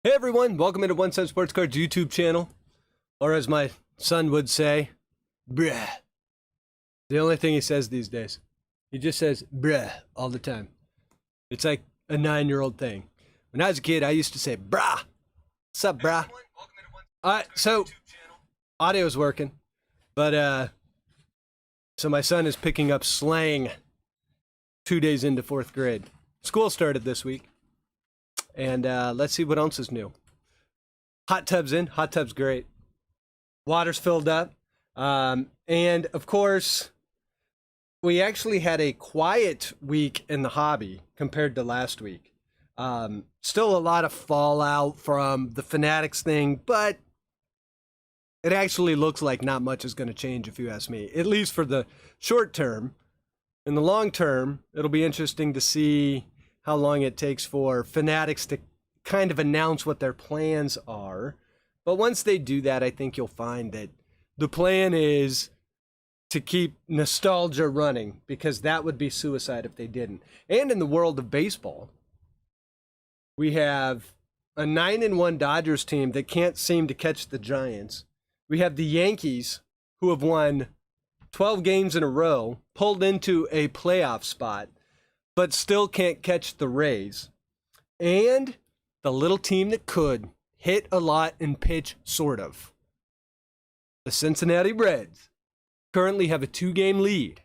Hey everyone, welcome into One Cent Sports Cards YouTube channel, or as my son would say, bruh. The only thing he says these days. He just says bruh all the time. It's like a 9-year-old thing. When I was a kid, I used to say brah. What's up, brah? Alright, so audio's working, but so my son is picking up slang 2 days into 4th grade. School started this week. And let's see what else is new. Hot tub's in. Hot tub's great. Water's filled up. And, of course, we actually had a quiet week in the hobby compared to last week. Still a lot of fallout from the Fanatics thing, but it actually looks like not much is going to change if you ask me, at least for the short term. In the long term, it'll be interesting to see how long it takes for Fanatics to kind of announce what their plans are. But once they do that, I think you'll find that the plan is to keep nostalgia running, because that would be suicide if they didn't. And in the world of baseball, we have a 9-1 Dodgers team that can't seem to catch the Giants. We have the Yankees, who have won 12 games in a row, pulled into a playoff spot, but still can't catch the Rays. And the little team that could hit a lot and pitch, sort of. The Cincinnati Reds currently have a 2-game lead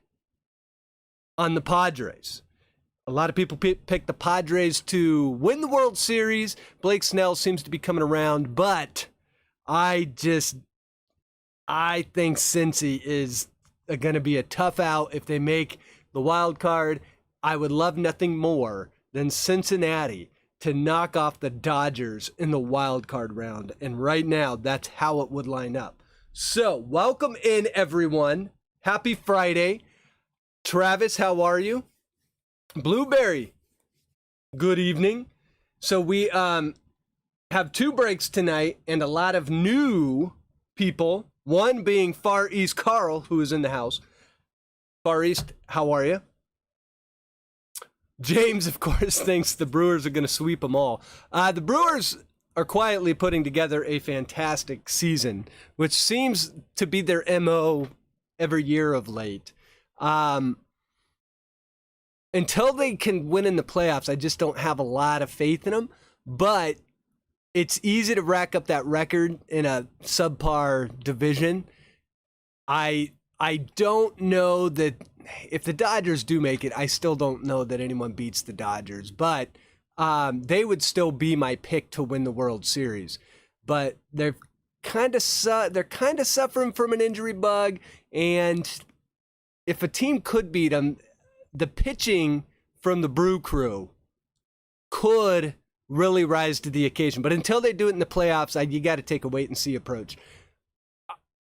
on the Padres. A lot of people pick the Padres to win the World Series. Blake Snell seems to be coming around, but I think Cincy is going to be a tough out if they make the wild card. I would love nothing more than Cincinnati to knock off the Dodgers in the wild card round. And right now, that's how it would line up. So, welcome in, everyone. Happy Friday. Travis, how are you? Blueberry, good evening. So we have 2 breaks tonight and a lot of new people. One being Far East Carl, who is in the house. Far East, how are you? James, of course, thinks the Brewers are going to sweep them all. The Brewers are quietly putting together a fantastic season, which seems to be their MO every year of late. Until they can win in the playoffs, I just don't have a lot of faith in them. But it's easy to rack up that record in a subpar division. I don't know that if the Dodgers do make it, I still don't know that anyone beats the Dodgers, but they would still be my pick to win the World Series. But they're kind of suffering from an injury bug, and if a team could beat them, the pitching from the Brew Crew could really rise to the occasion. But until they do it in the playoffs, you got to take a wait-and-see approach.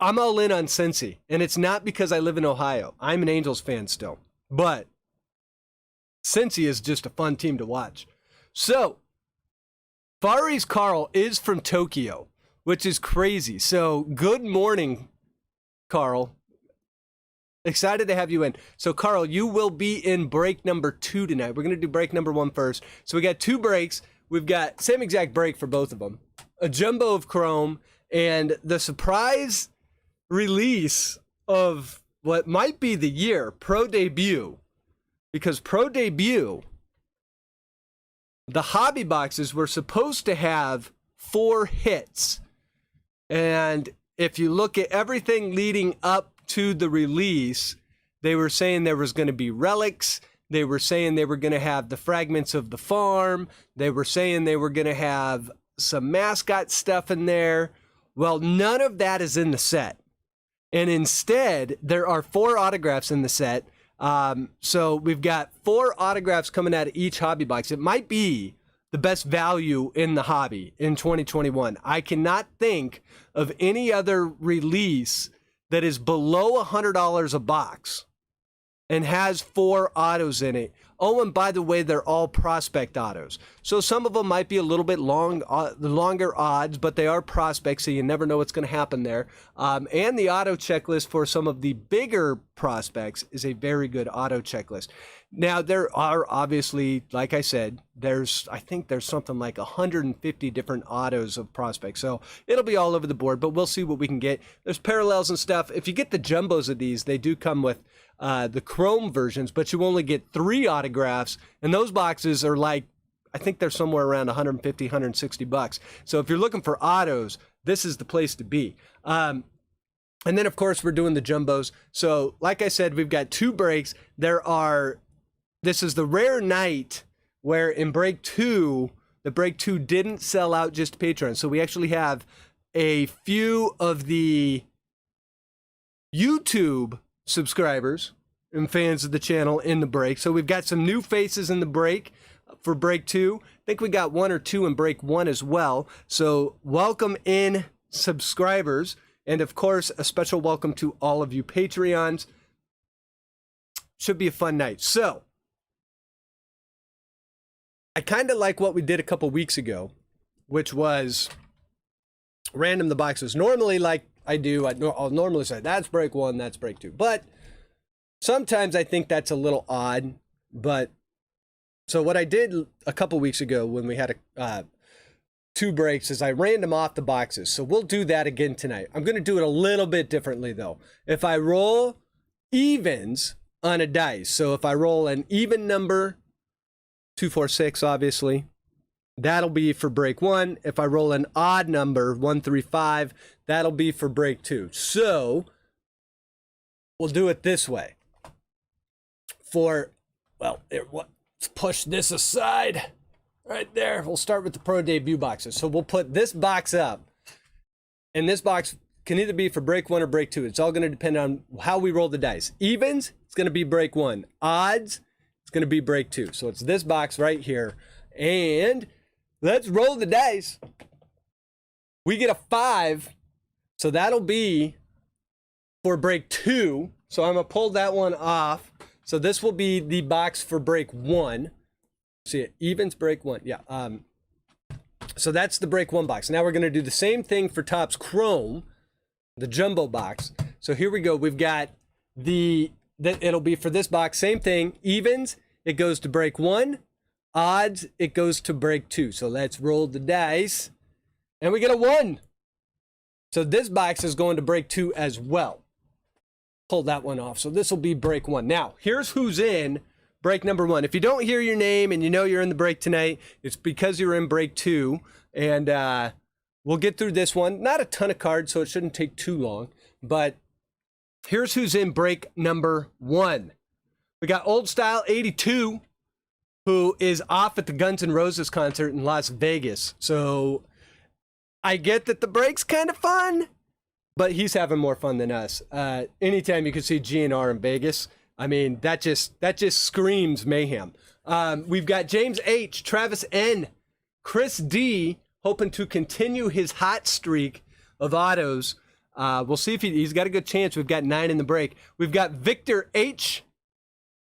I'm all in on Cincy, and it's not because I live in Ohio. I'm an Angels fan still, but Cincy is just a fun team to watch. So, Far East Carl is from Tokyo, which is crazy. So, good morning, Carl. Excited to have you in. So, Carl, you will be in break number 2 tonight. We're going to do break number 1 first. So, we got 2 breaks. We've got same exact break for both of them. A jumbo of Chrome, and the surprise release of what might be the year, ProDebut, because ProDebut, the hobby boxes were supposed to have 4 hits, and if you look at everything leading up to the release, they were saying there was going to be relics, they were saying they were going to have the fragments of the farm, they were saying they were going to have some mascot stuff in there. Well, none of that is in the set. And instead, there are 4 autographs in the set. So we've got 4 autographs coming out of each hobby box. It might be the best value in the hobby in 2021. I cannot think of any other release that is below $100 a box and has 4 autos in it. Oh, and by the way, they're all prospect autos. So some of them might be a little bit longer odds, but they are prospects, so you never know what's going to happen there. And the auto checklist for some of the bigger prospects is a very good auto checklist. Now, there are obviously, like I said, I think there's something like 150 different autos of prospects. So it'll be all over the board, but we'll see what we can get. There's parallels and stuff. If you get the jumbos of these, they do come with the Chrome versions, but you only get 3 autographs, and those boxes are like, I think they're somewhere around 150, 160 bucks. So if you're looking for autos, this is the place to be. And then, of course, we're doing the jumbos. So like I said, we've got 2 breaks. This is the rare night where in break 2, the break 2 didn't sell out just Patreon. So we actually have a few of the YouTube subscribers and fans of the channel in the break. So we've got some new faces in the break for break 2. I think we got 1 or 2 in break 1 as well. So welcome in, subscribers. And of course, a special welcome to all of you Patreons. Should be a fun night. So I kind of like what we did a couple weeks ago, which was random the boxes. Normally, like I do, I'll normally say, that's break 1, that's break 2. But sometimes I think that's a little odd. But so what I did a couple weeks ago when we had 2 breaks is I random off the boxes. So we'll do that again tonight. I'm going to do it a little bit differently, though. If I roll evens on a dice, so if I roll an even number, 2, 4, 6, obviously, that'll be for break 1. If I roll an odd number, 1, 3, 5, that'll be for break 2. So we'll do it this way. Let's push this aside right there. We'll start with the Pro Debut boxes. So we'll put this box up, and this box can either be for break 1 or break 2. It's all going to depend on how we roll the dice. Evens, it's going to be break 1. Odds, it's going to be break 2. So it's this box right here. And let's roll the dice. We get a 5. So that'll be for break 2. So I'm going to pull that one off. So this will be the box for break 1. See it, evens, break 1. Yeah. So that's the break 1 box. Now we're going to do the same thing for Topps Chrome, the jumbo box. So here we go. We've got it'll be for this box, same thing. Evens, it goes to break 1. Odds, it goes to break 2. So let's roll the dice. And we get a 1. So this box is going to break 2 as well. Pull that one off. So this will be break 1. Now, here's who's in break number 1. If you don't hear your name and you know you're in the break tonight, it's because you're in break 2. And we'll get through this one. Not a ton of cards, so it shouldn't take too long. But here's who's in break number 1. We got Old Style 82, who is off at the Guns N' Roses concert in Las Vegas. So I get that the break's kind of fun, but he's having more fun than us. Anytime you can see GNR in Vegas, I mean, that just screams mayhem. We've got James H., Travis N., Chris D., hoping to continue his hot streak of autos. We'll see if he's got a good chance. We've got 9 in the break. We've got Victor H.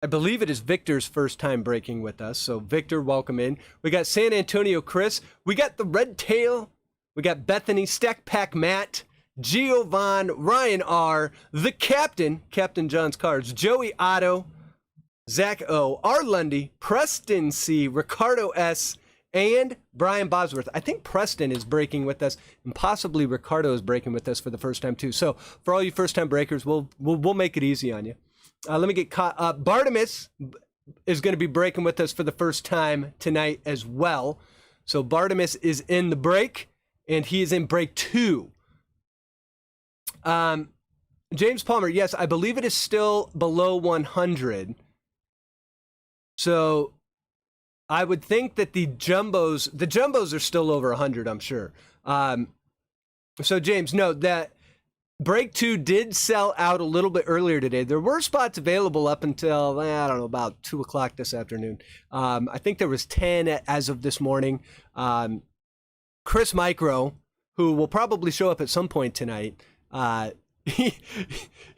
I believe it is Victor's first time breaking with us. So Victor, welcome in. We got San Antonio Chris. We got the Red Tail. We got Bethany, Stack Pack Matt, Giovan, Ryan R, the Captain, Captain John's Cards, Joey Otto, Zach O, R. Lundy, Preston C, Ricardo S, and Brian Bosworth. I think Preston is breaking with us, and possibly Ricardo is breaking with us for the first time too. So for all you first-time breakers, we'll make it easy on you. Let me get caught up. Bartimus is going to be breaking with us for the first time tonight as well. So Bartimus is in the break, and he is in break 2. James Palmer, yes, I believe it is still below 100. So I would think that the jumbos are still over 100, I'm sure. So James, no, that break 2 did sell out a little bit earlier today. There were spots available up until, I don't know, about 2 o'clock this afternoon. I think there was 10 as of this morning. Chris Micro, who will probably show up at some point tonight, he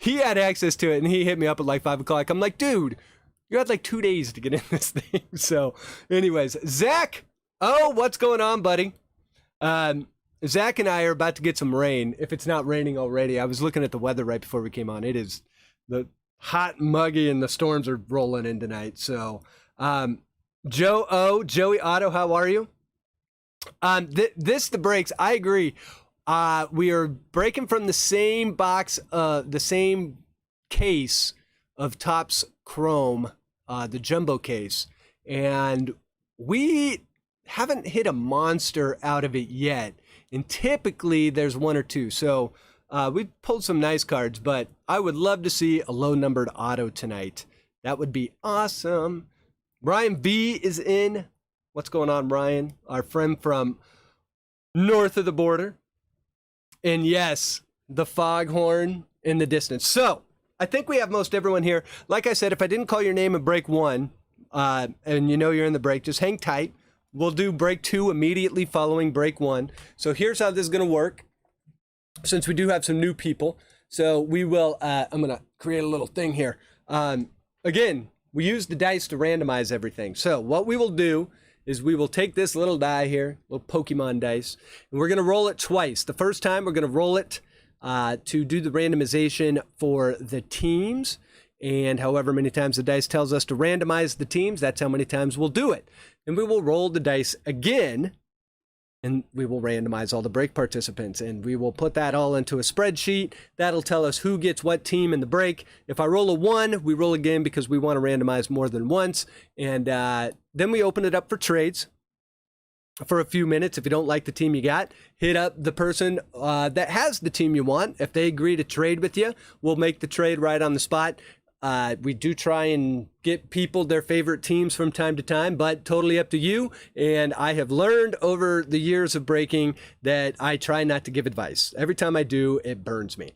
had access to it, and he hit me up at like 5 o'clock. I'm like, dude, You had like 2 days to get in this thing. So, anyways, Zach. Oh, what's going on, buddy? Zach and I are about to get some rain. If it's not raining already, I was looking at the weather right before we came on. It is the hot, muggy, and the storms are rolling in tonight. So, Joey Otto, how are you? The breaks. I agree. We are breaking from the same box, the same case of Topps Chrome, the jumbo case, and we haven't hit a monster out of it yet. And typically there's one or two. So we pulled some nice cards, but I would love to see a low numbered auto tonight. That would be awesome. Ryan V is in. What's going on, Ryan? Our friend from north of the border. And yes, the foghorn in the distance. So I think we have most everyone here. Like I said, if I didn't call your name in break one, and you know you're in the break, just hang tight. We'll do break two immediately following break one. So here's how this is going to work, since we do have some new people. So we will, I'm going to create a little thing here. Again, we use the dice to randomize everything. So what we will do is we will take this little die here, little Pokemon dice, and we're going to roll it twice. The first time we're going to roll it to do the randomization for the teams. And however many times the dice tells us to randomize the teams, that's how many times we'll do it. And we will roll the dice again, and we will randomize all the break participants. And we will put that all into a spreadsheet. That'll tell us who gets what team in the break. If I roll a 1, we roll again because we want to randomize more than once. And then we open it up for trades for a few minutes. If you don't like the team you got, hit up the person that has the team you want. If they agree to trade with you, we'll make the trade right on the spot. We do try and get people their favorite teams from time to time, but totally up to you. And I have learned over the years of breaking that I try not to give advice. Every time I do, it burns me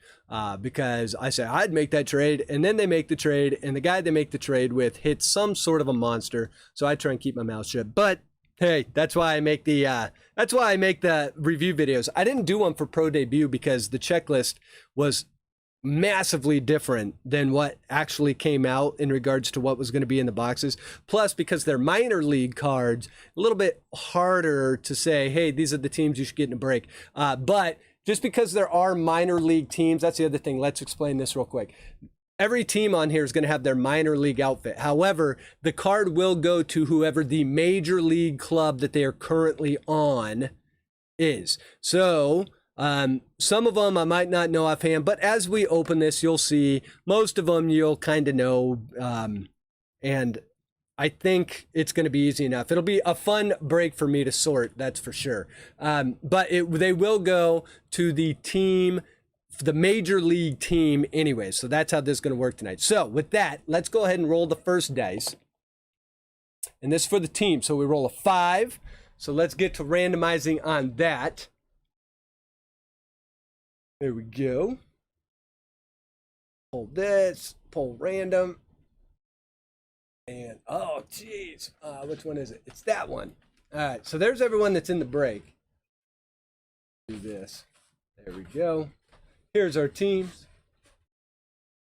because I say I'd make that trade, and then they make the trade, and the guy they make the trade with hits some sort of a monster. So I try and keep my mouth shut. But hey, that's why I make the review videos. I didn't do one for Pro Debut because the checklist was massively different than what actually came out in regards to what was going to be in the boxes. Plus, because they're minor league cards, a little bit harder to say, hey, these are the teams you should get in a break. But just because there are minor league teams, that's the other thing. Let's explain this real quick. Every team on here is going to have their minor league outfit. However, the card will go to whoever the major league club that they are currently on is. So some of them I might not know offhand, but as we open this, you'll see most of them you'll kind of know. And I think it's going to be easy enough. It'll be a fun break for me to sort, that's for sure. But they will go to the team, the major league team anyway. So that's how this is going to work tonight. So with that, let's go ahead and roll the first dice. And this is for the team. So we roll a 5. So let's get to randomizing on that. There we go. Pull this, pull random. And, oh, geez. Which one is it? It's that one. All right, so there's everyone that's in the break. Do this. There we go. Here's our teams.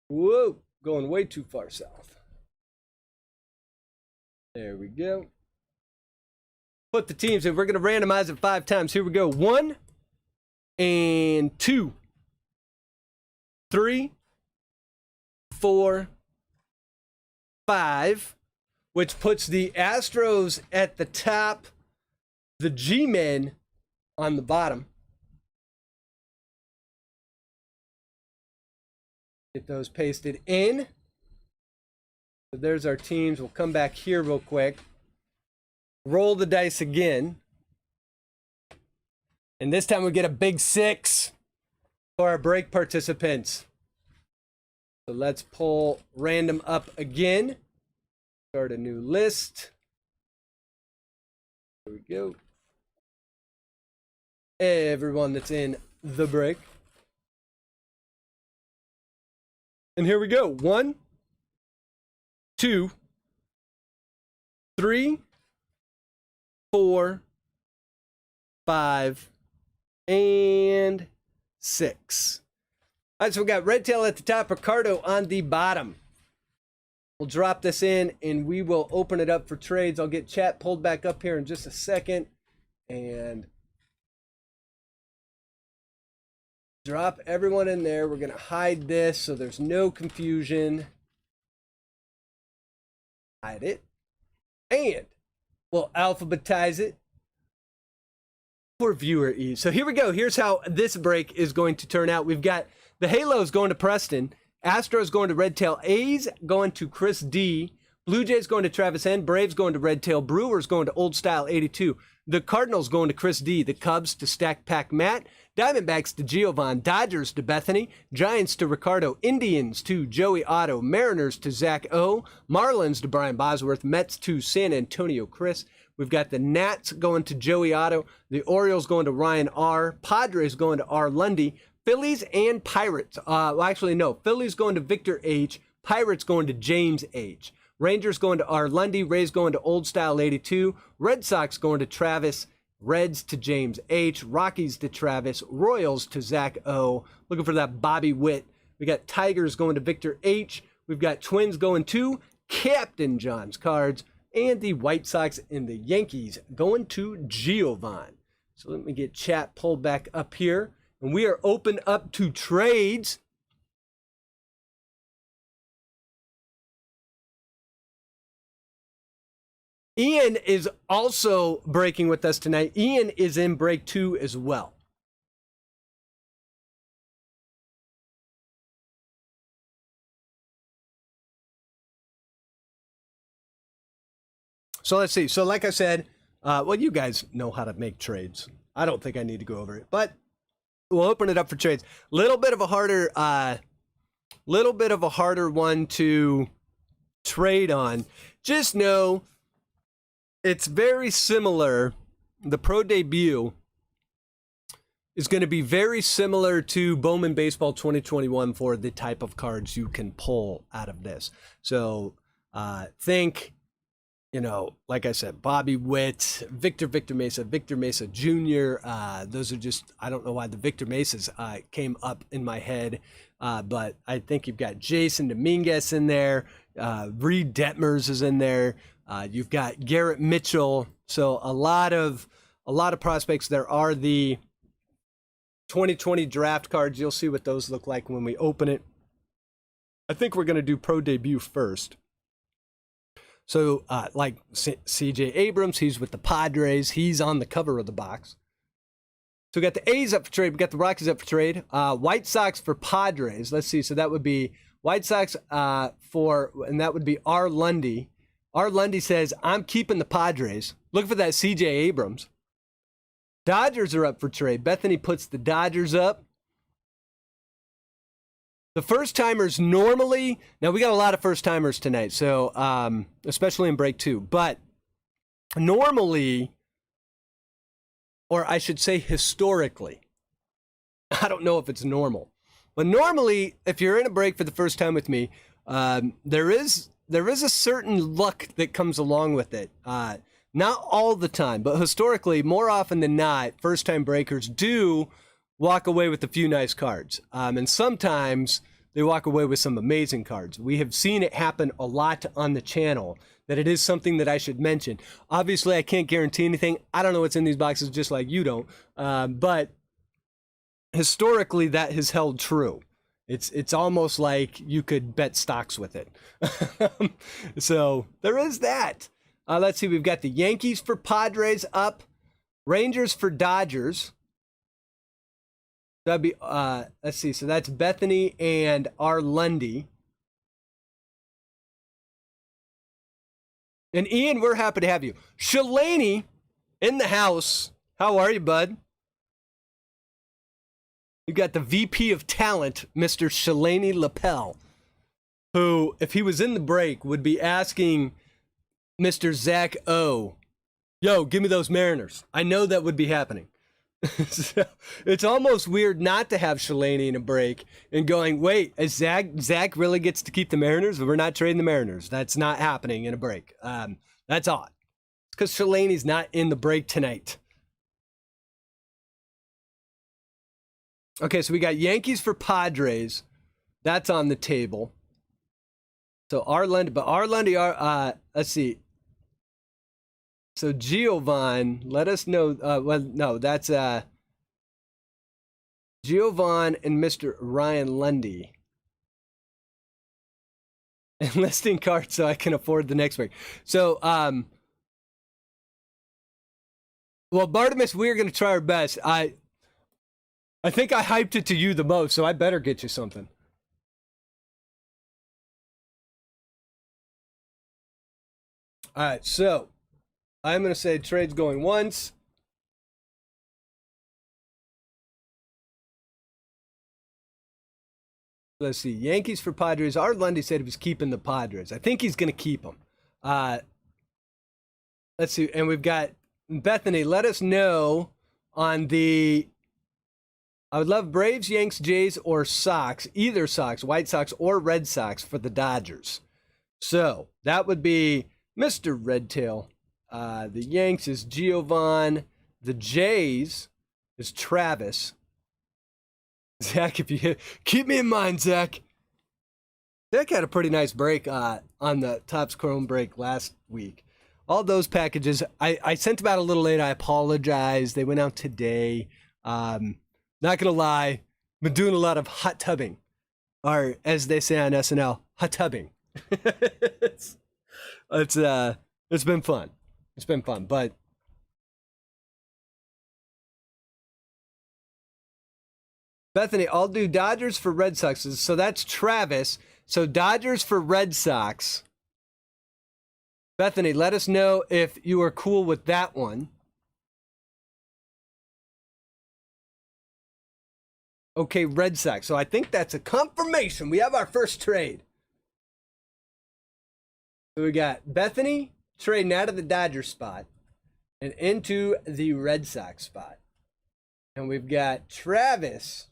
Whoa, going way too far south. There we go. Put the teams in. We're going to randomize it 5 times. Here we go. 1 and 2. 3, 4, 5, which puts the Astros at the top, the G-Men on the bottom. Get those pasted in. So there's our teams. We'll come back here real quick. Roll the dice again. And this time we get a big 6. For our break participants. So let's pull random up again. Start a new list. There we go. Everyone that's in the break. And here we go. 1, 2, 3, 4, 5, and 6. All right, so we got Red Tail at the top, Ricardo on the bottom. We'll drop this in and we will open it up for trades. I'll get chat pulled back up here in just a second and drop everyone in there. We're going to hide this so there's no confusion. Hide it. And we'll alphabetize it for viewer ease. So here we go. Here's how this break is going to turn out. We've got the Halos going to Preston. Astros going to Redtail. A's going to Chris D. Blue Jays going to Travis N. Braves going to Redtail. Brewers going to Old Style 82. The Cardinals going to Chris D. The Cubs to Stack Pack Matt. Diamondbacks to Giovanni. Dodgers to Bethany. Giants to Ricardo. Indians to Joey Otto. Mariners to Zach O. Marlins to Brian Bosworth. Mets to San Antonio Chris. We've got the Nats going to Joey Otto. The Orioles going to Ryan R. Padres going to R. Lundy. Phillies and Pirates. Phillies going to Victor H. Pirates going to James H. Rangers going to R. Lundy. Rays going to Old Style 82. Red Sox going to Travis. Reds to James H. Rockies to Travis. Royals to Zach O. Looking for that Bobby Witt. We got Tigers going to Victor H. We've got Twins going to Captain John's Cards. And the White Sox and the Yankees going to Giovanni. So let me get chat pulled back up here. And we are open up to trades. Ian is also breaking with us tonight. Ian is in break 2 as well. So let's see. So like I said, you guys know how to make trades. I don't think I need to go over it, but we'll open it up for trades. Little bit of a harder one to trade on. Just know it's very similar. The Pro Debut is going to be very similar to Bowman Baseball 2021 for the type of cards you can pull out of this. So think, like I said, Bobby Witt, Victor Mesa Jr. Those are just, I don't know why the Victor Mesas came up in my head, but I think you've got Jason Dominguez in there. Reed Detmers is in there. You've got Garrett Mitchell. So a lot of prospects. There are the 2020 draft cards. You'll see what those look like when we open it. I think we're going to do Pro Debut first. So, like C.J. Abrams, he's with the Padres. He's on the cover of the box. So we got the A's up for trade. We got the Rockies up for trade. White Sox for Padres. Let's see. So that would be White Sox and that would be R. Lundy. R. Lundy says, I'm keeping the Padres. Looking for that C.J. Abrams. Dodgers are up for trade. Bethany puts the Dodgers up. The first-timers normally, now we got a lot of first-timers tonight, so especially in break 2, but normally, or I should say historically, I don't know if it's normal, but normally, if you're in a break for the first time with me, there is a certain luck that comes along with it. Not all the time, but historically, more often than not, first-time breakers do walk away with a few nice cards. And sometimes they walk away with some amazing cards. We have seen it happen a lot on the channel, that it is something that I should mention. Obviously, I can't guarantee anything. I don't know what's in these boxes, just like you don't. But historically, that has held true. It's almost like you could bet stocks with it. So there is that. Let's see. We've got the Yankees for Padres up. Rangers for Dodgers. That'd be, let's see, so that's Bethany and R. Lundy. And Ian, we're happy to have you. Shalani in the house. How are you, bud? You got the VP of Talent, Mr. Shalani Lapel, who, if he was in the break, would be asking Mr. Zach O, yo, give me those Mariners. I know that would be happening. So it's almost weird not to have Shalani in a break and going, wait, is Zach really gets to keep the Mariners? We're not trading the Mariners. That's not happening in a break. That's odd. Because Shalani's not in the break tonight. Okay, so we got Yankees for Padres. That's on the table. So our Lundy, but our Lundy are let's see. So Giovan, let us know. Well, no, that's Giovan and Mr. Ryan Lundy. Enlisting cards so I can afford the next break. So, well, Bartimus, we're going to try our best. I think I hyped it to you the most, so I better get you something. All right, so I'm going to say trade's going once. Let's see. Yankees for Padres. Our Lundy said he was keeping the Padres. I think he's going to keep them. Let's see. And we've got Bethany. Let us know on the... I would love Braves, Yanks, Jays, or Sox. Either Sox, White Sox, or Red Sox for the Dodgers. So that would be Mr. Redtail. The Yanks is Giovan. The Jays is Travis. Zach, if you keep me in mind, Zach. Zach had a pretty nice break on the Topps Chrome break last week. All those packages, I sent them out a little late. I apologize. They went out today. Not gonna lie, been doing a lot of hot tubbing, or as they say on SNL, hot tubbing. it's been fun. It's been fun, but. Bethany, I'll do Dodgers for Red Sox. So that's Travis. So Dodgers for Red Sox. Bethany, let us know if you are cool with that one. Okay, Red Sox. So I think that's a confirmation. We have our first trade. So we got Bethany trading out of the Dodgers spot and into the Red Sox spot. And we've got Travis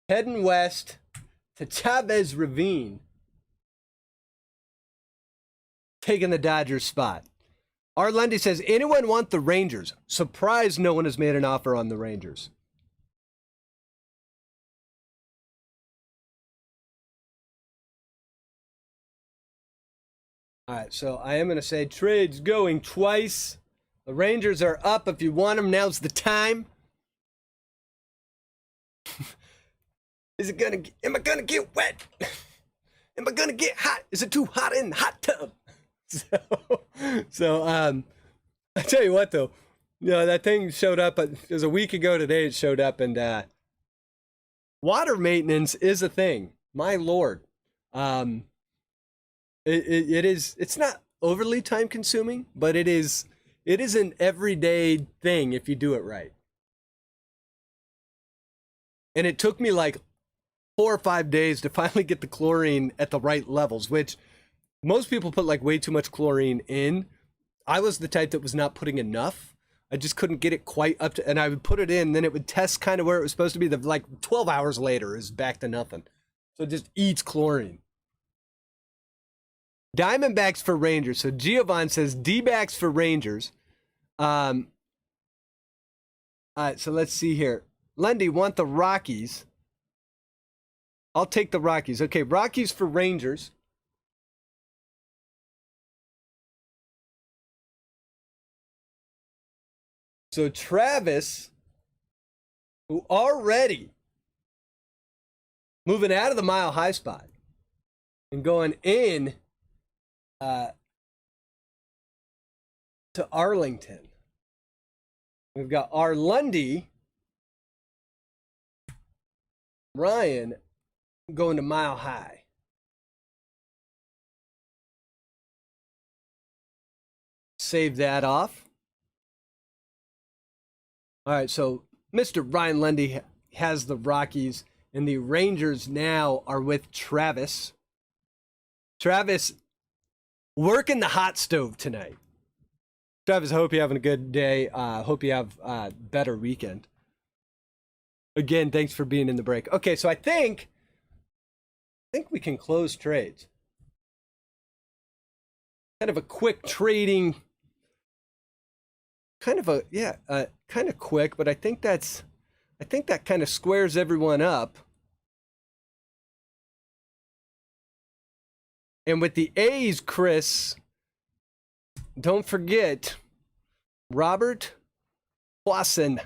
heading west to Chavez Ravine, taking the Dodgers spot. Our Lundy says, anyone want the Rangers? Surprised no one has made an offer on the Rangers. All right, so I am going to say trade's going twice. The Rangers are up. If you want them, now's the time. Am I gonna get wet? Am I gonna get hot? Is it too hot in the hot tub? So I tell you what though, that thing showed up. It was a week ago today. It showed up, and water maintenance is a thing. My lord, it is. It's not overly time consuming, but it is an everyday thing if you do it right. And it took me like 4 or 5 days to finally get the chlorine at the right levels, which most people put like way too much chlorine in. I was the type that was not putting enough. I just couldn't get it quite up to, and I would put it in, then it would test kind of where it was supposed to be. Like 12 hours later is back to nothing. So it just eats chlorine. Diamondbacks for Rangers. So Giovan says D-backs for Rangers. All right, so let's see here. Lundy want the Rockies. I'll take the Rockies. Okay, Rockies for Rangers. So Travis, who already moving out of the mile high spot and going in to Arlington. We've got our Lundy, Ryan, going to Mile High. Save that off. All right, so Mr. Ryan Lundy has the Rockies, and the Rangers now are with Travis. Travis working the hot stove tonight. Travis, I hope you're having a good day. Hope you have a better weekend. Again, thanks for being in the break. Okay, so I think we can close trades. Kind of a quick trading, kind of quick, but I think that kind of squares everyone up. And with the A's, Chris, don't forget, Robert Poisson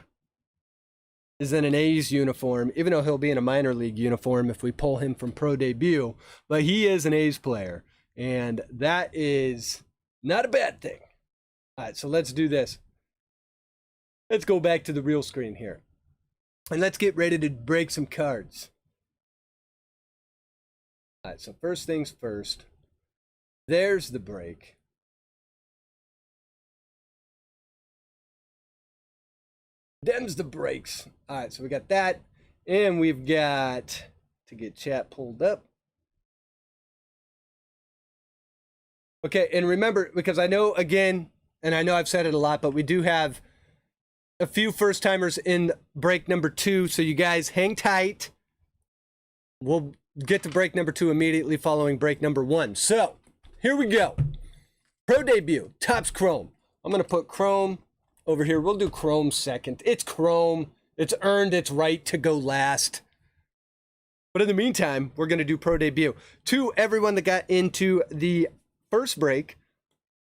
is in an A's uniform, even though he'll be in a minor league uniform if we pull him from pro debut. But he is an A's player, and that is not a bad thing. All right, so let's do this. Let's go back to the real screen here. And let's get ready to break some cards. All right, so first things first. There's the break. Them's the breaks. All right, so we got that. And we've got to get chat pulled up. Okay, and remember, because I know, again, and I know I've said it a lot, but we do have a few first-timers in break number 2, so you guys hang tight. We'll get to break number 2 immediately following break number 1. So, here we go. Pro debut, Topps Chrome. I'm going to put Chrome over here. We'll do Chrome second. It's Chrome. It's earned its right to go last. But in the meantime, we're going to do Pro debut. To everyone that got into the first break,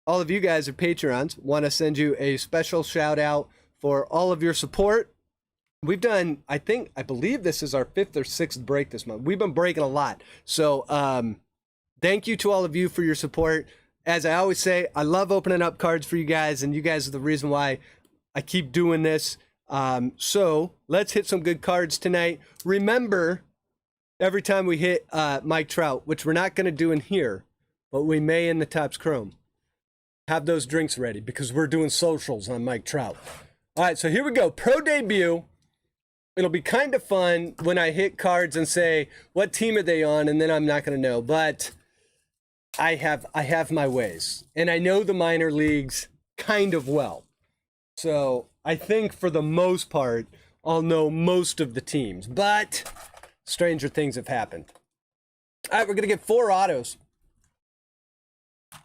all of you guys are Patreons. Want to send you a special shout out for all of your support. We've done, I believe this is our 5th or 6th break this month. We've been breaking a lot. So thank you to all of you for your support. As I always say, I love opening up cards for you guys, and you guys are the reason why I keep doing this. So let's hit some good cards tonight. Remember, every time we hit Mike Trout, which we're not going to do in here, but we may in the Topps Chrome, have those drinks ready because we're doing socials on Mike Trout. All right, so here we go. Pro debut. It'll be kind of fun when I hit cards and say, what team are they on? And then I'm not going to know. But I have my ways. And I know the minor leagues kind of well. So I think for the most part, I'll know most of the teams. But stranger things have happened. All right, we're going to get 4 autos. I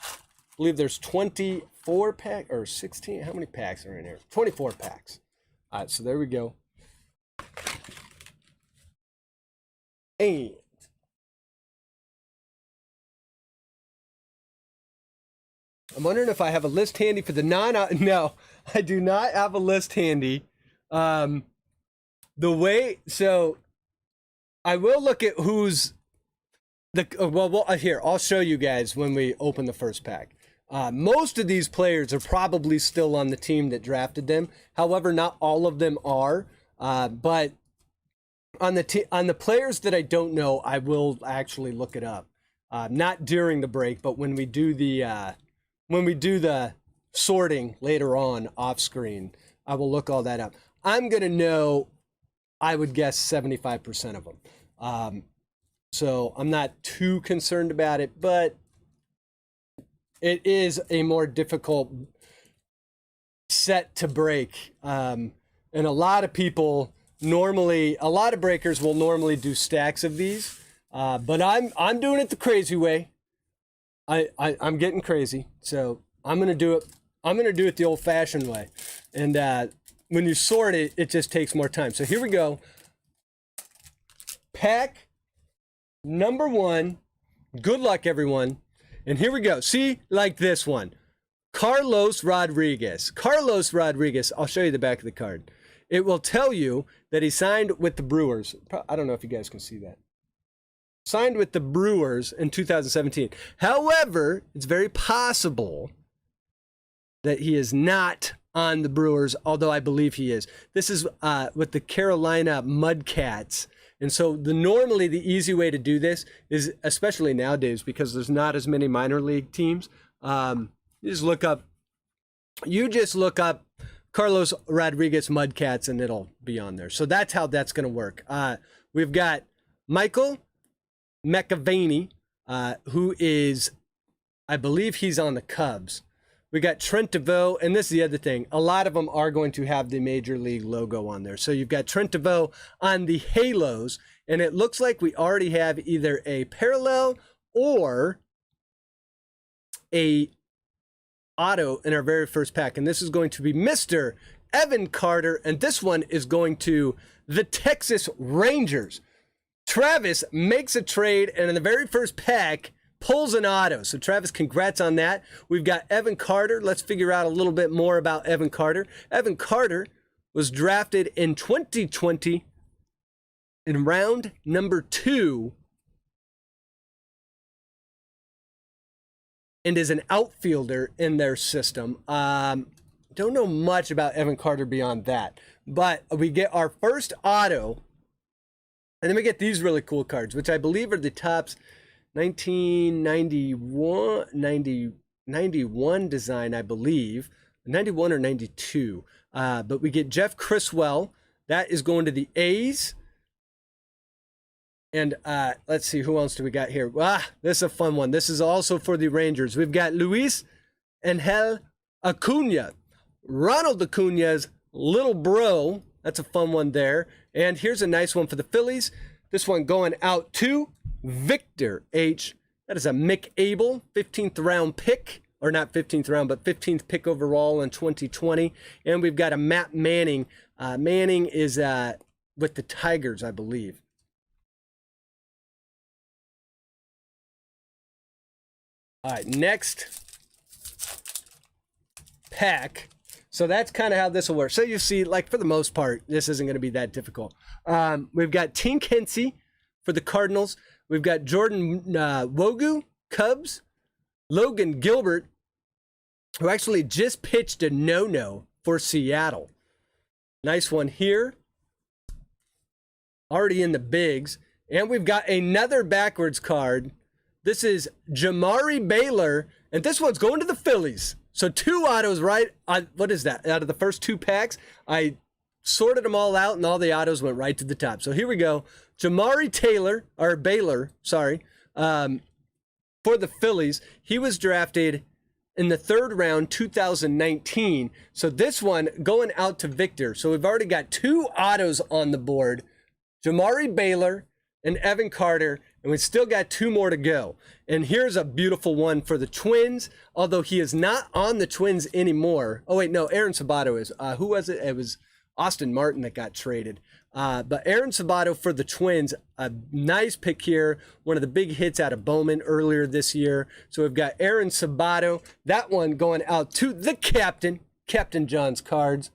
believe there's 24 pack or 16. How many packs are in here? 24 packs. All right, so there we go. And I'm wondering if I have a list handy for the no, I do not have a list handy. So I will look at who's here, I'll show you guys when we open the first pack. Most of these players are probably still on the team that drafted them. However, not all of them are. But on the players that I don't know, I will actually look it up. Not during the break, but when we do the sorting later on off screen, I will look all that up. I'm gonna know, I would guess 75% of them. So I'm not too concerned about it, but it is a more difficult set to break. And a lot of people a lot of breakers will normally do stacks of these. But I'm doing it the crazy way. I'm getting crazy. So I'm going to do it. I'm going to do it the old fashioned way. And when you sort it, it just takes more time. So here we go. Pack number 1. Good luck, everyone. And here we go. See, like this one. Carlos Rodriguez. Carlos Rodriguez. I'll show you the back of the card. It will tell you that he signed with the Brewers. I don't know if you guys can see that. Signed with the Brewers in 2017. However, it's very possible that he is not on the Brewers, although I believe he is. This is with the Carolina Mudcats. And so normally the easy way to do this is, especially nowadays, because there's not as many minor league teams, you just look up Carlos Rodriguez Mudcats and it'll be on there. So that's how that's going to work. We've got Michael McAvaney, who is, I believe he's on the Cubs. We got Trent DeVoe, and this is the other thing. A lot of them are going to have the Major League logo on there. So you've got Trent DeVoe on the Halos, and it looks like we already have either a parallel or a auto in our very first pack. And this is going to be Mr. Evan Carter, and this one is going to the Texas Rangers. Travis makes a trade, and in the very first pack, pulls an auto. So Travis, congrats on that. We've got Evan Carter. Let's figure out a little bit more about Evan Carter. Evan Carter was drafted in 2020 in round number 2 and is an outfielder in their system. Don't know much about Evan Carter beyond that, but we get our first auto, and then we get these really cool cards, which I believe are the Topps 91 design, I believe, 91 or 92. But we get Jeff Criswell. That is going to the A's. And let's see, who else do we got here? This is a fun one. This is also for the Rangers. We've got Luis Angel Acuna, Ronald Acuna's little bro. That's a fun one there. And here's a nice one for the Phillies. This one going out to Victor H. That is a Mick Abel, 15th round pick. Or not 15th round, but 15th pick overall in 2020. And we've got a Matt Manning. Manning is with the Tigers, I believe. All right, next pack. So that's kind of how this will work. So you see, like, for the most part, this isn't going to be that difficult. We've got Tink Hensey for the Cardinals. We've got Jordan Wogu, Cubs. Logan Gilbert, who actually just pitched a no-no for Seattle. Nice one here. Already in the bigs. And we've got another backwards card. This is Jamari Baylor, and this one's going to the Phillies. So 2 autos, right? What is that? Out of the first 2 packs, I sorted them all out, and all the autos went right to the top. So here we go. Jamari Baylor, sorry, for the Phillies. He was drafted in the 3rd round, 2019. So this one going out to Victor. So we've already got 2 autos on the board. Jamari Baylor and Evan Carter, and we still got 2 more to go. And here's a beautiful one for the Twins, although he is not on the Twins anymore. Oh, wait, no, Aaron Sabato is. Who was it? It was Austin Martin that got traded. But Aaron Sabato for the Twins, a nice pick here. One of the big hits out of Bowman earlier this year. So we've got Aaron Sabato. That one going out to the captain, Captain John's cards.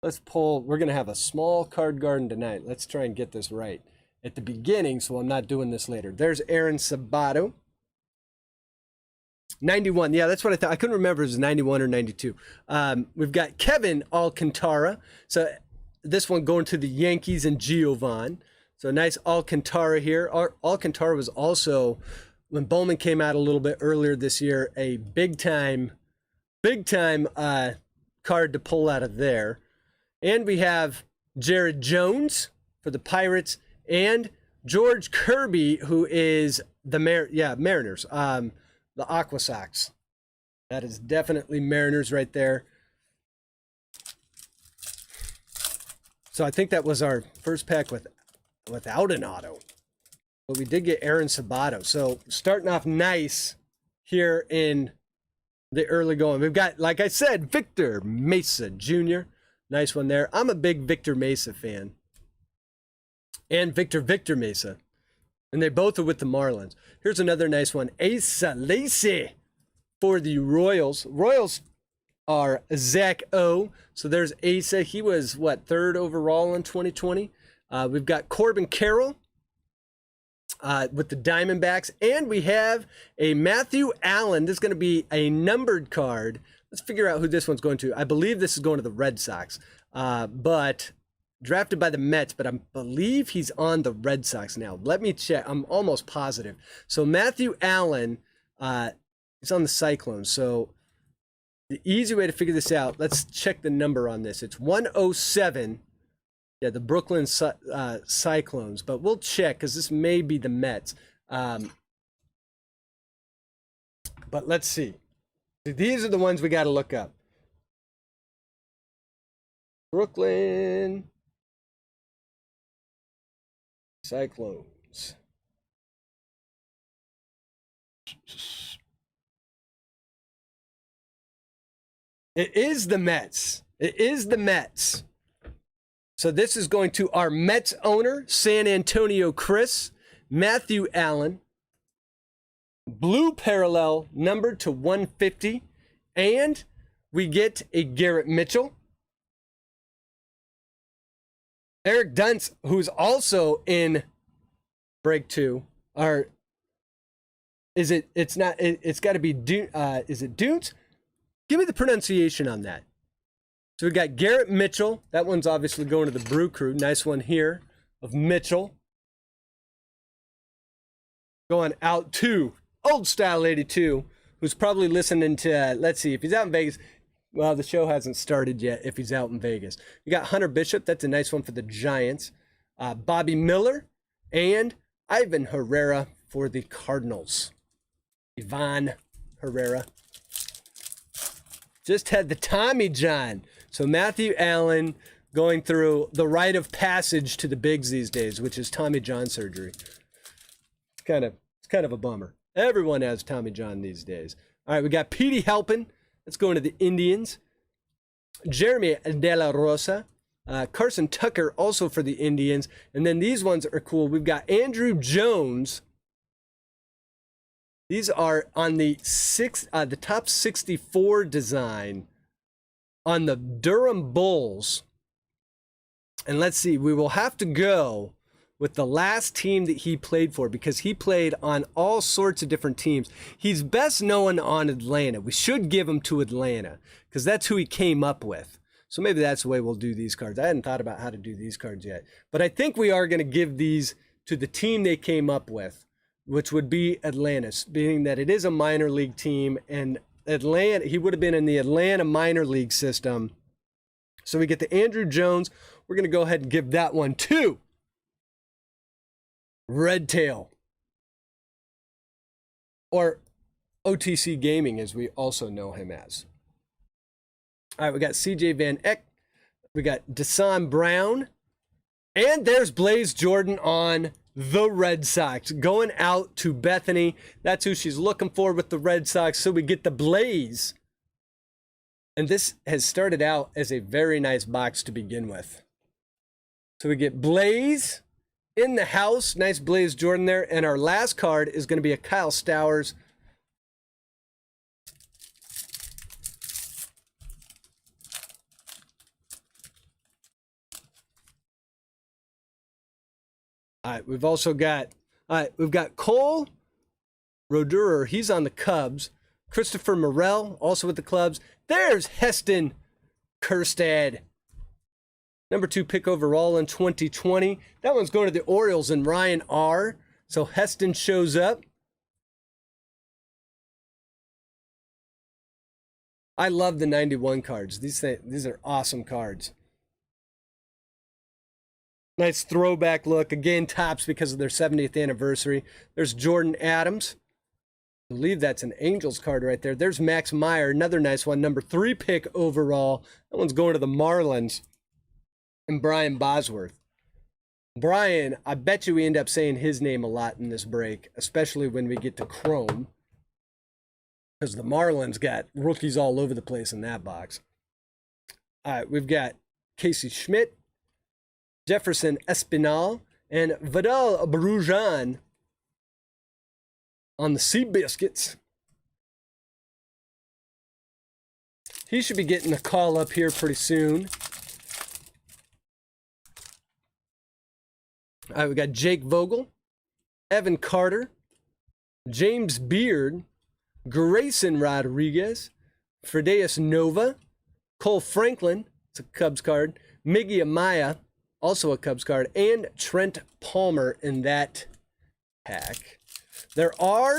Let's pull. We're going to have a small card garden tonight. Let's try and get this right at the beginning, so I'm not doing this later. There's Aaron Sabato. 91. Yeah, that's what I thought. I couldn't remember if it was 91 or 92. We've got Kevin Alcantara. So this one going to the Yankees and Giovanni. So nice Alcantara here. Alcantara was also, when Bowman came out a little bit earlier this year, a big time card to pull out of there. And we have Jared Jones for the Pirates and George Kirby, who is the Mariners. The Aqua Sox. That is definitely Mariners right there. So I think that was our first pack without an auto. But we did get Aaron Sabato. So starting off nice here in the early going. We've got, like I said, Victor Mesa Jr. Nice one there. I'm a big Victor Mesa fan. And Victor Mesa. And they both are with the Marlins. Here's another nice one. Asa Lacy for the Royals. Royals are Zach O. So there's Asa. He was, 3rd overall in 2020. We've got Corbin Carroll with the Diamondbacks. And we have a Matthew Allen. This is going to be a numbered card. Let's figure out who this one's going to. I believe this is going to the Red Sox. But drafted by the Mets, but I believe he's on the Red Sox now. Let me check. I'm almost positive. So Matthew Allen is on the Cyclones. So the easy way to figure this out, let's check the number on this. It's 107. Yeah, the Brooklyn Cyclones. But we'll check because this may be the Mets. But let's see. These are the ones we got to look up. Brooklyn Cyclones. It is the Mets. It is the Mets. So this is going to our Mets owner, San Antonio Chris, Matthew Allen. blue parallel numbered to 150, and we get a Garrett Mitchell. Eric Duntz, who's also in break 2, or is it, it's not, it's got to be, is it Duntz? Give me the pronunciation on that. So we got Garrett Mitchell. That one's obviously going to the Brew Crew. Nice one here of Mitchell. Going out to Old Style 82, who's probably listening to, let's see, if he's out in Vegas. Well, the show hasn't started yet if he's out in Vegas. We got Hunter Bishop. That's a nice one for the Giants. Bobby Miller and Ivan Herrera for the Cardinals. Ivan Herrera. Just had the Tommy John. So Matthew Allen going through the rite of passage to the bigs these days, which is Tommy John surgery. It's kind of a bummer. Everyone has Tommy John these days. All right, we got Petey Halpin. That's going to the Indians. Jeremy De La Rosa. Carson Tucker also for the Indians. And then these ones are cool. We've got Andrew Jones. These are on the top 64 design on the Durham Bulls. And let's see, we will have to go with the last team that he played for, because he played on all sorts of different teams. He's best known on Atlanta. We should give him to Atlanta because that's who he came up with. So maybe that's the way we'll do these cards. I hadn't thought about how to do these cards yet. But I think we are going to give these to the team they came up with, which would be Atlanta, being that it is a minor league team, and Atlanta, he would have been in the Atlanta minor league system. So we get the Andrew Jones. We're going to go ahead and give that one to Red Tail, or OTC Gaming, as we also know him as. All right, we got CJ Van Eck. We got Desan Brown. And there's Blaze Jordan on the Red Sox, going out to Bethany. That's who she's looking for with the Red Sox. So we get the Blaze. And this has started out as a very nice box to begin with. So we get Blaze in the house. Nice Blaze Jordan there. And our last card is going to be a Kyle Stowers. All right, we've also got, we've got Cole Roderer. He's on the Cubs. Christopher Morel, also with the Cubs. There's Heston Kjerstad. Number 2 pick overall in 2020. That one's going to the Orioles and Ryan R. So Heston shows up. I love the 91 cards. These are awesome cards. Nice throwback look. Again, tops because of their 70th anniversary. There's Jordan Adams. I believe that's an Angels card right there. There's Max Meyer, another nice one. Number 3 pick overall. That one's going to the Marlins. And Brian Bosworth. Brian, I bet you we end up saying his name a lot in this break, especially when we get to Chrome, because the Marlins got rookies all over the place in that box. All right, we've got Casey Schmidt, Jefferson Espinal, and Vidal Brujan on the Seabiscuits. He should be getting a call up here pretty soon. All right, we got Jake Vogel, Evan Carter, James Beard, Grayson Rodriguez, Fredeus Nova, Cole Franklin, it's a Cubs card, Miggy Amaya, also a Cubs card, and Trent Palmer in that pack. There are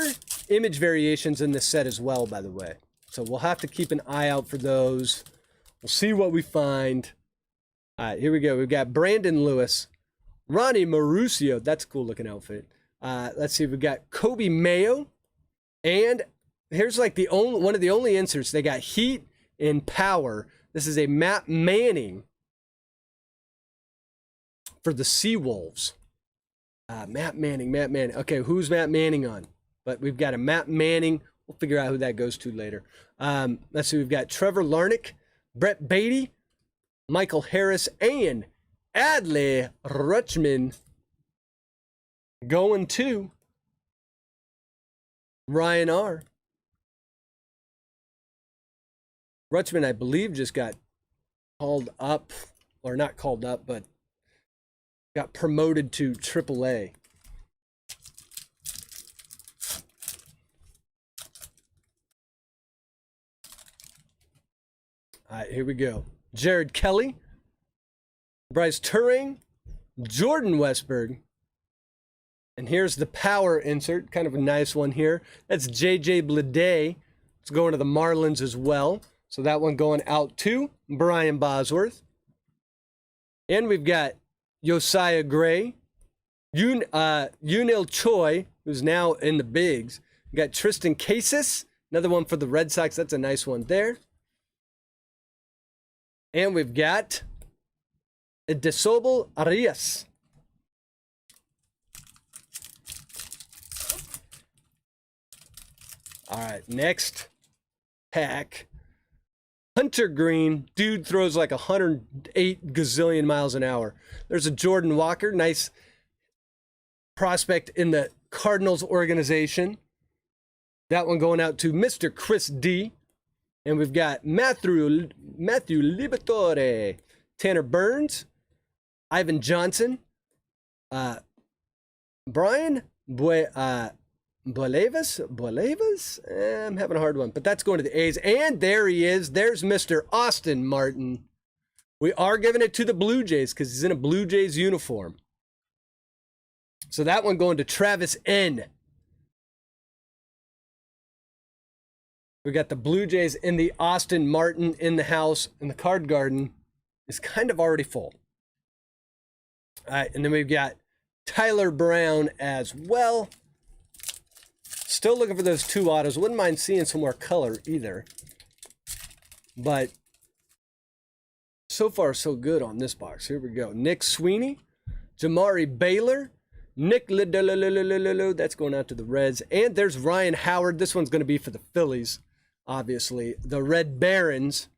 image variations in this set as well, by the way. So we'll have to keep an eye out for those. We'll see what we find. All right, here we go. We've got Brandon Lewis, Ronnie Mauricio. That's a cool looking outfit. Let's see. We've got Kobe Mayo. And here's like one of the only inserts. They got Heat and Power. This is a Matt Manning for the Seawolves. Matt Manning. Okay, who's Matt Manning on? But we've got a Matt Manning. We'll figure out who that goes to later. Let's see. We've got Trevor Larnach, Brett Beatty, Michael Harris, and Adley Rutschman going to Ryan R. Rutschman, I believe, just got called up, or not called up, but got promoted to AAA. All right, here we go. Jared Kelly, Bryce Turing, Jordan Westberg. And here's the power insert, kind of a nice one here. That's JJ Bleday. It's going to the Marlins as well. So that one going out to Brian Bosworth. And we've got Josiah Gray, Yunil Choi, who's now in the bigs. We got Tristan Casas, another one for the Red Sox. That's a nice one there. And we've got Desobel Arias. All right, next pack. Hunter Green, dude throws like 108 gazillion miles an hour. There's a Jordan Walker, nice prospect in the Cardinals organization. That one going out to Mr. Chris D. And we've got Matthew Liberatore, Tanner Burns, Ivan Johnson, Brian Buelevas? I'm having a hard one, but that's going to the A's. And there he is. There's Mr. Austin Martin. We are giving it to the Blue Jays because he's in a Blue Jays uniform. So that one going to Travis N. We got the Blue Jays in the Austin Martin in the house, and the card garden is kind of already full. All right, and then we've got Tyler Brown as well. Still looking for those two autos. Wouldn't mind seeing some more color either. But so far, so good on this box. Here we go. Nick Sweeney, Jamari Baylor, Nick Lidolololololo. That's going out to the Reds. And there's Ryan Howard. This one's going to be for the Phillies, obviously. The Red Barons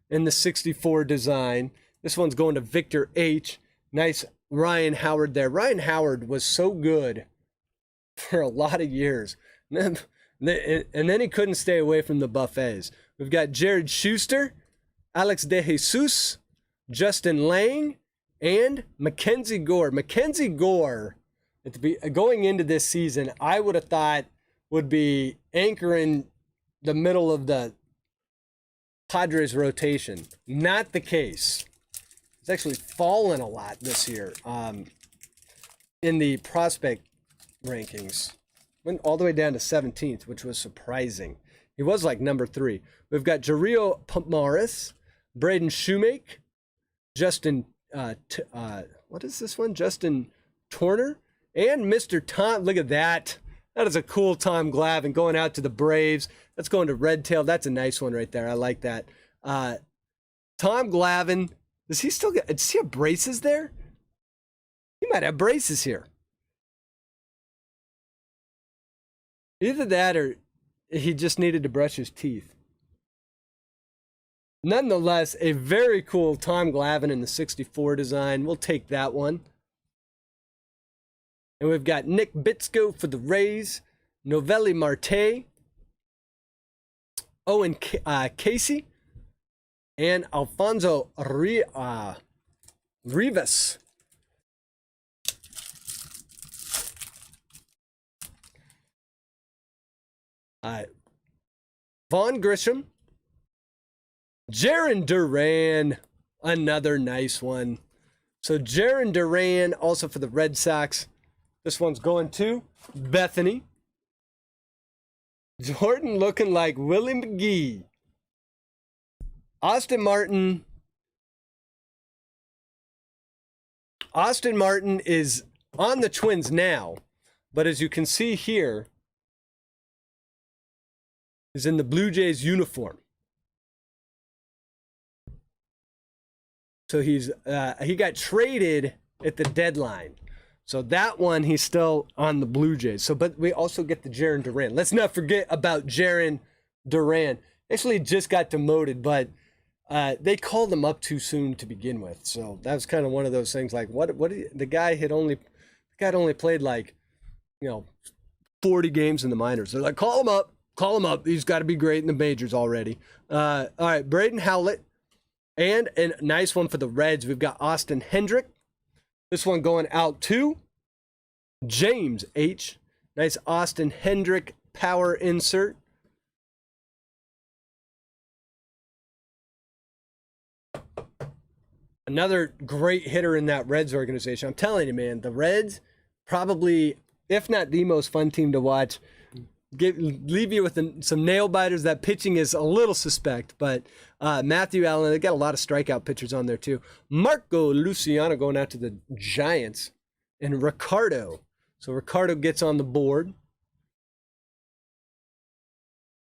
in the 64 design. This one's going to Victor H. Nice Ryan Howard there. Ryan Howard was so good for a lot of years. And then he couldn't stay away from the buffets. We've got Jared Schuster, Alex De Jesus, Justin Lang, and Mackenzie Gore. Mackenzie Gore, going into this season, I would have thought would be anchoring the middle of the Padres rotation. Not the case. It's actually fallen a lot this year in the prospect rankings. Went all the way down to 17th, which was surprising. He was like number 3. We've got Jario Pomaris, Braden Shoemake, Justin, what is this one? Justin Turner, and Mr. Tom. Look at that. That is a cool Tom Glavine going out to the Braves. That's going to Redtail. That's a nice one right there. I like that. Tom Glavine, does he have braces there? He might have braces here. Either that or he just needed to brush his teeth. Nonetheless, a very cool Tom Glavine in the 64 design. We'll take that one. And we've got Nick Bitsko for the Rays, Novelli Marte, Owen Casey, and Alfonso Rivas. Vaughn Grisham, Jarren Duran, another nice one. So Jarren Duran, also for the Red Sox. This one's going to Bethany. Jordan looking like Willie McGee. Austin Martin is on the Twins now, but as you can see here, is in the Blue Jays uniform. So he got traded at the deadline. So that one, he's still on the Blue Jays. But we also get the Jarren Duran. Let's not forget about Jarren Duran. Actually just got demoted, but they called him up too soon to begin with. So that was kind of one of those things like, the guy had only played like, 40 games in the minors. They're like, call him up. Call him up. He's got to be great in the majors already. All right, Braden Howlett. And a nice one for the Reds. We've got Austin Hendrick. This one going out to James H. Nice Austin Hendrick power insert. Another great hitter in that Reds organization. I'm telling you, man, the Reds probably, if not the most fun team to watch. Leave you with some nail biters. That pitching is a little suspect, but Matthew Allen, they got a lot of strikeout pitchers on there too. Marco Luciano going out to the Giants, and Ricardo. So Ricardo gets on the board.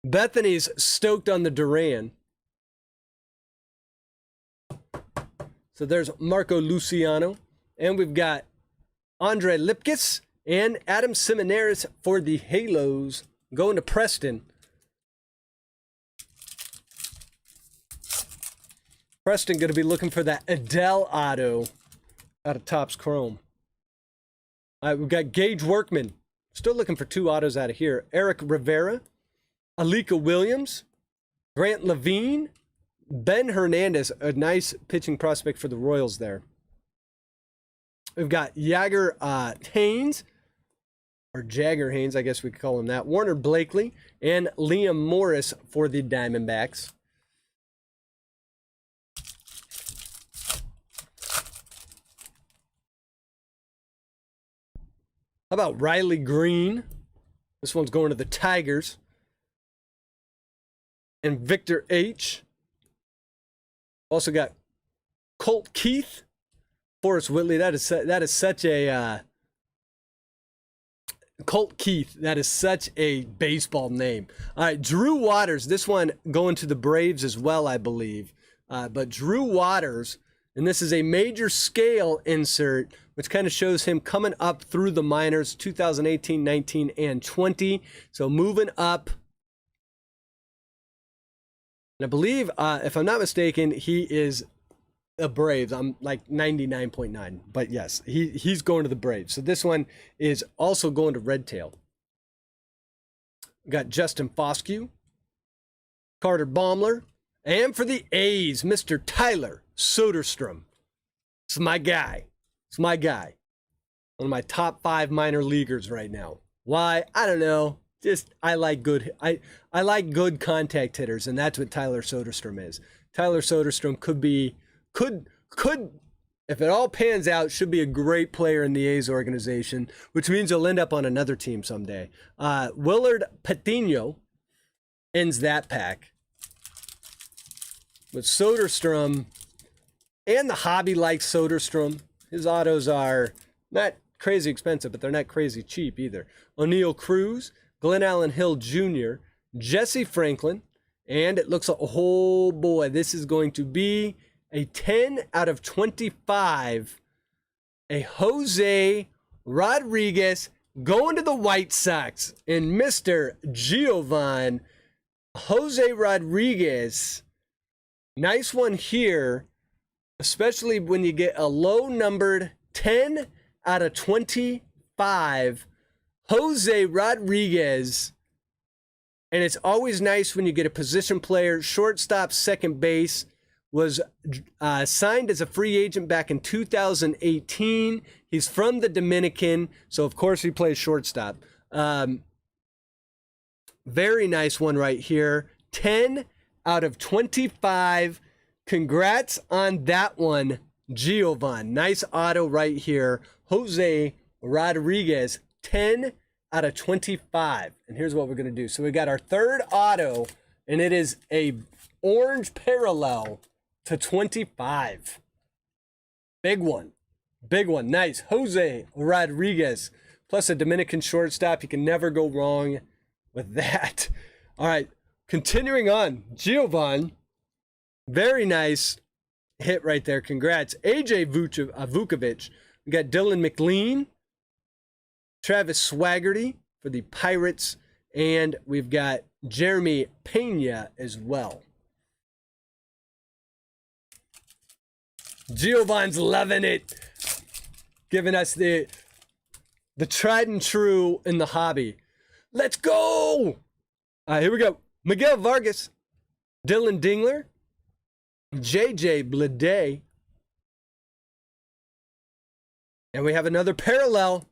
Bethany's stoked on the Duran. So there's Marco Luciano, and we've got Andre Lipkis and Adam Seminaris for the Halos. Going to Preston. Preston going to be looking for that Adele auto out of Topps Chrome. All right, we've got Gage Workman. Still looking for 2 autos out of here. Eric Rivera, Alika Williams, Grant Levine, Ben Hernandez, a nice pitching prospect for the Royals there. We've got Jagger Haynes, or Jagger Haynes, I guess we could call him that. Warner Blakely and Liam Morris for the Diamondbacks. How about Riley Green? This one's going to the Tigers. And Victor H. Also got Colt Keith, Forrest Whitley. That is such a Colt Keith. That is such a baseball name. All right, Drew Waters. This one going to the Braves as well, I believe. But Drew Waters, and this is a major scale insert, which kind of shows him coming up through the minors, 2018, 19, and 20. So moving up. And I believe, if I'm not mistaken, he is a Braves. I'm like 99.9. But yes, he's going to the Braves. So this one is also going to Redtail. Got Justin Foscue, Carter Baumler, and for the A's, Mr. Tyler Soderstrom. It's my guy. It's my guy. One of my top 5 minor leaguers right now. Why? I don't know. Just I like good contact hitters, and that's what Tyler Soderstrom is. Tyler Soderstrom could if it all pans out, should be a great player in the A's organization, which means he'll end up on another team someday. Willard Patino ends that pack. With Soderstrom, and the hobby likes Soderstrom. His autos are not crazy expensive, but they're not crazy cheap either. O'Neill Cruz, Glenn Allen Hill Jr., Jesse Franklin, and it looks like, oh boy, this is going to be a 10 out of 25. A Jose Rodriguez going to the White Sox. And Mr. Giovanni Jose Rodriguez. Nice one here, especially when you get a low numbered 10 out of 25. Jose Rodriguez. And it's always nice when you get a position player, shortstop, second base. Was signed as a free agent back in 2018. He's from the Dominican, so of course he plays shortstop. Very nice one right here. 10 out of 25. Congrats on that one, Giovanni. Nice auto right here. Jose Rodriguez, 10 out of 25. And here's what we're going to do. So we got our third auto, and it is a orange parallel to 25. Big one. Big one. Nice. Jose Rodriguez. Plus a Dominican shortstop. You can never go wrong with that. All right. Continuing on. Giovanni. Very nice hit right there. Congrats. AJ Vukovic. We got Dylan McLean. Travis Swaggerty for the Pirates. And we've got Jeremy Pena as well. Giovanni's loving it. Giving us the tried and true in the hobby. Let's go! All right, here we go. Miguel Vargas, Dylan Dingler, JJ Bleday. And we have another parallel.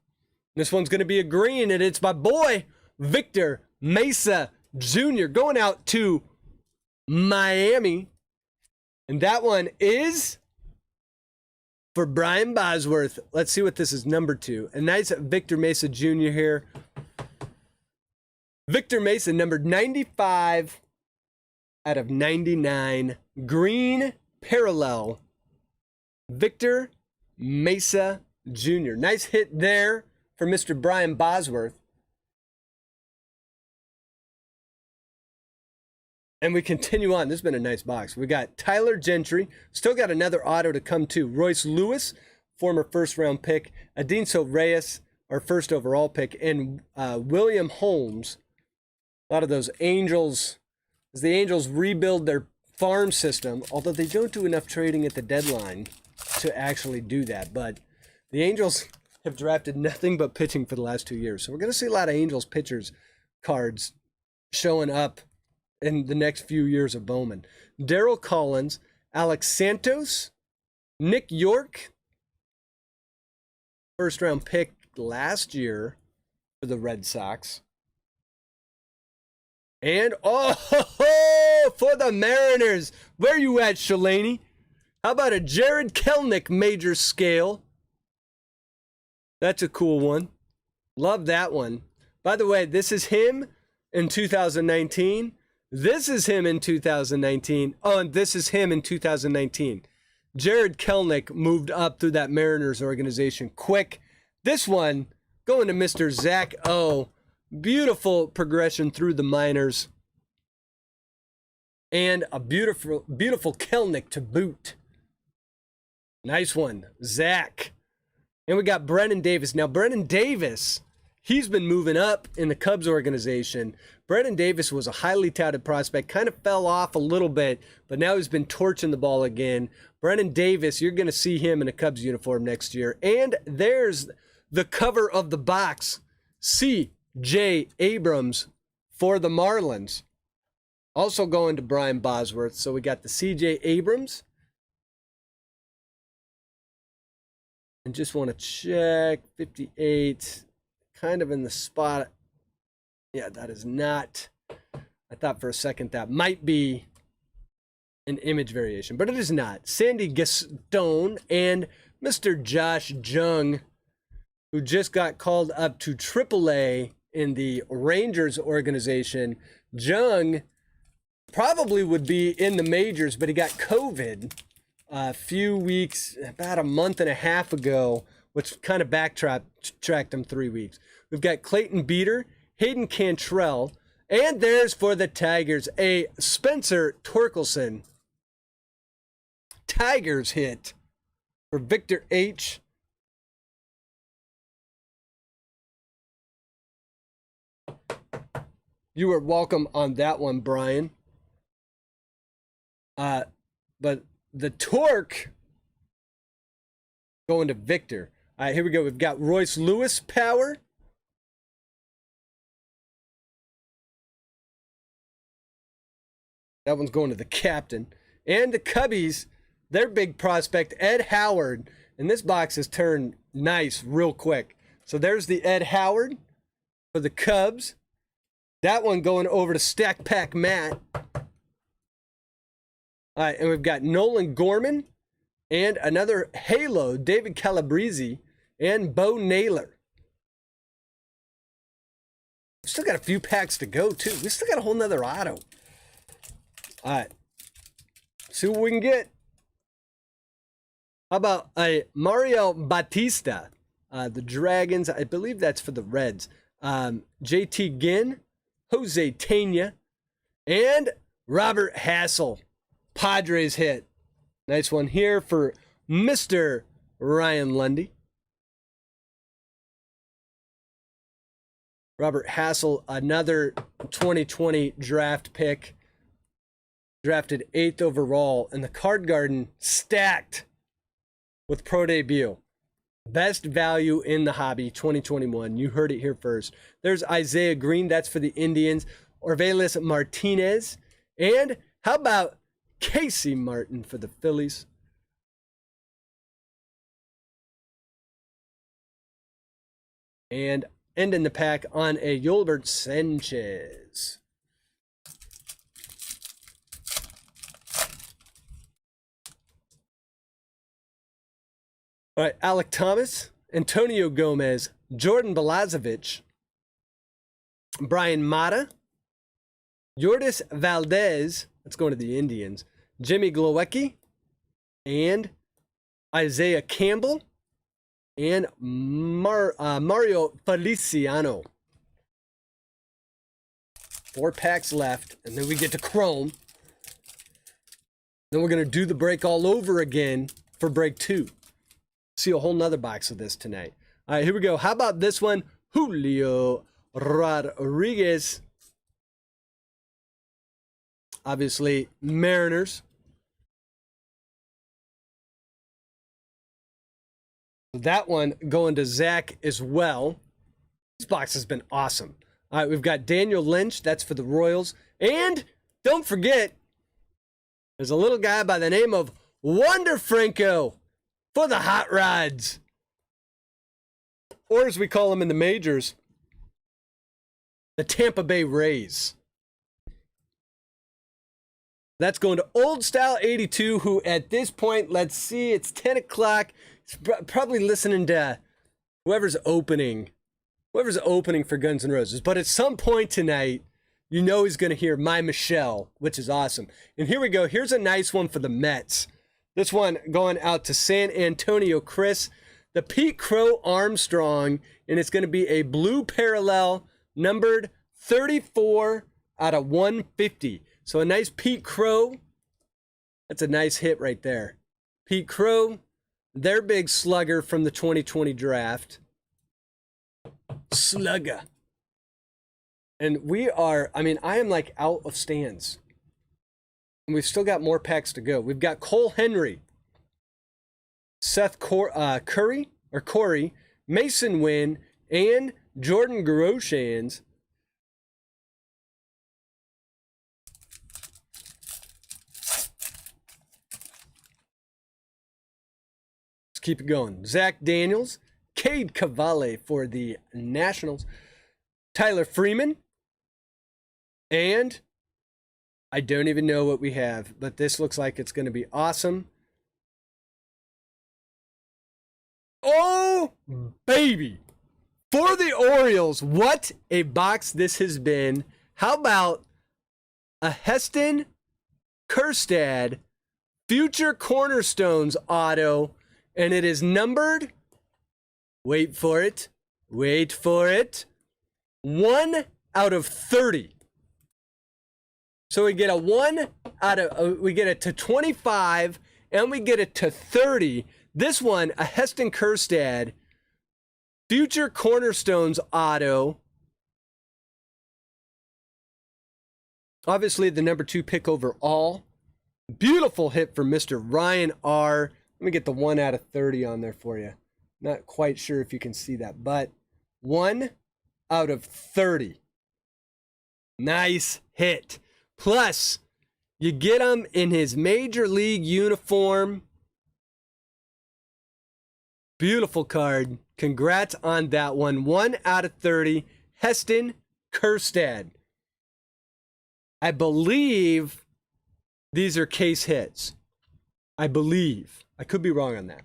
This one's going to be a green, and it's my boy, Victor Mesa Jr. going out to Miami. And that one is for Brian Bosworth. Let's see what this is, number 2. A nice Victor Mesa Jr. here. Victor Mesa, numbered 95 out of 99. Green parallel. Victor Mesa Jr. Nice hit there for Mr. Brian Bosworth. And we continue on. This has been a nice box. We got Tyler Gentry. Still got another auto to come too. Royce Lewis, former first-round pick. Adinso Reyes, our first overall pick. And William Holmes. A lot of those Angels, as the Angels rebuild their farm system, although they don't do enough trading at the deadline to actually do that. But the Angels have drafted nothing but pitching for the last 2 years. So we're going to see a lot of Angels pitchers cards showing up in the next few years of Bowman. Darryl Collins, Alex Santos, Nick York, first round pick last year for the Red Sox. And, for the Mariners, where you at, Shalani? How about a Jared Kelnick major scale? That's a cool one. Love that one. By the way, this is him in 2019. This is him in 2019. Oh, and this is him in 2019. Jared Kelnick moved up through that Mariners organization quick. This one going to Mr. Zach O. Beautiful progression through the minors. And a beautiful, beautiful Kelnick to boot. Nice one, Zach. And we got Brennan Davis. Now, Brennan Davis, he's been moving up in the Cubs organization. Brennan Davis was a highly touted prospect, kind of fell off a little bit, but now he's been torching the ball again. Brennan Davis, you're going to see him in a Cubs uniform next year. And there's the cover of the box. C.J. Abrams for the Marlins. Also going to Brian Bosworth. So we got the C.J. Abrams. And just want to check. 58. Kind of in the spot. Yeah, that is not. I thought for a second that might be an image variation, but it is not. Sandy Gaston and Mr. Josh Jung, who just got called up to AAA in the Rangers organization. Jung probably would be in the majors, but he got COVID a few weeks, about a month and a half ago, which kind of backtracked him 3 weeks. We've got Clayton Beater, Hayden Cantrell, and there's for the Tigers, a Spencer Torkelson Tigers hit for Victor H. You are welcome on that one, Brian. But the torque going to Victor. All right, here we go. We've got Royce Lewis power. That one's going to the captain. And the Cubbies, their big prospect, Ed Howard. And this box has turned nice real quick. So there's the Ed Howard for the Cubs. That one going over to Stack Pack Matt. All right, and we've got Nolan Gorman and another Halo, David Calabrese, and Bo Naylor. Still got a few packs to go, too. We still got a whole nother auto. All right. See what we can get. How about a Mario Batista? The Dragons. I believe that's for the Reds. JT Ginn, Jose Tena, and Robert Hassel. Padres hit. Nice one here for Mr. Ryan Lundy. Robert Hassel, another 2020 draft pick. Drafted 8th overall. And the card garden stacked with ProDebut. Best value in the hobby 2021. You heard it here first. There's Isaiah Green. That's for the Indians. Orvelis Martinez. And how about Casey Martin for the Phillies? And ending the pack on a Yolbert Sanchez. All right, Alec Thomas, Antonio Gomez, Jordan Balazovic, Brian Mata, Yordis Valdez, let's go to the Indians, Jimmy Glowacki, and Isaiah Campbell, and Mario Feliciano. 4 packs left, and then we get to Chrome. Then we're going to do the break all over again for break 2. See a whole nother box of this tonight. All right, here we go. How about this one? Julio Rodriguez. Obviously, Mariners. That one going to Zach as well. This box has been awesome. All right, we've got Daniel Lynch. That's for the Royals. And don't forget, there's a little guy by the name of Wander Franco for the Hot Rods. Or as we call them in the majors, the Tampa Bay Rays. That's going to Old Style 82, who at this point, let's see, it's 10 o'clock. He's probably listening to whoever's opening for Guns N' Roses. But at some point tonight, you know he's going to hear My Michelle, which is awesome. And here we go. Here's a nice one for the Mets. This one going out to San Antonio Chris, the Pete Crow Armstrong, and it's going to be a blue parallel numbered 34 out of 150. So a nice Pete Crow. That's a nice hit right there. Pete Crow, their big slugger from the 2020 draft. Slugger. And we are, I am like out of stands. And we've still got more packs to go. We've got Cole Henry, Seth Corey, Mason Wynn, and Jordan Groshans. Let's keep it going. Zach Daniels, Cade Cavalli for the Nationals, Tyler Freeman, and I don't even know what we have, but this looks like it's going to be awesome. Oh, baby. For the Orioles, what a box this has been. How about a Heston Kjerstad Future Cornerstones auto, and it is numbered, wait for it, 1 out of 30. So we get a 1 out of, we get it to 25, and we get it to 30. This one, a Heston Kjerstad Future Cornerstones auto. Obviously, the number 2 pick overall. Beautiful hit for Mr. Ryan R. Let me get the 1 out of 30 on there for you. Not quite sure if you can see that, but 1 out of 30. Nice hit. Plus, you get him in his major league uniform. Beautiful card. Congrats on that one. 1 out of 30. Heston Kjerstad. I believe these are case hits. I believe. I could be wrong on that.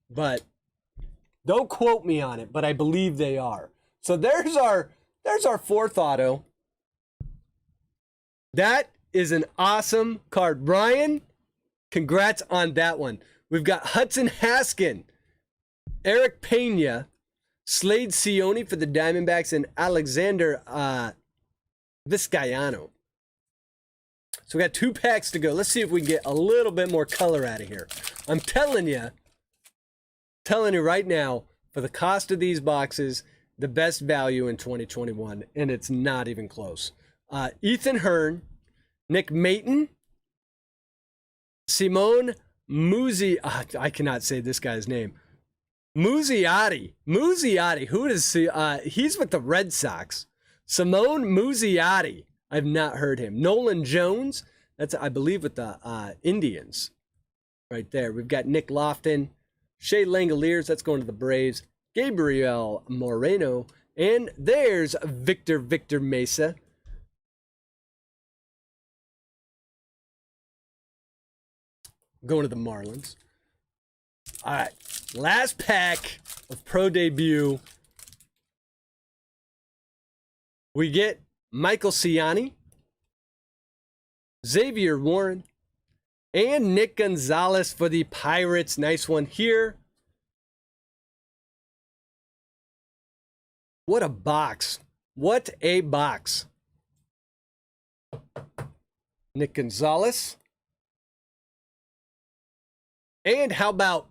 But don't quote me on it, but I believe they are. So there's our 4th auto. That is an awesome card. Brian, congrats on that one. We've got Hudson Haskin, Eric Pena, Slade Cioni for the Diamondbacks, and Alexander Vizcaino. So we got 2 packs to go. Let's see if we can get a little bit more color out of here. I'm telling you right now, for the cost of these boxes, the best value in 2021, and it's not even close. Ethan Hearn, Nick Maton, Simone Muzi, I cannot say this guy's name, Muzziotti. Who does he? He's with the Red Sox. Simone Muzziotti. I've not heard him. Nolan Jones. That's, I believe, with the Indians. Right there. We've got Nick Lofton. Shea Langoliers. That's going to the Braves. Gabriel Moreno. And there's Victor Mesa. Going to the Marlins. All right. Last pack of Pro Debut. We get Michael Ciani, Xavier Warren, and Nick Gonzalez for the Pirates. Nice one here. What a box. What a box. Nick Gonzalez. And how about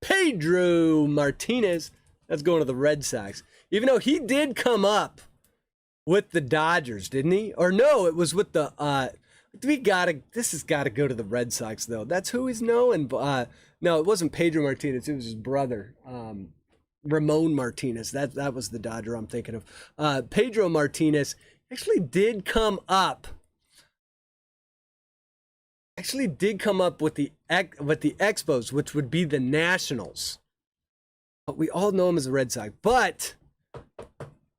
Pedro Martinez? That's going to the Red Sox. Even though he did come up with the Dodgers, didn't he? Or no, it was with the this has got to go to the Red Sox though. That's who he's knowing. No, it wasn't Pedro Martinez, it was his brother. Ramon Martinez. That was the Dodger I'm thinking of. Pedro Martinez actually did come up with the Expos, which would be the Nationals. But we all know him as the Red Sox. But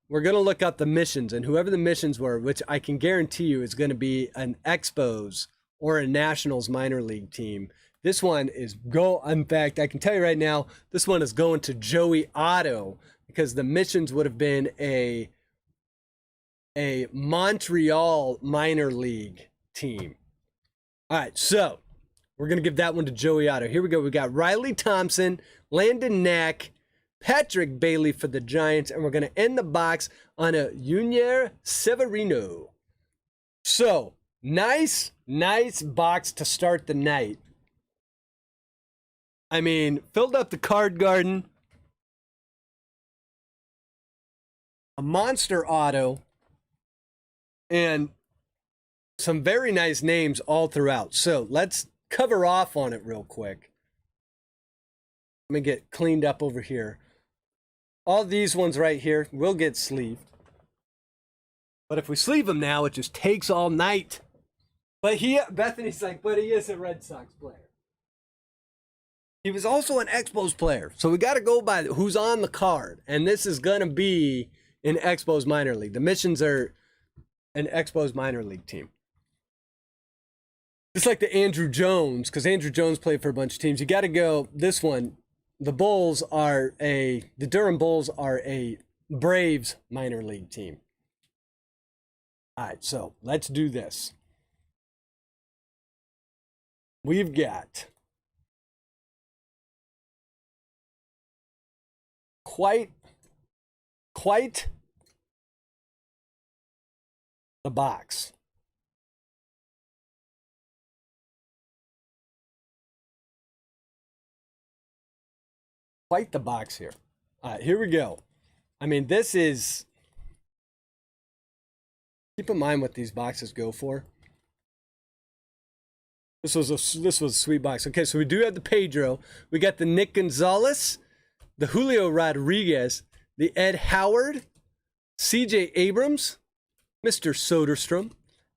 we're going to look up the missions, and whoever the missions were, which I can guarantee you is going to be an Expos or a Nationals minor league team. This one is in fact, I can tell you right now, this one is going to Joey Otto, because the missions would have been a Montreal minor league team. All right, so we're going to give that one to Joey Otto. Here we go. We got Riley Thompson, Landon Knack, Patrick Bailey for the Giants, and we're going to end the box on a Junior Severino. So, nice box to start the night. I mean, filled up the card garden. A monster auto. And some very nice names all throughout. So let's cover off on it real quick. Let me get cleaned up over here. All these ones right here will get sleeved. But if we sleeve them now, it just takes all night. But Bethany's like, but he is a Red Sox player. He was also an Expos player. So we got to go by who's on the card. And this is going to be an Expos minor league. The missions are an Expos minor league team. Just like the Andrew Jones, because Andrew Jones played for a bunch of teams. You got to go this one. The Durham Bulls are a Braves minor league team. All right, so let's do this. We've got quite the box. Quite the box here. All right, here we go. I mean, this is... Keep in mind what these boxes go for. This was a sweet box. Okay, so we do have the Pedro. We got the Nick Gonzalez, the Julio Rodriguez, the Ed Howard, C.J. Abrams, Mr. Soderstrom,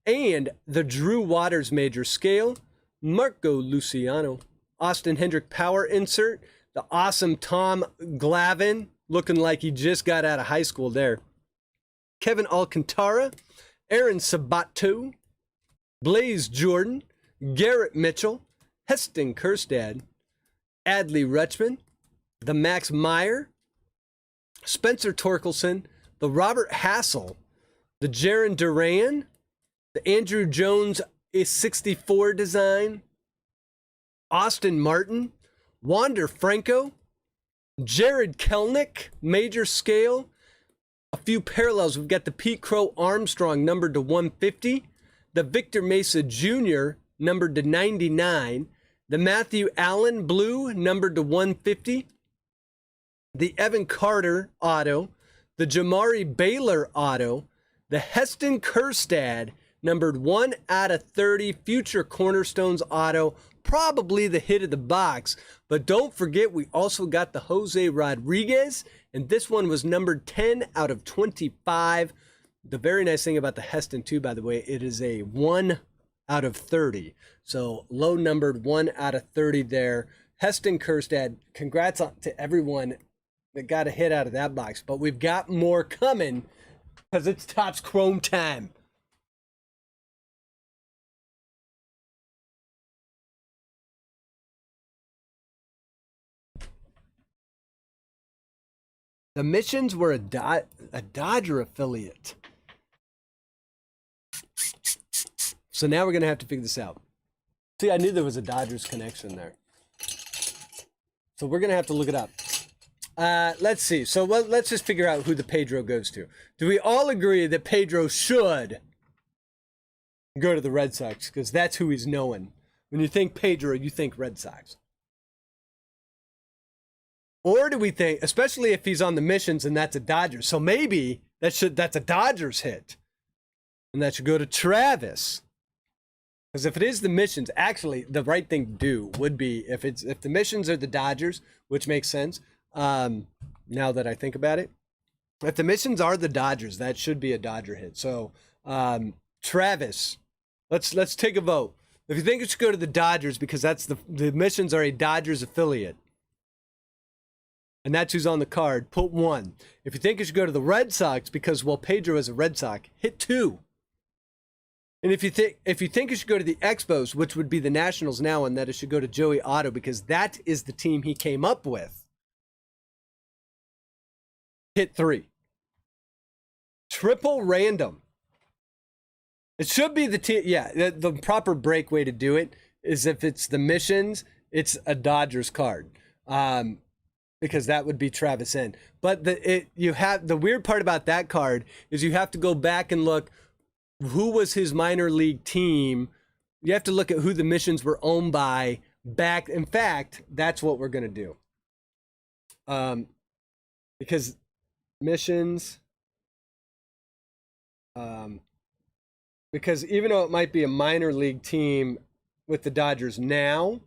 and the Drew Waters Major Scale, Marco Luciano, Austin Hendrick Power Insert, the awesome Tom Glavine, looking like he just got out of high school there, Kevin Alcantara, Aaron Sabato, Blaze Jordan, Garrett Mitchell, Heston Kjerstad, Adley Rutschman, the Max Meyer, Spencer Torkelson, the Robert Hassel, the Jaron Duran, the Andrew Jones A64 design, Austin Martin, Wander Franco, Jared Kelnick, Major Scale, a few parallels. We've got the Pete Crow Armstrong numbered to 150, the Victor Mesa Jr. numbered to 99, the Matthew Allen Blue numbered to 150, the Evan Carter auto, the Jamari Baylor auto, the Heston Kjerstad numbered 1 out of 30, future Cornerstones auto, probably the hit of the box. But don't forget, we also got the Jose Rodriguez, and this one was numbered 10 out of 25. The very nice thing about the Heston too, by the way, it is a 1 out of 30. So low numbered 1 out of 30 there. Heston Kjerstad, congrats to everyone that got a hit out of that box. But we've got more coming because it's Topps Chrome time. The Missions were a Dodger affiliate. So now we're going to have to figure this out. See, I knew there was a Dodgers connection there. So we're going to have to look it up. Let's see. So let's just figure out who the Pedro goes to. Do we all agree that Pedro should go to the Red Sox? Because that's who he's knowing. When you think Pedro, you think Red Sox. Or do we think, especially if he's on the Missions and that's a Dodgers, so maybe that's a Dodgers hit. And that should go to Travis. Because if it is the Missions, actually, the right thing to do would be if the Missions are the Dodgers, which makes sense. Now that I think about it, if the Missions are the Dodgers, that should be a Dodger hit. So, Travis, let's take a vote. If you think it should go to the Dodgers because that's the Missions are a Dodgers affiliate, and that's who's on the card, put 1. If you think it should go to the Red Sox because Pedro is a Red Sox, hit 2. And if you think it should go to the Expos, which would be the Nationals now, and that it should go to Joey Otto because that is the team he came up with, hit 3. Triple random. It should be the team. Yeah, the proper break way to do it is if it's the Missions, it's a Dodgers card, because that would be Travis N. But the weird part about that card is you have to go back and look. Who was his minor league team? You have to look at who the Missions were owned by back. In fact, that's what we're going to do. Because Missions, because even though it might be a minor league team with the Dodgers now,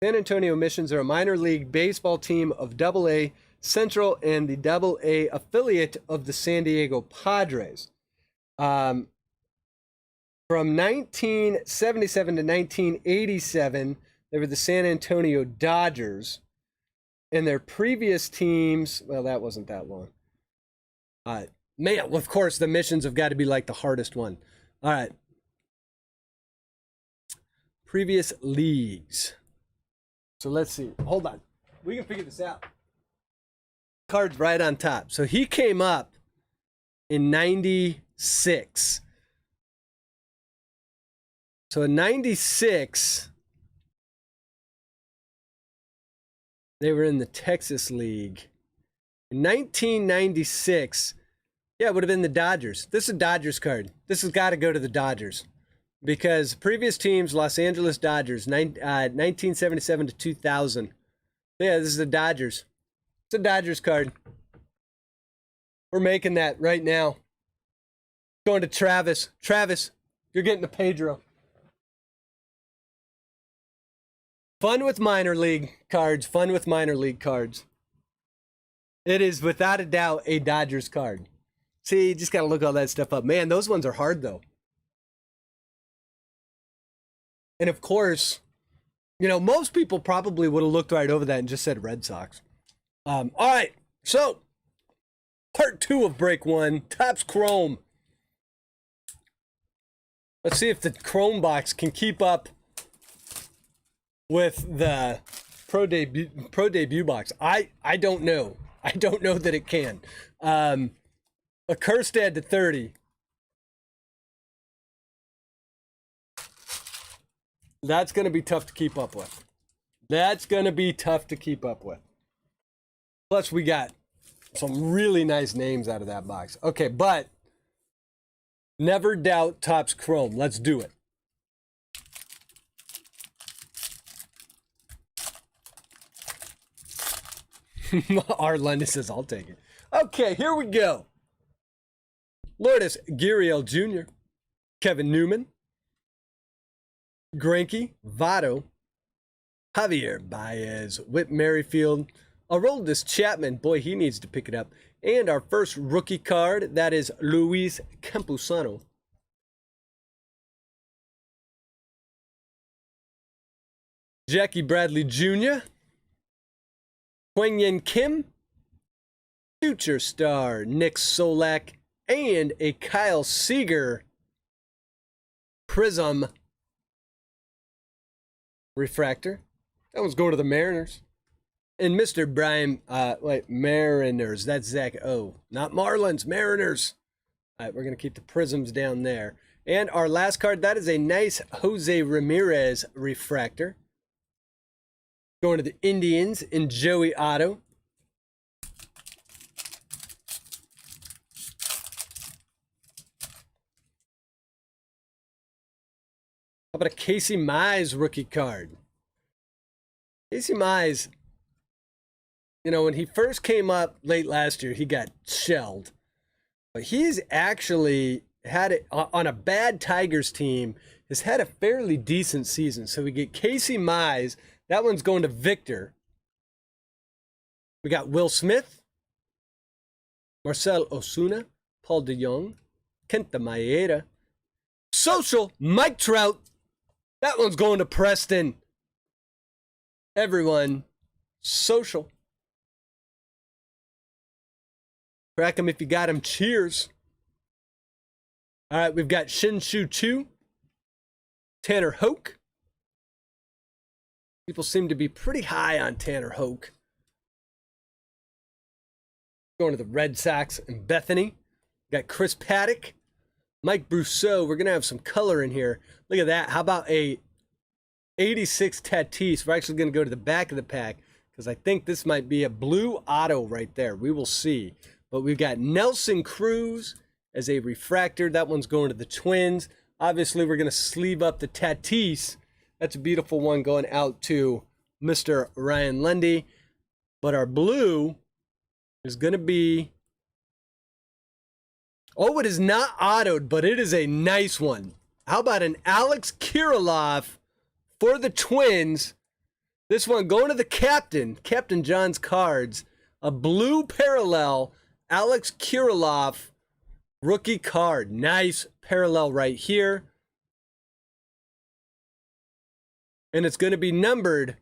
San Antonio Missions are a minor league baseball team of Double-A Central and the Double-A affiliate of the San Diego Padres. From 1977 to 1987, they were the San Antonio Dodgers. And their previous teams, well, that wasn't that long. Man, of course, the Missions have got to be like the hardest one. All right. Previous leagues. So let's see. Hold on. We can figure this out. Card's right on top. So he came up in 96. So in 96, they were in the Texas League. In 1996, yeah, it would have been the Dodgers. This is a Dodgers card. This has got to go to the Dodgers. Because previous teams, Los Angeles Dodgers, 1977 to 2000. Yeah, this is the Dodgers. It's a Dodgers card. We're making that right now. Going to Travis. Travis, you're getting the Pedro. Fun with minor league cards. Fun with minor league cards. It is without a doubt a Dodgers card. See, you just got to look all that stuff up. Man, those ones are hard though. And of course, you know, most people probably would have looked right over that and just said Red Sox. All right, so part 2 of break 1, Topps Chrome. Let's see if the Chrome box can keep up with the Pro Debut box. I don't know. I don't know that it can. A Kjerstad to 30. That's going to be tough to keep up with. That's going to be tough to keep up with. Plus, we got some really nice names out of that box. Okay, but never doubt Topps Chrome. Let's do it. R. Lundy says, I'll take it. Okay, here we go. Lourdes Gurriel Jr., Kevin Newman, Greinke, Votto, Javier Baez, Whit Merrifield, Aroldis Chapman. Boy, he needs to pick it up. And our first rookie card, that is Luis Campusano. Jackie Bradley Jr., Hwang Yin Kim, future star Nick Solak, and a Kyle Seager Prism refractor. That one's going to the Mariners. And Mr. Brian, Mariners. That's Zach O. Not Marlins, Mariners. All right, we're going to keep the prisms down there. And our last card, that is a nice Jose Ramirez refractor. Going to the Indians in Joey Otto. How about a Casey Mize rookie card? Casey Mize, you know, when he first came up late last year, he got shelled. But he's actually had it on a bad Tigers team, has had a fairly decent season. So we get Casey Mize. That one's going to Victor. We got Will Smith, Marcel Osuna, Paul DeJong, Kenta Maeda, Social, Mike Trout. That one's going to Preston. Everyone, Social. Crack him if you got him. Cheers. All right, we've got Shin-Shu Chu, Tanner Hoke. People seem to be pretty high on Tanner Hoke. Going to the Red Sox and Bethany. Got Chris Paddock, Mike Brousseau. We're going to have some color in here. Look at that. How about a 86 Tatis? We're actually going to go to the back of the pack because I think this might be a blue auto right there. We will see. But we've got Nelson Cruz as a refractor. That one's going to the Twins. Obviously, we're going to sleeve up the Tatis. That's a beautiful one going out to Mr. Ryan Lundy. But our blue is going to be... Oh, it is not autoed, but it is a nice one. How about an Alex Kirilloff for the Twins? This one going to the captain, Captain John's cards. A blue parallel, Alex Kirilloff rookie card. Nice parallel right here. And it's going to be numbered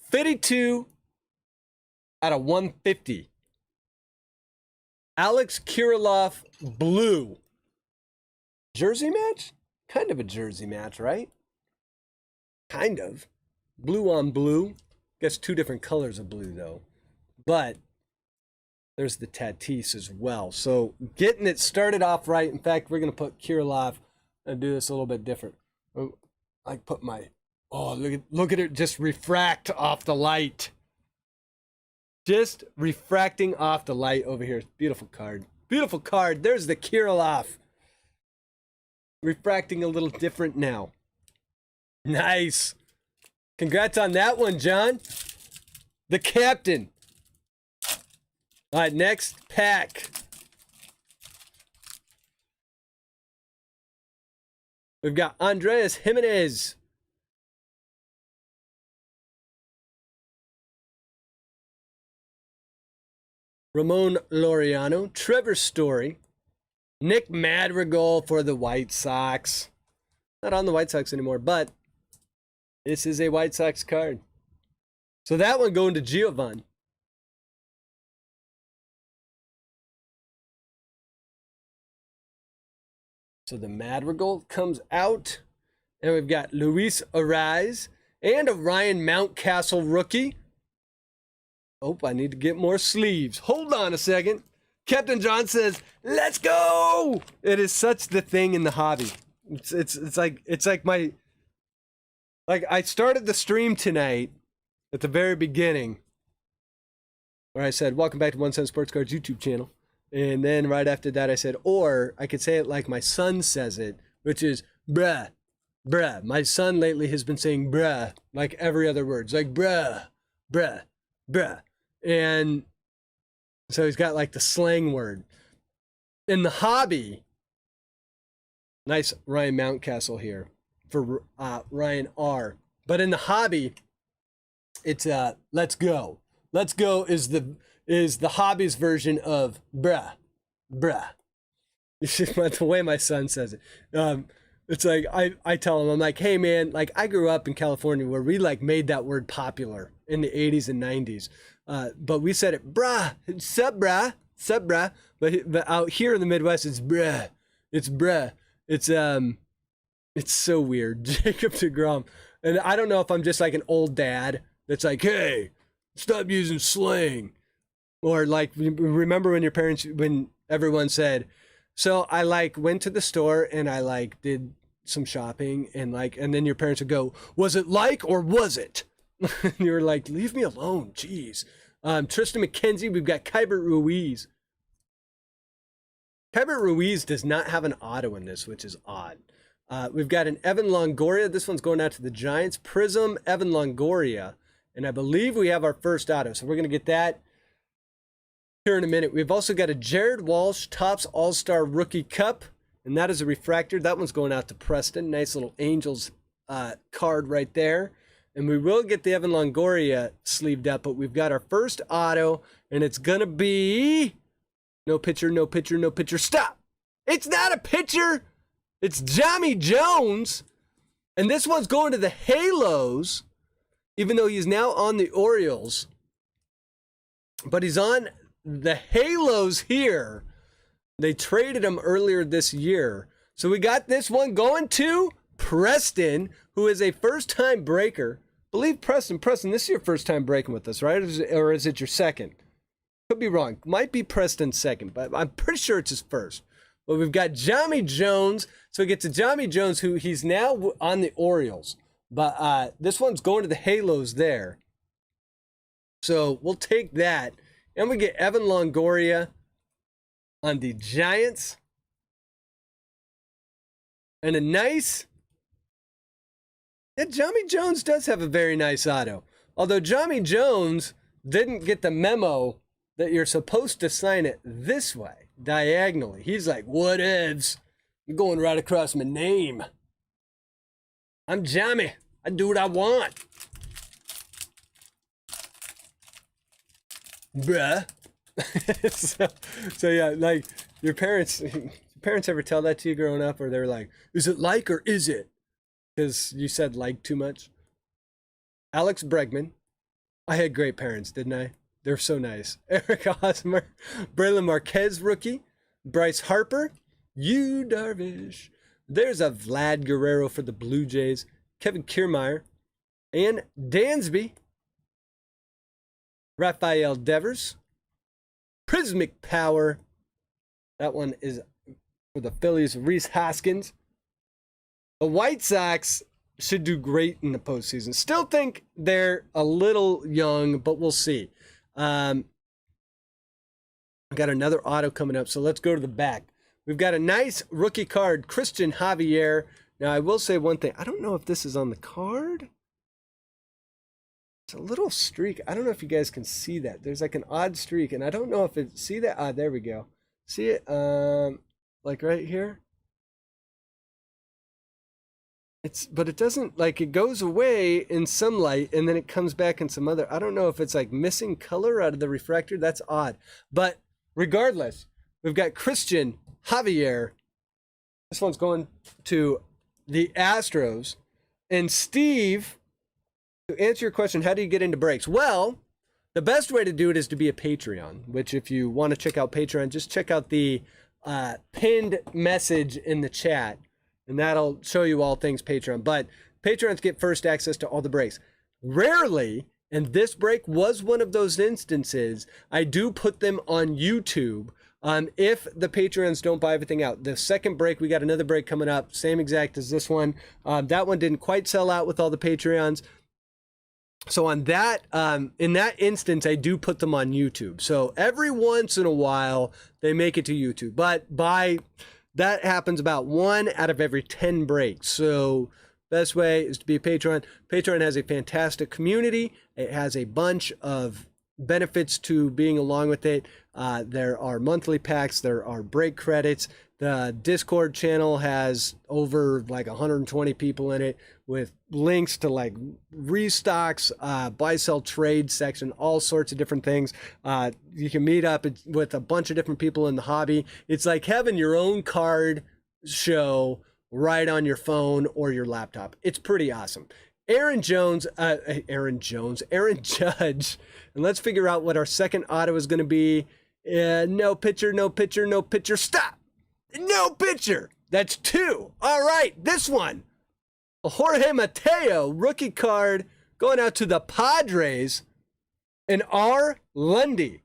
52 out of 150. Alex Kirilloff blue. Jersey match? Kind of a jersey match, right? Kind of. Blue on blue. Guess two different colors of blue, though. But there's the Tatis as well. So getting it started off right. In fact, we're going to put Kirilloff and do this a little bit different. I put my... Oh, look at it just refract off the light. Just refracting off the light over here. Beautiful card. Beautiful card. There's the Kirilloff. Refracting a little different now. Nice. Congrats on that one, John. The captain. All right, next pack. We've got Andres Jimenez. Ramon Laureano, Trevor Story, Nick Madrigal for the White Sox. Not on the White Sox anymore, but this is a White Sox card. So that one going to Giovanni. So the Madrigal comes out, and we've got Luis Ariz and a Ryan Mountcastle rookie. Oh, I need to get more sleeves. Hold on a second. Captain John says, "Let's go!" It is such the thing in the hobby. It's like my, like I started the stream tonight at the very beginning where I said, "Welcome back to 1 Cent Sports Cards YouTube channel," and then right after that I said, or I could say it like my son says it, which is bruh, bruh. My son lately has been saying bruh like every other word. It's like bruh, bruh, bruh. And So he's got like the slang word. In the hobby, nice Ryan Mountcastle here for Ryan R. But in the hobby, it's let's go. Let's go is the hobby's version of bruh. It's just the way my son says it. It's like I tell him, I'm like, hey man, like I grew up in California where we like made that word popular in the 80s and 90s. But we said it, bruh, sup bruh. But out here in the Midwest, it's bruh. It's bruh. It's so weird. Jacob DeGrom. And I don't know if I'm just like an old dad that's like, hey, stop using slang. Or like, remember when everyone said, so I like went to the store and I like did some shopping and then your parents would go, was it like or was it? And you were like, leave me alone, jeez. Tristan McKenzie, we've got Kybert Ruiz. Kybert Ruiz does not have an auto in this, which is odd. We've got an Evan Longoria. This one's going out to the Giants. Prism, Evan Longoria. And I believe we have our first auto. So we're going to get that here in a minute. We've also got a Jared Walsh Topps All-Star Rookie Cup. And that is a refractor. That one's going out to Preston. Nice little Angels card right there. And we will get the Evan Longoria sleeved up. But we've got our first auto. And it's going to be... No pitcher, no pitcher, no pitcher. Stop! It's not a pitcher! It's Johnny Jones. And this one's going to the Halos, even though he's now on the Orioles. But he's on the Halos here. They traded him earlier this year. So we got this one going to Preston, who is a first-time breaker. Believe Preston, this is your first time breaking with us, right? Or is it your second? Could be wrong. Might be Preston's second, but I'm pretty sure it's his first. But we've got Johnny Jones. So we get to Johnny Jones, who he's now on the Orioles. But this one's going to the Halos there. So we'll take that. And we get Evan Longoria on the Giants. And a nice... Yeah, Johnny Jones does have a very nice auto. Although Johnny Jones didn't get the memo that you're supposed to sign it this way, diagonally. He's like, whatevs. You're going right across my name. I'm Johnny. I do what I want. Bruh. so yeah, like your parents ever tell that to you growing up, or they're like, is it like or is it? Because you said like too much. Alex Bregman. I had great parents, didn't I? They're so nice. Eric Hosmer, Braylon Marquez rookie, Bryce Harper, Yu Darvish. There's a Vlad Guerrero for the Blue Jays, Kevin Kiermaier, and Dansby, Rafael Devers, Prismic Power. That one is for the Phillies, Rhys Hoskins. The White Sox should do great in the postseason. Still think they're a little young, but we'll see. I got another auto coming up, so let's go to the back. We've got a nice rookie card, Christian Javier. Now, I will say one thing. I don't know if this is on the card. It's a little streak. I don't know if you guys can see that. There's like an odd streak, and I don't know if it... See that? Ah, there we go. See it? Like right here? But it doesn't, like, it goes away in some light and then it comes back in some other. I don't know if it's like missing color out of the refractor. That's odd. But regardless, we've got Christian Javier. This one's going to the Astros. And Steve, to answer your question, how do you get into breaks? Well, the best way to do it is to be a Patreon, which if you want to check out Patreon, just check out the pinned message in the chat. And that'll show you all things Patreon. But Patreons get first access to all the breaks. Rarely, and this break was one of those instances, I do put them on YouTube if the Patreons don't buy everything out. The second break, we got another break coming up, same exact as this one. That one didn't quite sell out with all the Patreons. So on that, in that instance, I do put them on YouTube. So every once in a while, they make it to YouTube. But that happens about 1 out of every 10 breaks. So best way is to be a Patreon. Patreon has a fantastic community. It has a bunch of benefits to being along with it. There are monthly packs. There are break credits. The Discord channel has over like 120 people in it with links to like restocks, buy, sell, trade section, all sorts of different things. You can meet up with a bunch of different people in the hobby. It's like having your own card show right on your phone or your laptop. It's pretty awesome. Aaron Judge, and let's figure out what our second auto is going to be. No pitcher, no pitcher, no pitcher. Stop. No pitcher. That's 2. All right, this one. A Jorge Mateo rookie card going out to the Padres. And R. Lundy.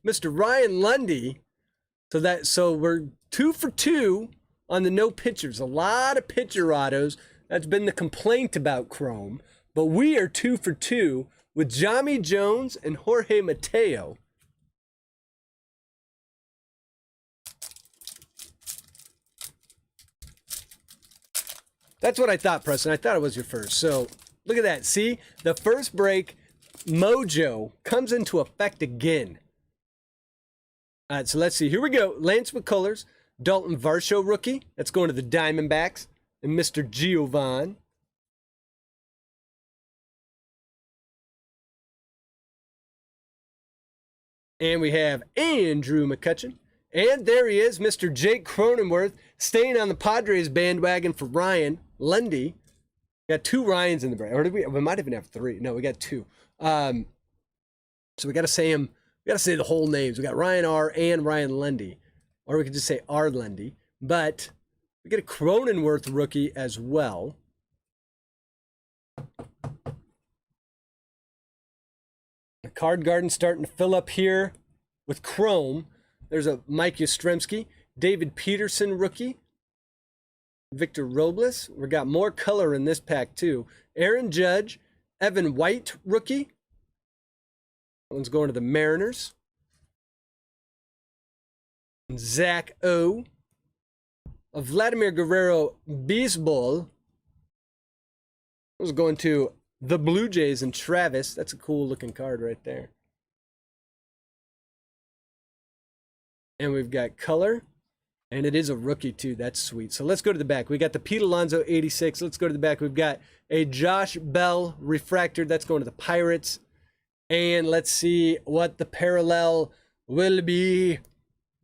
Mr. Ryan Lundy. So we're 2 for 2 on the no pitchers. A lot of pitcher autos. That's been the complaint about Chrome. But we are 2 for 2 with Jami Jones and Jorge Mateo. That's what I thought, Preston. I thought it was your first. So look at that. See, the first break mojo comes into effect again. All right, so let's see. Here we go. Lance McCullers, Dalton Varsho rookie. That's going to the Diamondbacks. And Mr. Giovanni. And we have Andrew McCutcheon. And there he is, Mr. Jake Cronenworth, staying on the Padres bandwagon for Ryan Lundy. We got 2 Ryans in the break. Or did we might even have 3. No, we got 2. So we got to say them. We got to say the whole names. We got Ryan R. and Ryan Lundy. Or we could just say R. Lundy. But we get a Cronenworth rookie as well. The card garden starting to fill up here with Chrome. There's a Mike Yastrzemski, David Peterson rookie, Victor Robles. We got more color in this pack too. Aaron Judge, Evan White rookie. That one's going to the Mariners. Zach O. A Vladimir Guerrero baseball. That was going to the Blue Jays and Travis. That's a cool looking card right there. And we've got color, and it is a rookie too. That's sweet. So let's go to the back. We got the Pete Alonso 86. Let's go to the back. We've got a Josh Bell refractor. That's going to the Pirates. And let's see what the parallel will be.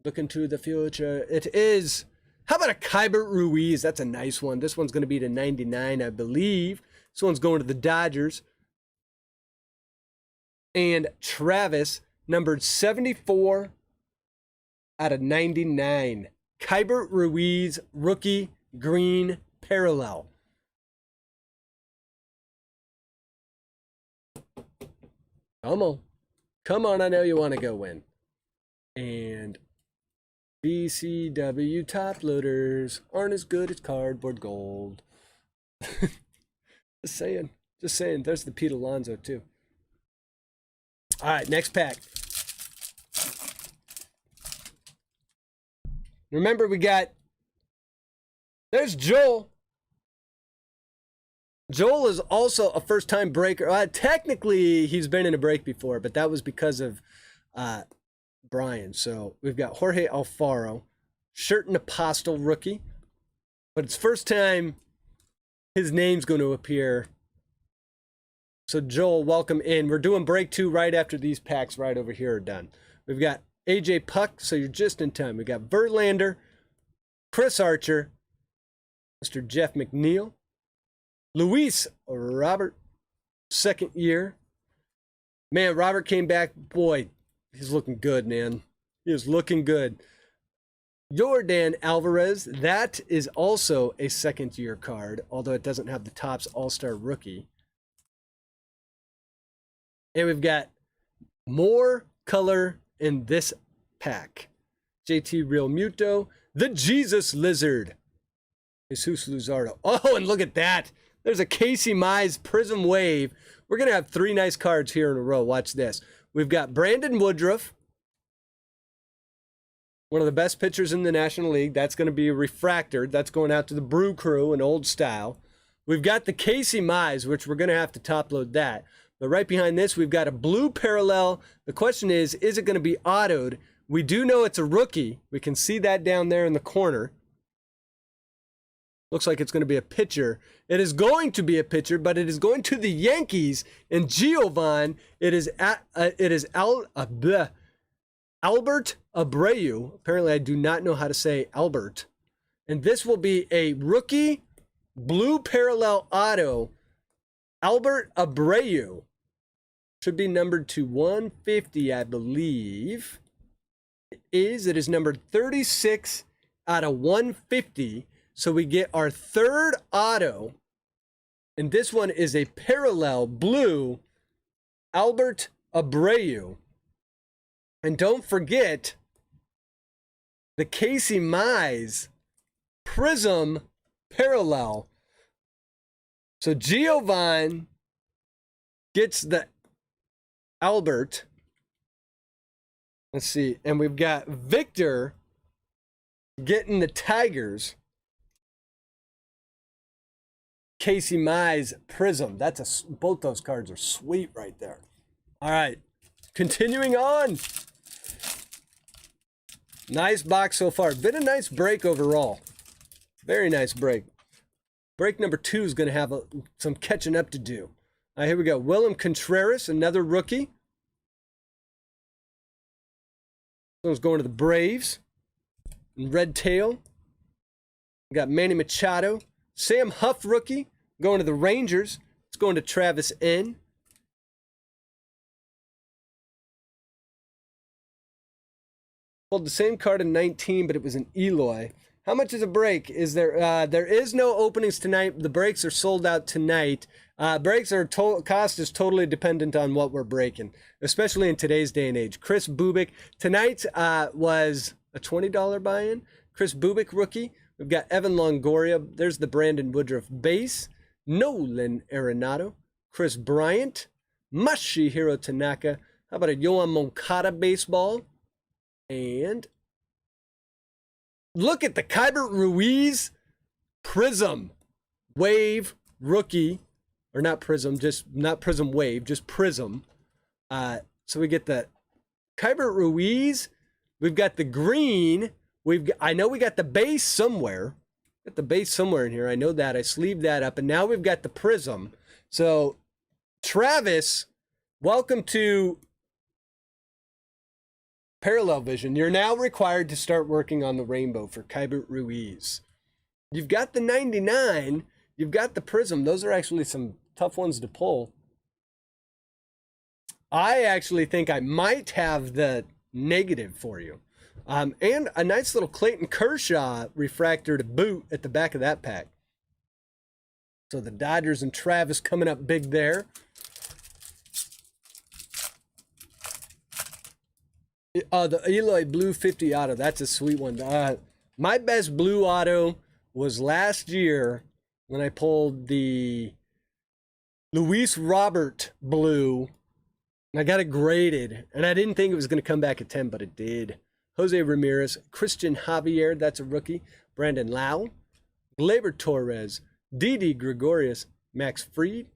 Looking to the future. It is, how about a Keibert Ruiz? That's a nice one. This one's going to be to 99, I believe. This one's going to the Dodgers. And Travis, numbered 74 out of 99. Keibert Ruiz, rookie, green, parallel. Come on. Come on, I know you want to go win. And BCW top loaders aren't as good as cardboard gold. Just saying. Just saying. There's the Pete Alonso, too. All right, next pack. Remember, we got, there's Joel. Joel is also a first-time breaker. Technically, he's been in a break before, but that was because of Brian. So we've got Jorge Alfaro, Sherton Apostle rookie. But it's first time his name's going to appear. So Joel, welcome in. We're doing break 2 right after these packs right over here are done. We've got AJ Puck, so you're just in time. We got Verlander, Chris Archer, Mr. Jeff McNeil, Luis Robert, second year. Man, Robert came back. Boy, he's looking good, man. He is looking good. Yordan Alvarez, that is also a second-year card, although it doesn't have the Topps All-Star rookie. And we've got more color in this pack. JT Real Muto, the Jesus Lizard, Jesus Luzardo. Oh, and look at that. There's a Casey Mize Prism Wave. We're going to have 3 nice cards here in a row. Watch this. We've got Brandon Woodruff, one of the best pitchers in the National League. That's going to be a refractor. That's going out to the Brew Crew in old style. We've got the Casey Mize, which we're going to have to top load that. But right behind this, we've got a blue parallel. The question is it going to be autoed? We do know it's a rookie. We can see that down there in the corner. Looks like it's going to be a pitcher. It is going to be a pitcher, but it is going to the Yankees. And Giovan, it is Albert Abreu. Apparently, I do not know how to say Albert. And this will be a rookie blue parallel auto. Albert Abreu. Should be numbered to 150, I believe. It is numbered 36 out of 150. So we get our third auto. And this one is a parallel blue Albert Abreu. And don't forget the Casey Mize Prism parallel. So Giovan gets the Albert. Let's see. And we've got Victor getting the Tigers. Casey Mize Prism. Both those cards are sweet right there. All right. Continuing on. Nice box so far. Been a nice break overall. Very nice break. Break number 2 is going to have some catching up to do. All right, here we go. Willem Contreras, another rookie. This one's going to the Braves. And Red Tail. We got Manny Machado. Sam Huff, rookie, going to the Rangers. It's going to Travis N. Pulled the same card in 19, but it was an Eloy. How much is a break? Is there? There is no openings tonight. The breaks are sold out tonight. Breaks are cost is totally dependent on what we're breaking, especially in today's day and age. Chris Bubik tonight was a $20 buy-in. Chris Bubik, rookie. We've got Evan Longoria. There's the Brandon Woodruff base. Nolan Arenado. Chris Bryant. Masahiro Tanaka. How about a Yoan Moncada baseball? And look at the Keibert Ruiz Prism Wave rookie. Or not Prism, just not Prism Wave, just Prism. So we get the Keibert Ruiz. We've got the green. I know we got the base somewhere. Got the base somewhere in here. I know that. I sleeved that up. And now we've got the Prism. So, Travis, welcome to Parallel Vision. You're now required to start working on the rainbow for Keibert Ruiz. You've got the 99. You've got the Prism. Those are actually some tough ones to pull. I actually think I might have the negative for you. And a nice little Clayton Kershaw refractor to boot at the back of that pack. So the Dodgers and Travis coming up big there. The Eloy Blue 50 auto. That's a sweet one. My best blue auto was last year when I pulled the Luis Robert blue. And I got it graded. And I didn't think it was going to come back at 10, but it did. Jose Ramirez, Christian Javier, that's a rookie. Brandon Lau, Gleyber Torres, Didi Gregorius, Max Fried,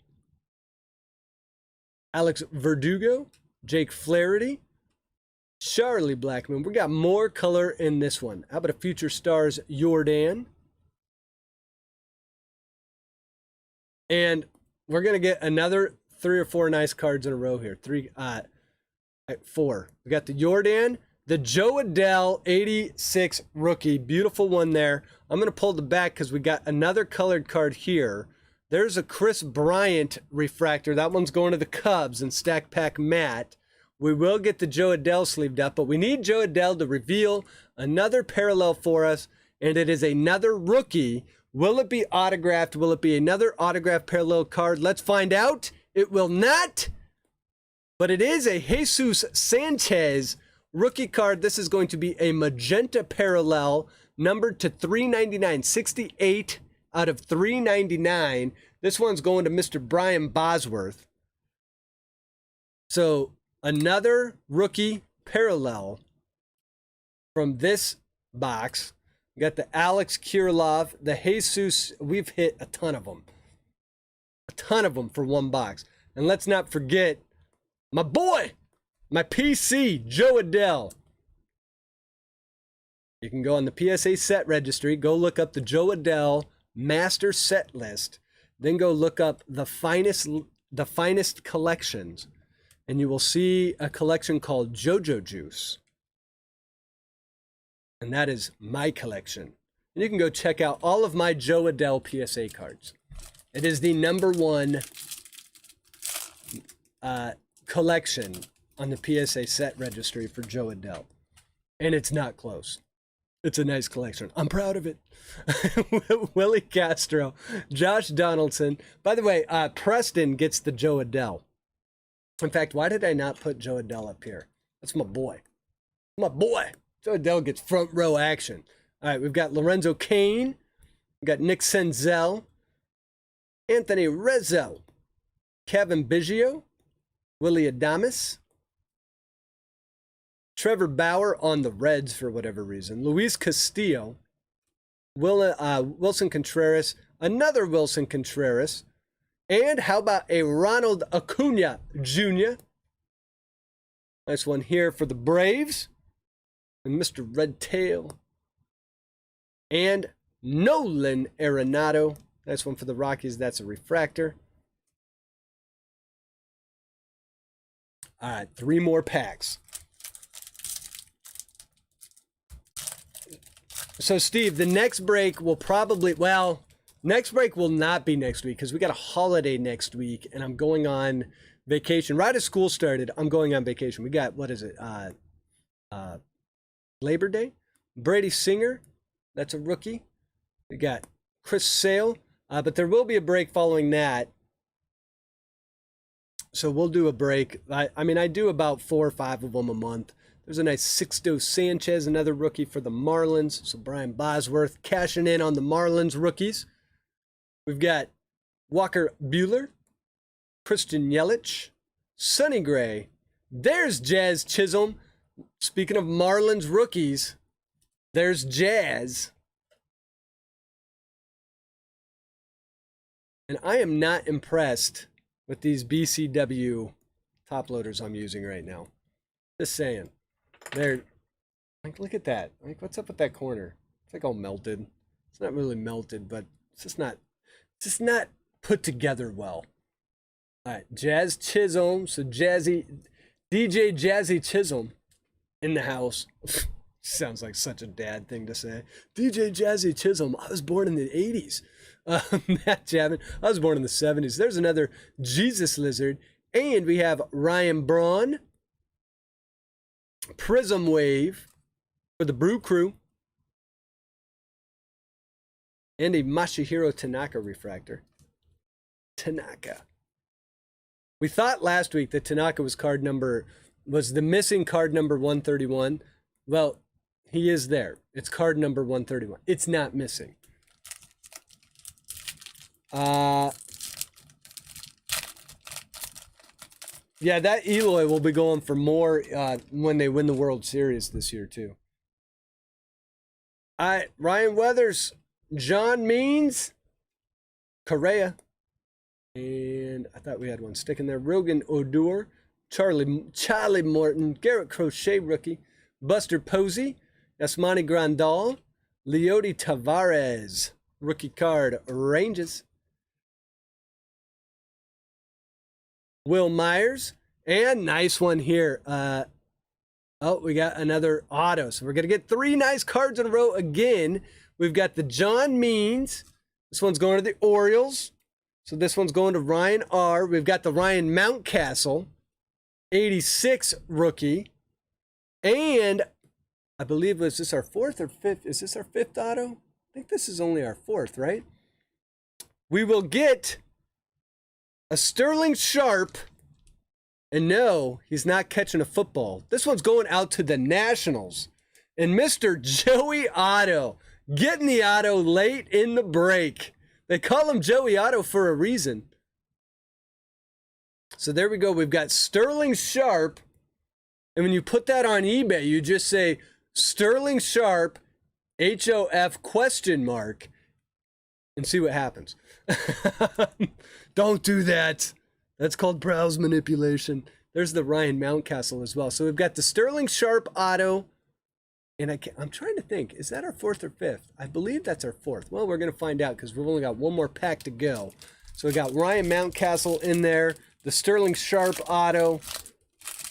Alex Verdugo, Jake Flaherty, Charlie Blackmon. We got more color in this one. How about a Future Stars Jordan? And we're going to get another 3 or 4 nice cards in a row here. 4. We got the Jordan. The Joe Adell 86 rookie. Beautiful one there. I'm going to pull the back because we got another colored card here. There's a Chris Bryant refractor. That one's going to the Cubs and Stack Pack Matt. We will get the Joe Adell sleeved up, but we need Joe Adell to reveal another parallel for us, and it is another rookie. Will it be autographed? Will it be another autographed parallel card? Let's find out. It will not, but it is a Jesus Sanchez rookie card. This is going to be a magenta parallel, numbered to 399, 68 out of 399. This one's going to Mr. Brian Bosworth. So another rookie parallel from this box. We got the Alex Kirilloff, the Jesus. We've hit a ton of them. A ton of them for one box. And let's not forget my boy, my PC, Joe Adell. You can go on the PSA set registry, go look up the Joe Adell master set list, then go look up the finest collections, and you will see a collection called JoJo Juice. And that is my collection. And you can go check out all of my Joe Adell PSA cards. It is the #1 collection on the PSA set registry for Joe Adell. And it's not close. It's a nice collection. I'm proud of it. Willie Castro, Josh Donaldson. By the way, Preston gets the Joe Adell. In fact, why did I not put Joe Adell up here? That's my boy. My boy. Joe Adell gets front row action. All right, we've got Lorenzo Cain. We've got Nick Senzel. Anthony Rizzo. Kevin Biggio. Willie Adames. Trevor Bauer on the Reds for whatever reason. Luis Castillo. Wilson Contreras. Another Wilson Contreras. And how about a Ronald Acuna Jr.? Nice one here for the Braves. And Mr. Redtail. And Nolan Arenado. Nice one for the Rockies. That's a refractor. All right, 3 more packs. So, Steve, the next break will probably, next break will not be next week because we got a holiday next week and I'm going on vacation. Right as school started, I'm going on vacation. We got, Labor Day? Brady Singer, that's a rookie. We got Chris Sale, but there will be a break following that. So we'll do a break. I do about 4 or 5 of them a month. There's a nice Sixto Sanchez, another rookie for the Marlins. So Brian Bosworth cashing in on the Marlins rookies. We've got Walker Buehler, Christian Yelich, Sonny Gray. There's Jazz Chisholm. Speaking of Marlins rookies, there's Jazz. And I am not impressed with these BCW top loaders I'm using right now. Just saying. They're like, look at that. Like, what's up with that corner? It's like all melted. It's not really melted, but it's just not put together well. All right, Jazz Chisholm. So DJ Jazzy Chisholm in the house. Sounds like such a dad thing to say. DJ Jazzy Chisholm. I was born in the 80s. Matt Chapman. I was born in the 70s. There's another Jesus Lizard. And we have Ryan Braun. Prism Wave for the Brew Crew. And a Masahiro Tanaka refractor. Tanaka. We thought last week that Tanaka was the missing card number 131. Well, he is there. It's card number 131. It's not missing. Yeah, that Eloy will be going for more when they win the World Series this year, too. All right, Ryan Weathers, John Means, Correa, and I thought we had one sticking there. Rogan Odor, Charlie Morton, Garrett Crochet rookie, Buster Posey, Yasmani Grandal, Leody Tavares, rookie card, Rangers. Will Myers, and nice one here. We got another auto. So we're going to get 3 nice cards in a row again. We've got the John Means. This one's going to the Orioles. So this one's going to Ryan R. We've got the Ryan Mountcastle, 86 rookie. And I believe, is this our 4th or 5th? Is this our 5th auto? I think this is only our 4th, right? We will get a Sterling Sharp, and no, he's not catching a football. This one's going out to the Nationals. And Mr. Joey Otto, getting the auto late in the break. They call him Joey Otto for a reason. So there we go. We've got Sterling Sharp. And when you put that on eBay, you just say Sterling Sharp, HOF ? And see what happens. Don't do that. That's called browse manipulation. There's the Ryan Mountcastle as well. So we've got the Sterling Sharp auto. And I'm trying to think, is that our fourth or fifth? I believe that's our fourth. Well, we're going to find out because we've only got one more pack to go. So we got Ryan Mountcastle in there, the Sterling Sharp auto,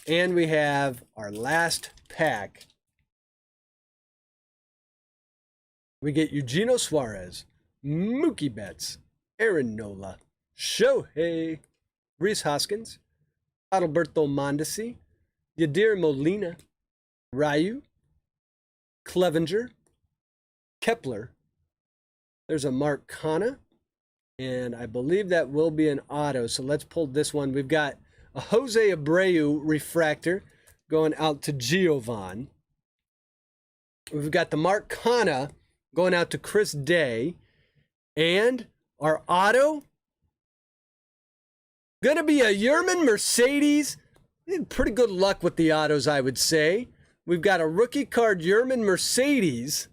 and we have our last pack. We get Eugenio Suarez, Mookie Betts, Aaron Nola, Shohei, Rhys Hoskins, Adalberto Mondesi, Yadier Molina, Ryu, Clevenger, Kepler. There's a Mark Canha, and I believe that will be an auto. So let's pull this one. We've got a Jose Abreu refractor going out to Giovanni. We've got the Mark Canha going out to Chris Day. And our auto, going to be a Yerman Mercedes. Pretty good luck with the autos, I would say. We've got a rookie card, Yerman Mercedes,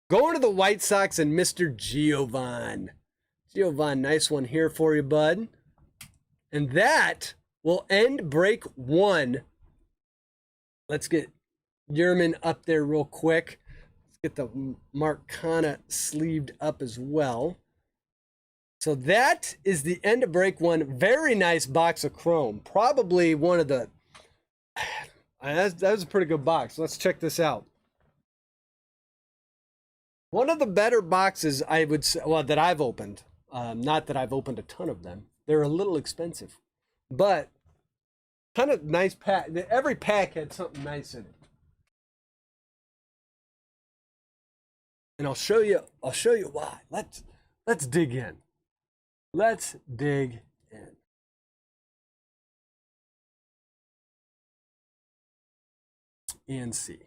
going to the White Sox, and Mr. Giovanni. Giovanni, nice one here for you, bud. And that will end break one. Let's get Yerman up there real quick. Let's get the Mark Canha sleeved up as well. So that is the end of break one. Very nice box of chrome. Probably one of the... That was a pretty good box. Let's check this out. One of the better boxes I would say, well, that I've opened. Not that I've opened a ton of them. They're a little expensive, but kind of nice pack. Every pack had something nice in it. And I'll show you why. Let's dig in. Let's dig in. And see.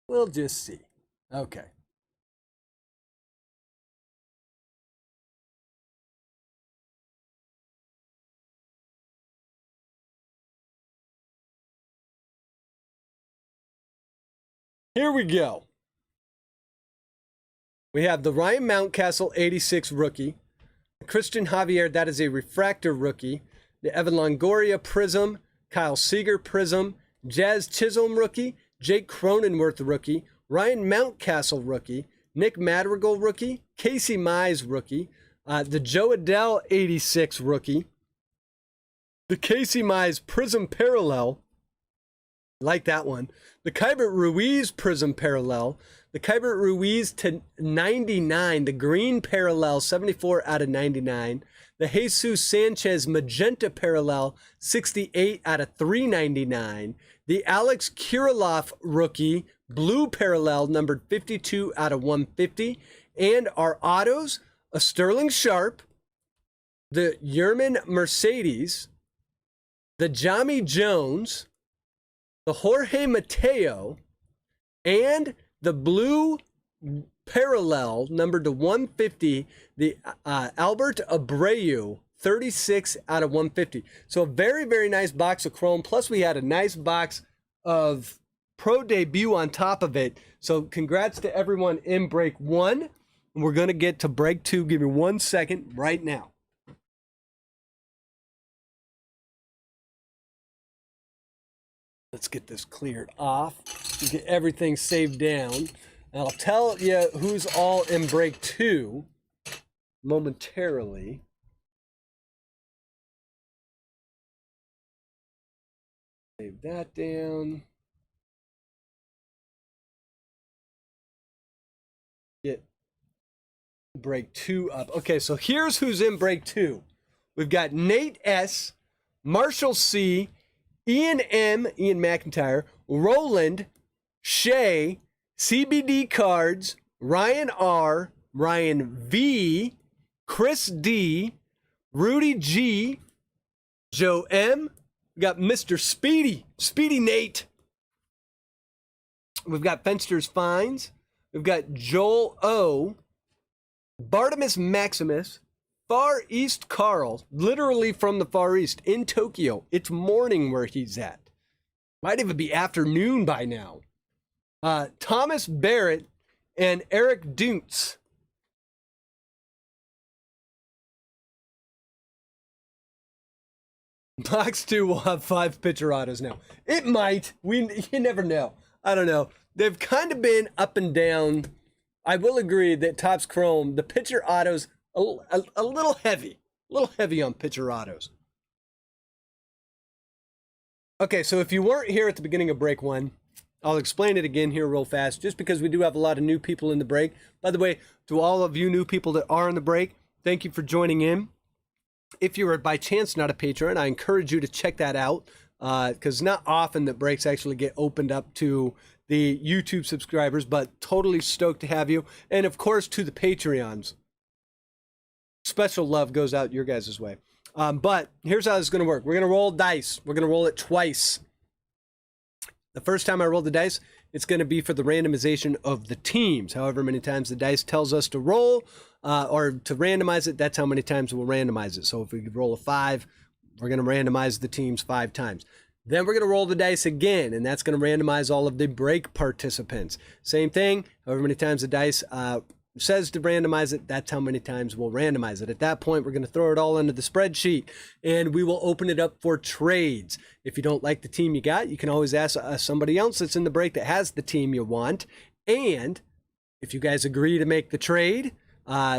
We'll just see. Okay. Here we go. We have the Ryan Mountcastle 86 rookie. Christian Javier, that is a refractor rookie. The Evan Longoria Prism. Kyle Seager Prism. Jazz Chisholm rookie. Jake Cronenworth rookie, Ryan Mountcastle rookie, Nick Madrigal rookie, Casey Mize rookie, the Joe Adell 86 rookie, the Casey Mize Prism Parallel, like that one, the Keibert Ruiz Prism Parallel, the Keibert Ruiz to 99, the Green Parallel 74 out of 99, the Jesus Sanchez Magenta Parallel 68 out of 399, the Alex Kirilloff rookie, blue parallel, numbered 52 out of 150. And our autos, a Sterling Sharp, the Yerman Mercedes, the Jami Jones, the Jorge Mateo, and the blue parallel, numbered to 150, the Albert Abreu, 36 out of 150. So a very, very nice box of chrome. Plus we had a nice box of Pro Debut on top of it. So congrats to everyone in break one. And we're going to get to break two. Give me 1 second right now. Let's get this cleared off. Get everything saved down. And I'll tell you who's all in break two momentarily. Save that down. Get break two up. Okay, so here's who's in break two. We've got Nate S., Marshall C., Ian M., Ian McIntyre, Roland, Shay, CBD Cards, Ryan R., Ryan V., Chris D., Rudy G., Joe M., we got Mr. Speedy Nate. We've got Fenster's Fines. We've got Joel O. Bartimus Maximus. Far East Carl, literally from the Far East, in Tokyo. It's morning where he's at. Might even be afternoon by now. Thomas Barrett and Eric Duntz. Box 2 will have 5 pitcher autos now. It might. You never know. I don't know. They've kind of been up and down. I will agree that Topps Chrome, the pitcher autos, a little heavy. A little heavy on pitcher autos. Okay, so if you weren't here at the beginning of break 1, I'll explain it again here real fast, just because we do have a lot of new people in the break. By the way, to all of you new people that are in the break, thank you for joining in. If you are by chance not a patron, I encourage you to check that out, because not often that breaks actually get opened up to the YouTube subscribers, but totally stoked to have you. And of course, to the Patreons. Special love goes out your guys' way. But here's how this is going to work. We're going to roll dice. We're going to roll it twice. The first time I roll the dice, it's going to be for the randomization of the teams. However many times the dice tells us to roll or to randomize it, that's how many times we'll randomize it. So if we roll a 5, we're going to randomize the teams 5 times. Then we're going to roll the dice again, and that's going to randomize all of the break participants. Same thing, however many times the dice says to randomize it, that's how many times we'll randomize it. At that point, we're going to throw it all into the spreadsheet, and we will open it up for trades. If you don't like the team you got, you can always ask somebody else that's in the break that has the team you want. And if you guys agree to make the trade,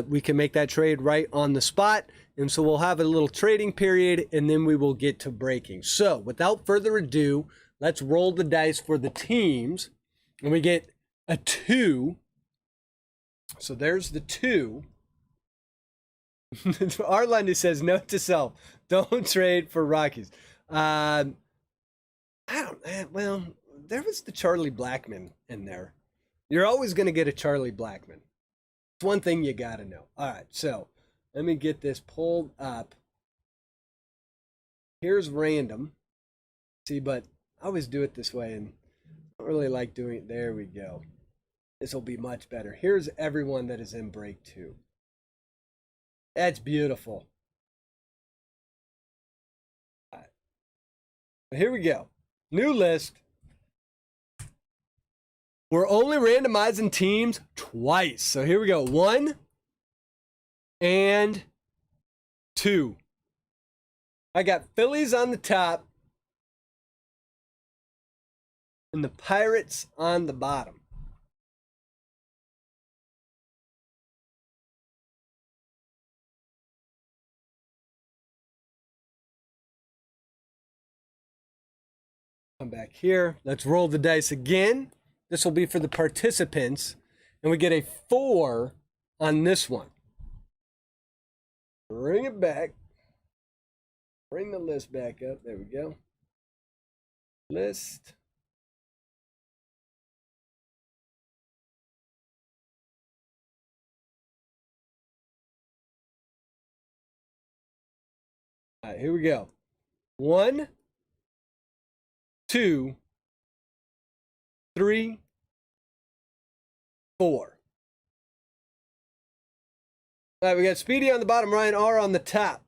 we can make that trade right on the spot. And so we'll have a little trading period, and then we will get to breaking. So without further ado, let's roll the dice for the teams, and we get a 2. So there's the 2. Arlandi says, note to self, don't trade for Rockies. Well, there was the Charlie Blackmon in there. You're always going to get a Charlie Blackmon. It's one thing you got to know. All right, so let me get this pulled up. Here's random. See, but I always do it this way, and I don't really like doing it. There we go. This will be much better. Here's everyone that is in break 2. That's beautiful. All right. Here we go. New list. We're only randomizing teams twice. So here we go. 1 and 2. I got Phillies on the top and the Pirates on the bottom. Come back here. Let's roll the dice again. This will be for the participants. And we get a 4 on this one. Bring it back. Bring the list back up. There we go. List. All right, here we go. 1, 2, 3, 4. All right, we got Speedy on the bottom, Ryan R on the top.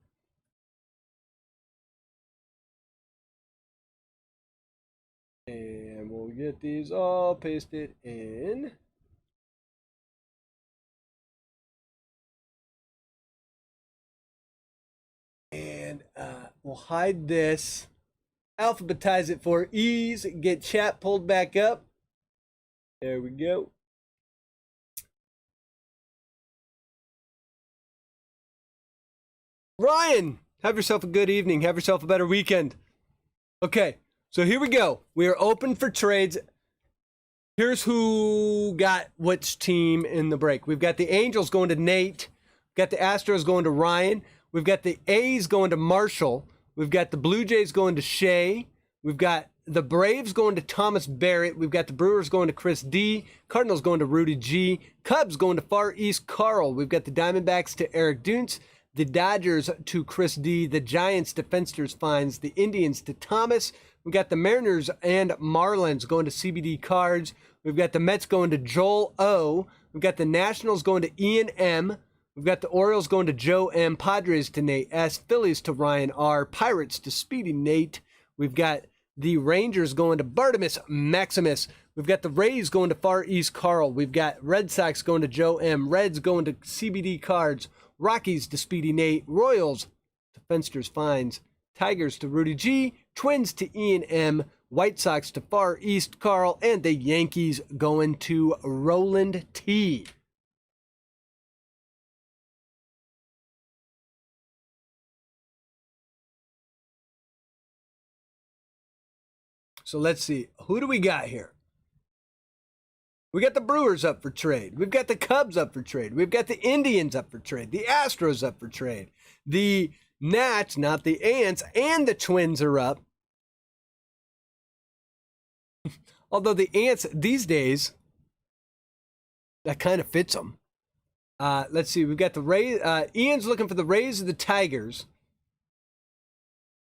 And we'll get these all pasted in. And we'll hide this. Alphabetize it for ease. Get chat pulled back up. There we go. Ryan, have yourself a good evening. Have yourself a better weekend. Okay, so here we go. We are open for trades. Here's who got which team in the break. We've got the Angels going to Nate. We've got the Astros going to Ryan. We've got the A's going to Marshall. We've got the Blue Jays going to Shea. We've got the Braves going to Thomas Barrett. We've got the Brewers going to Chris D. Cardinals going to Rudy G. Cubs going to Far East Carl. We've got the Diamondbacks to Eric Duntz. The Dodgers to Chris D. The Giants to Fensters Fines. The Indians to Thomas. We've got the Mariners and Marlins going to CBD Cards. We've got the Mets going to Joel O. We've got the Nationals going to Ian M. We've got the Orioles going to Joe M. Padres to Nate S. Phillies to Ryan R. Pirates to Speedy Nate. We've got the Rangers going to Bartimus Maximus. We've got the Rays going to Far East Carl. We've got Red Sox going to Joe M. Reds going to CBD Cards. Rockies to Speedy Nate. Royals to Fensters Fines. Tigers to Rudy G, Twins to Ian M, White Sox to Far East Carl, and the Yankees going to Roland T. So let's see. Who do we got here? We got the Brewers up for trade. We've got the Cubs up for trade. We've got the Indians up for trade. The Astros up for trade. The Nats, not the Ants, and the Twins are up. Although the Ants these days, that kind of fits them. Let's see. We've got the Rays. Ian's looking for the Rays or the Tigers.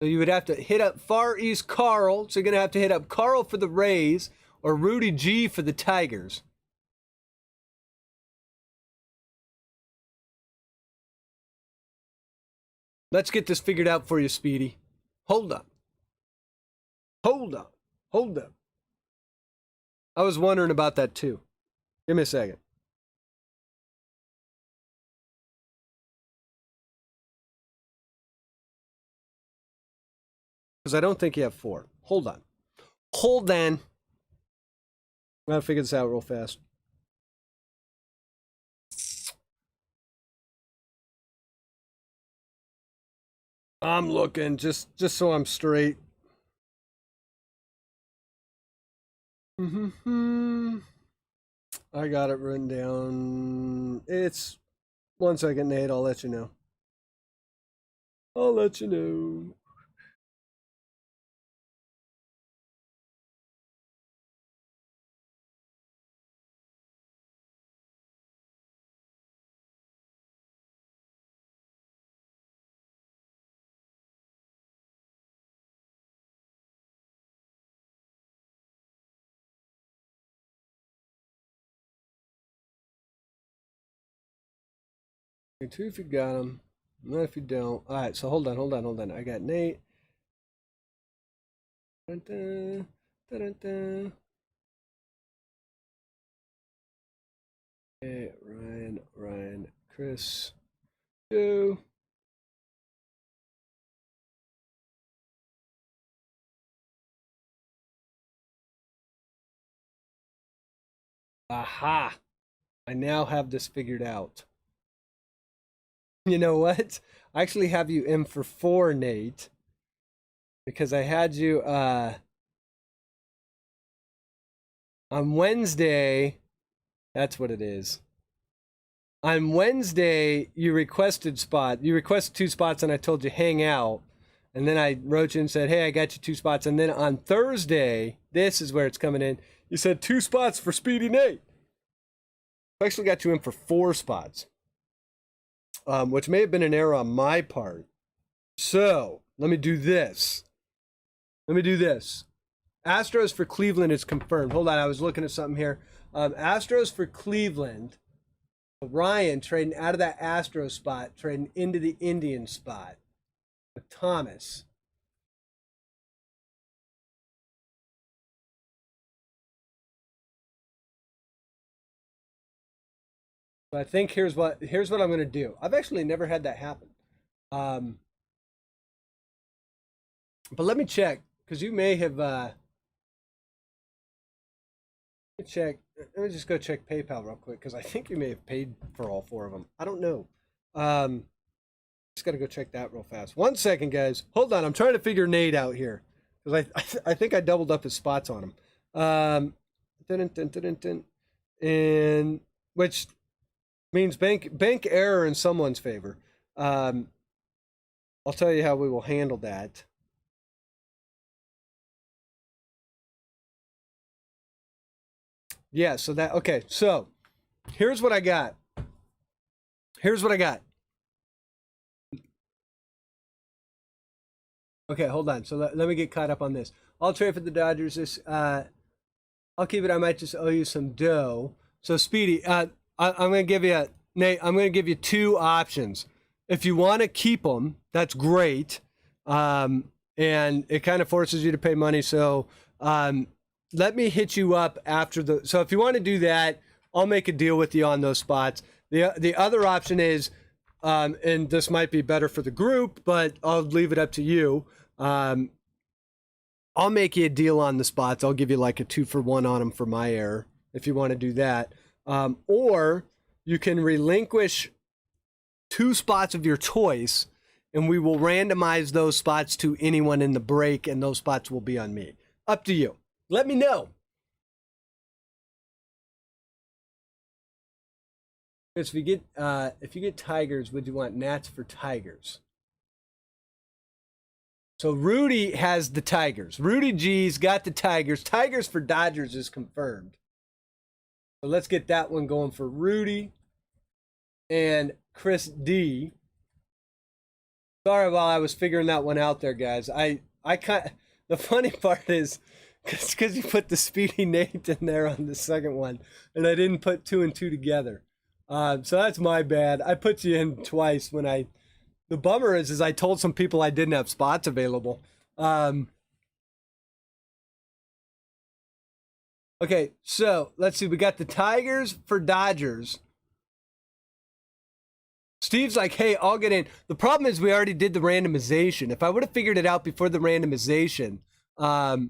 So you would have to hit up Far East Carl. So you're going to have to hit up Carl for the Rays or Rudy G for the Tigers. Let's get this figured out for you, Speedy. Hold up. Hold up. Hold up. I was wondering about that too. Give me a second. Because I don't think you have 4. Hold on. Hold on. I'm going to figure this out real fast. I'm looking just so I'm straight. I got it written down. It's 1 second, Nate. I'll let you know. I'll let you know. Two if you got them. Not if you don't. All right, so hold on. I got Nate. Dun-dun, dun-dun-dun. Okay, Ryan, Chris, Joe. Aha! I now have this figured out. You know what? I actually have you in for 4, Nate. Because I had you on Wednesday. That's what it is. On Wednesday, you requested 2 spots, and I told you hang out. And then I wrote you and said, hey, I got you 2 spots. And then on Thursday, this is where it's coming in. You said 2 spots for Speedy Nate. I actually got you in for 4 spots. Which may have been an error on my part. So, let me do this. Astros for Cleveland is confirmed. Hold on, I was looking at something here. Astros for Cleveland. Ryan trading out of that Astros spot, trading into the Indian spot with Thomas. So I think here's what I'm going to do. I've actually never had that happen. But let me check, because you may have let me just go check PayPal real quick, because I think you may have paid for all 4 of them. I don't know. Just got to go check that real fast. 1 second, guys. Hold on. I'm trying to figure Nate out here, because I think I doubled up his spots on him. And which means bank error in someone's favor. I'll tell you how we will handle that. Yeah, so okay, so here's what I got. Okay, hold on. So let me get caught up on this. I'll trade for the Dodgers. I'll keep it. I might just owe you some dough. So Speedy, I'm going to give you, Nate, I'm going to give you 2 options. If you want to keep them, that's great. And it kind of forces you to pay money. So let me hit you up after so if you want to do that, I'll make a deal with you on those spots. The other option is and this might be better for the group, but I'll leave it up to you. I'll make you a deal on the spots. I'll give you like a 2-for-1 on them for my error if you want to do that. Or you can relinquish 2 spots of your choice, and we will randomize those spots to anyone in the break, and those spots will be on me. Up to you. Let me know. If you get Tigers, would you want Nats for Tigers? So Rudy has the Tigers. Rudy G's got the Tigers. Tigers for Dodgers is confirmed. So let's get that one going for Rudy and Chris D. Sorry while I was figuring that one out there, guys. The funny part is because you put the Speedy Nate in there on the second one, and I didn't put 2 and 2 together. So that's my bad. I put you in twice when I. The bummer is I told some people I didn't have spots available. Okay, so let's see. We got the Tigers for Dodgers. Steve's like, hey, I'll get in. The problem is we already did the randomization. If I would have figured it out before the randomization. All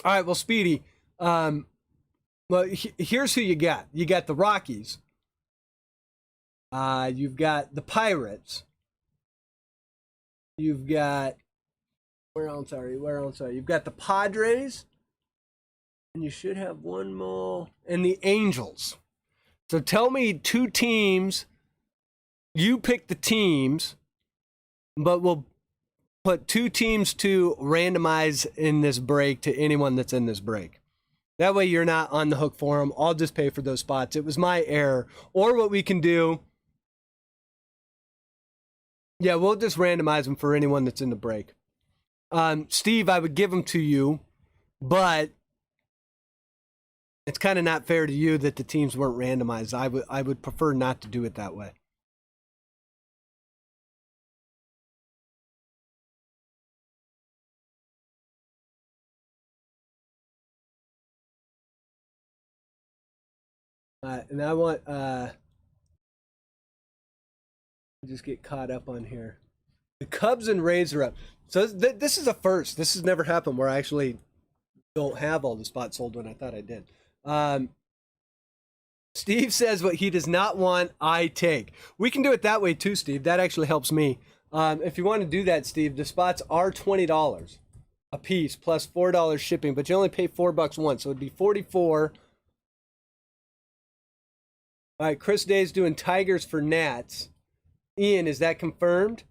right, well, Speedy. Well, here's who you got. You got the Rockies. You've got the Pirates. You've got where else are you? You've got the Padres, and you should have one more, and the Angels. So tell me 2 teams. You pick the teams, but we'll put 2 teams to randomize in this break to anyone that's in this break. That way you're not on the hook for them. I'll just pay for those spots. It was my error. Or what we can do, yeah, we'll just randomize them for anyone that's in the break. Steve, I would give them to you, but it's kind of not fair to you that the teams weren't randomized. I would prefer not to do it that way. And I want just get caught up on here. The Cubs and Rays are up. So this is a first. This has never happened where I actually don't have all the spots sold when I thought I did. Steve says what he does not want, I take. We can do it that way too, Steve. That actually helps me. If you want to do that, Steve, the spots are $20 a piece plus $4 shipping, but you only pay $4 once, so it'd be $44. All right, Chris Day's doing Tigers for Nats. Ian, is that confirmed?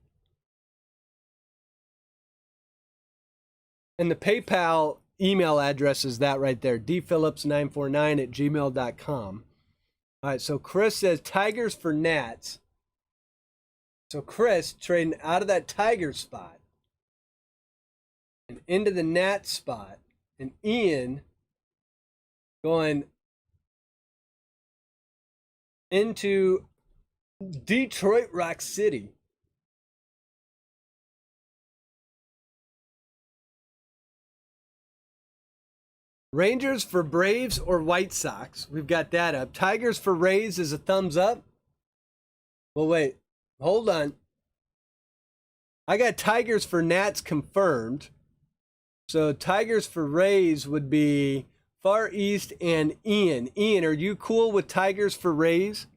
And the PayPal email address is that right there, dphillips949@gmail.com. All right, so Chris says Tigers for Nats. So Chris trading out of that Tiger spot and into the Nats spot. And Ian going into Detroit Rock City. Rangers for Braves or White Sox. We've got that up. Tigers for Rays is a thumbs up. Well, wait. Hold on. I got Tigers for Nats confirmed. So Tigers for Rays would be Far East and Ian. Ian, are you cool with Tigers for Rays?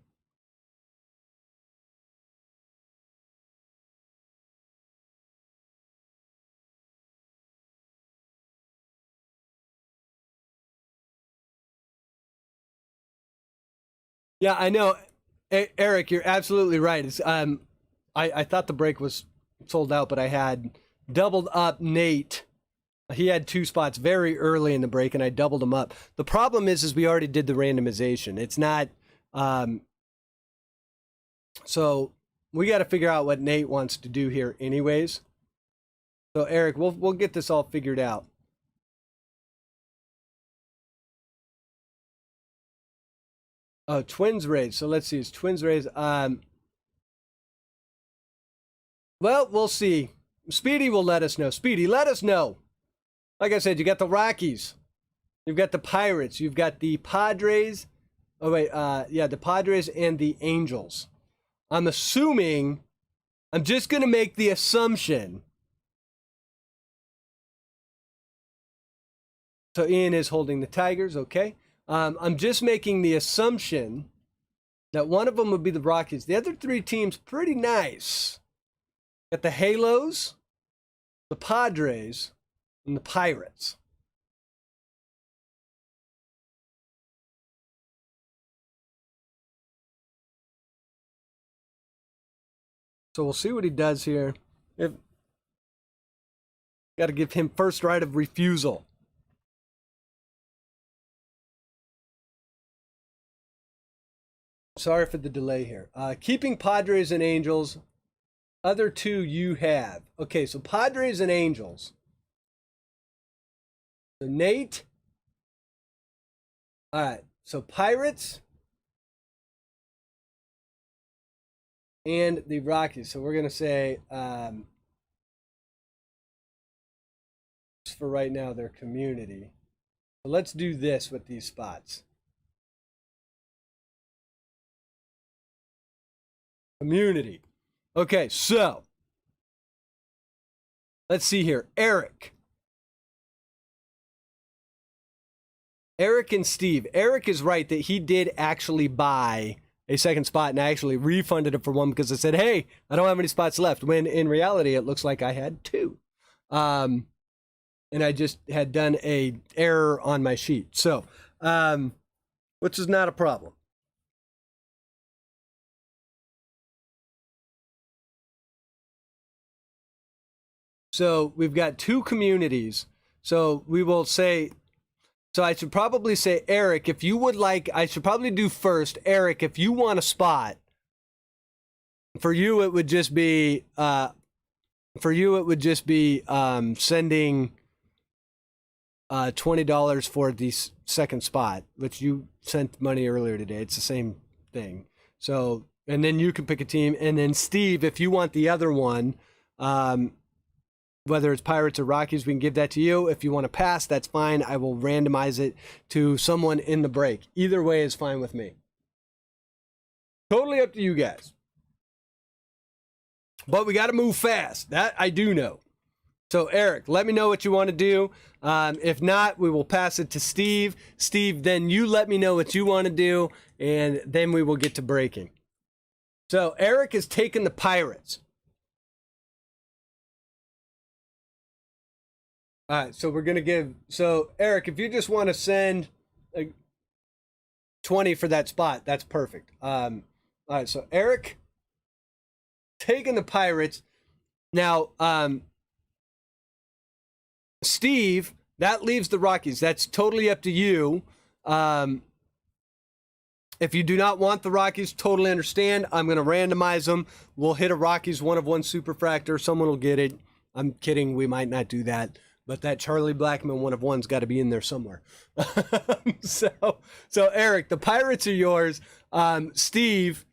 Yeah, I know. Eric, you're absolutely right. It's, I thought the break was sold out, but I had doubled up Nate. He had 2 spots very early in the break, and I doubled him up. The problem is we already did the randomization. It's not. So we got to figure out what Nate wants to do here, anyways. So Eric, we'll get this all figured out. Oh, Twins Rays. So let's see. It's Twins Rays. Well, we'll see. Speedy will let us know. Speedy, let us know. Like I said, you got the Rockies. You've got the Pirates. You've got the Padres. Oh, wait. Yeah, the Padres and the Angels. I'm assuming, I'm just going to make the assumption. So Ian is holding the Tigers, okay. I'm just making the assumption that one of them would be the Rockies. The other three teams, pretty nice. Got the Halos, the Padres, and the Pirates. So we'll see what he does here. Got to give him first right of refusal. Sorry for the delay here. Keeping Padres and Angels. Other two you have. Okay, so Padres and Angels. So Nate. All right, so Pirates and the Rockies. So we're going to say, for right now, their community. So let's do this with these spots. Community. Okay, so let's see here. Eric and Steve. Eric is right that he did actually buy a second spot, and I actually refunded it for one because I said, hey, I don't have any spots left, when in reality it looks like I had two. And I just had done a error on my sheet. So, which is not a problem. So we've got two communities. So we will say, so I should probably say, Eric, if you would like, I should probably do first. Eric, if you want a spot, for you it would just be, sending $20 for the second spot, which you sent money earlier today. It's the same thing. So, and then you can pick a team. And then Steve, if you want the other one, whether it's Pirates or Rockies, we can give that to you. If you want to pass, that's fine. I will randomize it to someone in the break. Either way is fine with me. Totally up to you guys. But we got to move fast. That I do know. So, Eric, let me know what you want to do. If not, we will pass it to Steve. Steve, then you let me know what you want to do, and then we will get to breaking. So, Eric has taken the Pirates. All right, so we're going to give... So, Eric, if you just want to send 20 for that spot, that's perfect. All right, so Eric taking the Pirates. Now, Steve, that leaves the Rockies. That's totally up to you. If you do not want the Rockies, totally understand. I'm going to randomize them. We'll hit a Rockies 1-of-1 superfractor. Someone will get it. I'm kidding. We might not do that. But that Charlie Blackmon 1-of-1's got to be in there somewhere. So Eric, the Pirates are yours. Steve,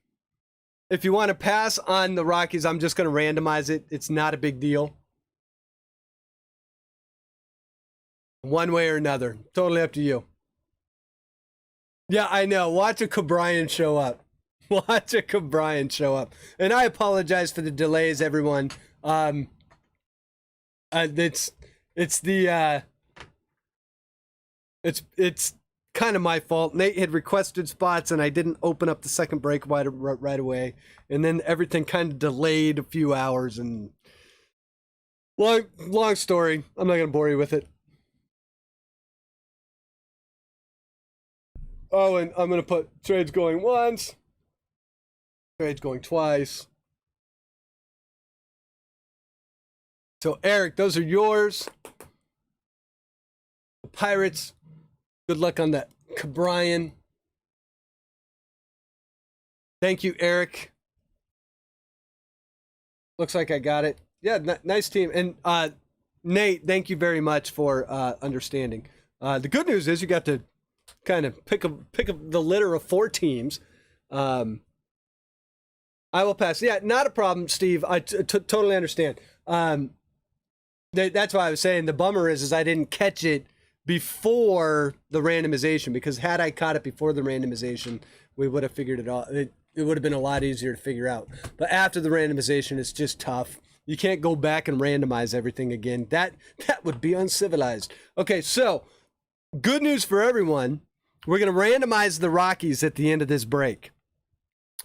if you want to pass on the Rockies, I'm just going to randomize it. It's not a big deal. One way or another. Totally up to you. Yeah, I know. Watch a Cobrian show up. Watch a Cobrian show up. And I apologize for the delays, everyone. It's kind of my fault. Nate had requested spots, and I didn't open up the second break right away, and then everything kind of delayed a few hours. And long story. I'm not gonna bore you with it. Oh, and I'm gonna put trades going once, trades going twice. So, Eric, those are yours. The Pirates, good luck on that. Cobrian. Thank you, Eric. Looks like I got it. Yeah, nice team. And Nate, thank you very much for understanding. The good news is you got to kind of pick up the litter of 4 teams. I will pass. Yeah, not a problem, Steve. I totally understand. That's why I was saying the bummer is I didn't catch it before the randomization, because had I caught it before the randomization, we would have figured it out. It would have been a lot easier to figure out. But after the randomization, it's just tough. You can't go back and randomize everything again. That would be uncivilized. Okay, so good news for everyone. We're going to randomize the Rockies at the end of this break.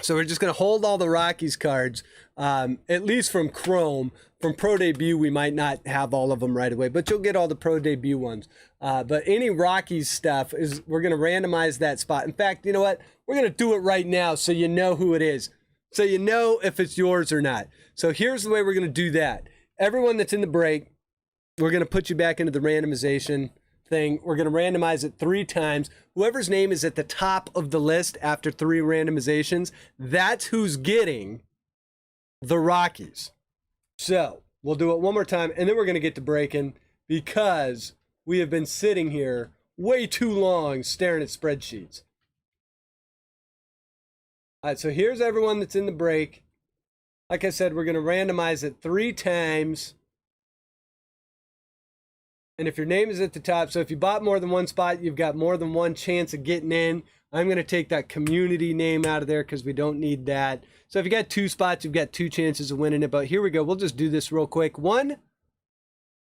So we're just going to hold all the Rockies cards, at least from Chrome. From Pro Debut, we might not have all of them right away, but you'll get all the Pro Debut ones. But any Rockies stuff, we're going to randomize that spot. In fact, you know what? We're going to do it right now so you know who it is. So you know if it's yours or not. So here's the way we're going to do that. Everyone that's in the break, we're going to put you back into the randomization thing. We're going to randomize it 3 times. Whoever's name is at the top of the list after 3 randomizations, that's who's getting the Rockies. So we'll do it one more time, and then we're going to get to breaking because we have been sitting here way too long staring at spreadsheets. All right, so here's everyone that's in the break. Like I said, we're going to randomize it 3 times. And if your name is at the top, so if you bought more than one spot, you've got more than one chance of getting in. I'm going to take that community name out of there because we don't need that. So if you got 2 spots, you've got 2 chances of winning it. But here we go. We'll just do this real quick. 1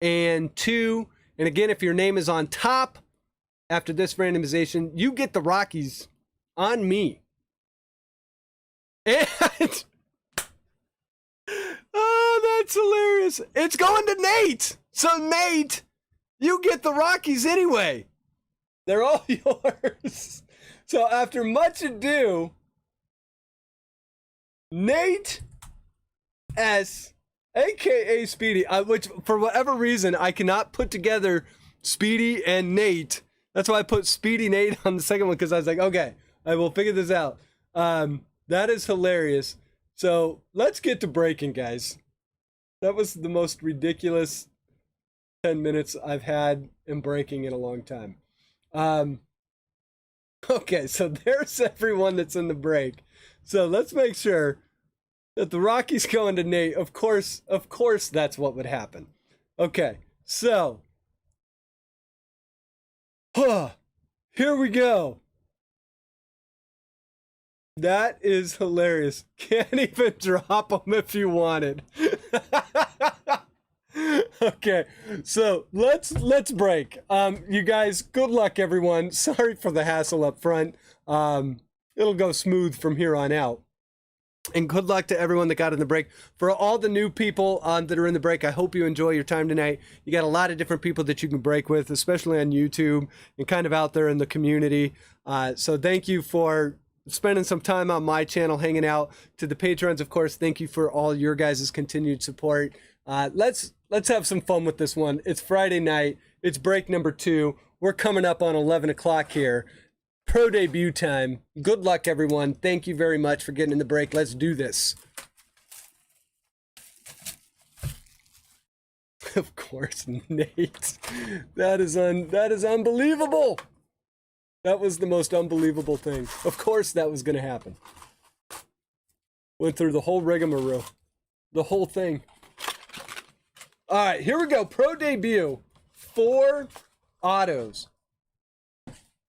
and 2. And again, if your name is on top after this randomization, you get the Rockies on me. And oh, that's hilarious. It's going to Nate. So Nate, you get the Rockies anyway. They're all yours. So after much ado, Nate S, aka Speedy, which for whatever reason I cannot put together Speedy and Nate. That's why I put Speedy Nate on the second one, because I was like, okay, I will figure this out. That is hilarious. So let's get to breaking, guys. That was the most ridiculous 10 minutes I've had in breaking in a long time. Okay, so there's everyone that's in the break. So let's make sure that the Rockies going to Nate. Of course, that's what would happen. Okay, so here we go. That is hilarious. Can't even drop them if you wanted. Okay, so let's break. You guys, good luck, everyone. Sorry for the hassle up front. It'll go smooth from here on out. And good luck to everyone that got in the break. For all the new people that are in the break, I hope you enjoy your time tonight. You got a lot of different people that you can break with, especially on YouTube and kind of out there in the community. So thank you for spending some time on my channel, hanging out. To the patrons, of course, thank you for all your guys' continued support. Let's have some fun with this one. It's Friday night. It's break number 2. We're coming up on 11 o'clock here. Pro debut time. Good luck, everyone. Thank you very much for getting in the break. Let's do this. Of course, Nate. That is unbelievable. That was the most unbelievable thing. Of course that was going to happen. Went through the whole rigmarole. The whole thing. All right, here we go. Pro debut. 4 autos.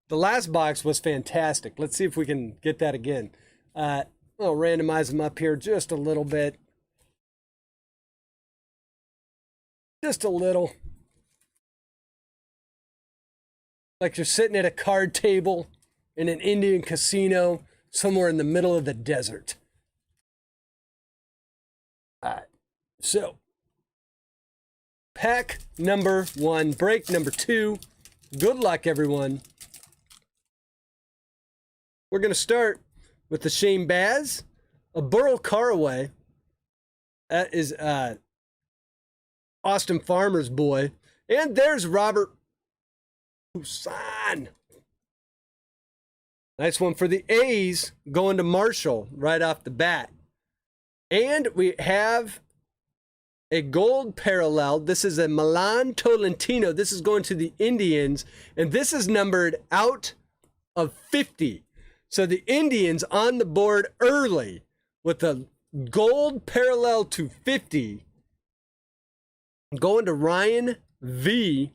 The last box was fantastic. Let's see if we can get that again. I'll randomize them up here just a little bit. Just a little. Like you're sitting at a card table in an Indian casino somewhere in the middle of the desert. All right, so pack number 1, break number 2. Good luck, everyone. We're going to start with the Shane Baz, a Burl Caraway. That is Austin Farmer's boy. And there's Robert Pusan. Nice one for the A's, going to Marshall right off the bat. And we have a gold parallel. This is a Milan Tolentino. This is going to the Indians, and this is numbered out of 50. So the Indians on the board early with a gold parallel to 50. Going to Ryan V.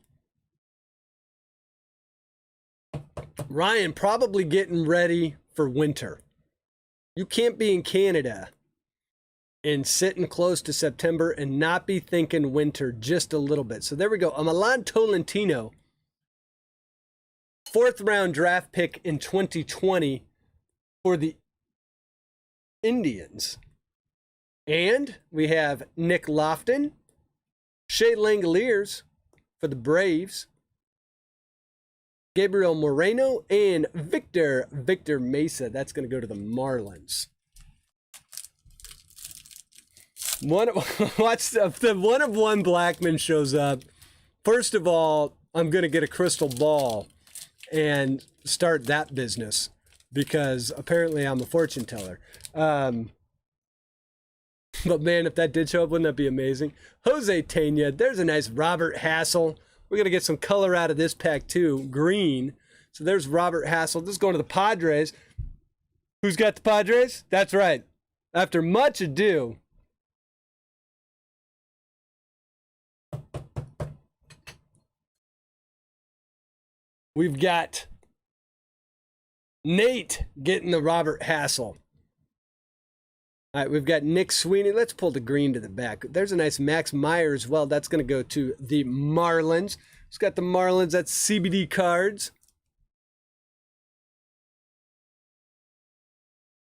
Ryan, probably getting ready for winter. You can't be in Canada and sitting close to September and not be thinking winter just a little bit. So there we go. A Milan Tolentino, 4th round draft pick in 2020 for the Indians. And we have Nick Lofton, Shea Langoliers for the Braves, Gabriel Moreno, and Victor Mesa. That's going to go to the Marlins. Watch the 1 of 1 Blackman shows up. First of all, I'm going to get a crystal ball and start that business because apparently I'm a fortune teller. But man, if that did show up, wouldn't that be amazing? Jose Tena, there's a nice Robert Hassel. We're going to get some color out of this pack too, green. So there's Robert Hassel. This is going to the Padres. Who's got the Padres? That's right. After much ado, we've got Nate getting the Robert Hassel. All right, we've got Nick Sweeney. Let's pull the green to the back. There's a nice Max Meyer as well. That's going to go to the Marlins. It's got the Marlins. That's CBD cards.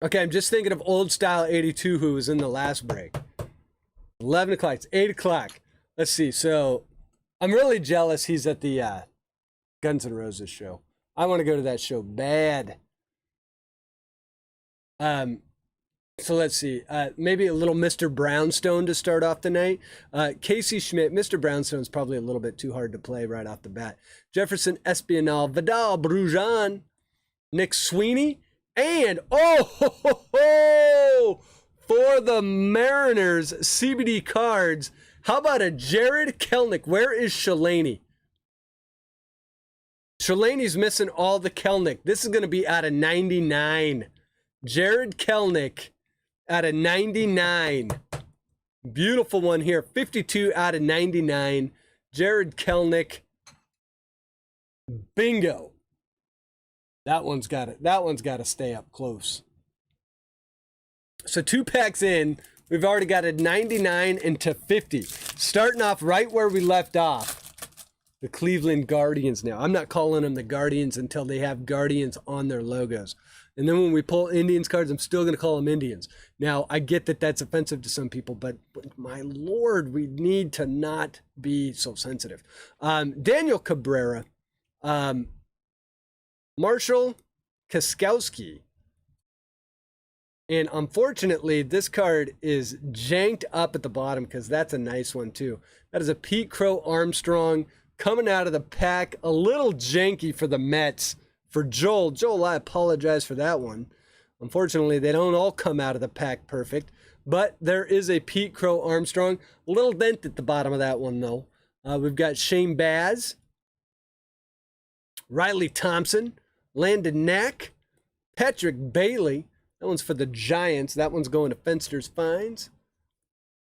Okay, I'm just thinking of old style 82 who was in the last break. 11 o'clock. It's 8 o'clock. Let's see. So I'm really jealous he's at the Guns N' Roses show. I want to go to that show bad. So let's see. Maybe a little Mr. Brownstone to start off the night. Casey Schmidt. Mr. Brownstone's probably a little bit too hard to play right off the bat. Jefferson Espinal, Vidal Brujan, Nick Sweeney, and for the Mariners CBD cards, how about a Jared Kelnick? Where is Shalani? Shalani's missing all the Kelnick. This is going to be out of 99. Jared Kelnick out of 99. Beautiful one here. 52 out of 99. Jared Kelnick. Bingo. That one's got it. That one's got to stay up close. So 2 packs in. We've already got a 99 into 50. Starting off right where we left off. The Cleveland Guardians now. I'm not calling them the Guardians until they have Guardians on their logos. And then when we pull Indians cards, I'm still going to call them Indians. Now, I get that that's offensive to some people, but my Lord, we need to not be so sensitive. Daniel Cabrera, Marshall Kaskowski. And unfortunately, this card is janked up at the bottom because that's a nice one too. That is a Pete Crow Armstrong coming out of the pack. A little janky for the Mets. For Joel, I apologize for that one. Unfortunately, they don't all come out of the pack perfect. But there is a Pete Crow Armstrong. A little dent at the bottom of that one, though. We've got Shane Baz, Riley Thompson, Landon Knack, Patrick Bailey. That one's for the Giants. That one's going to Fenster's Finds.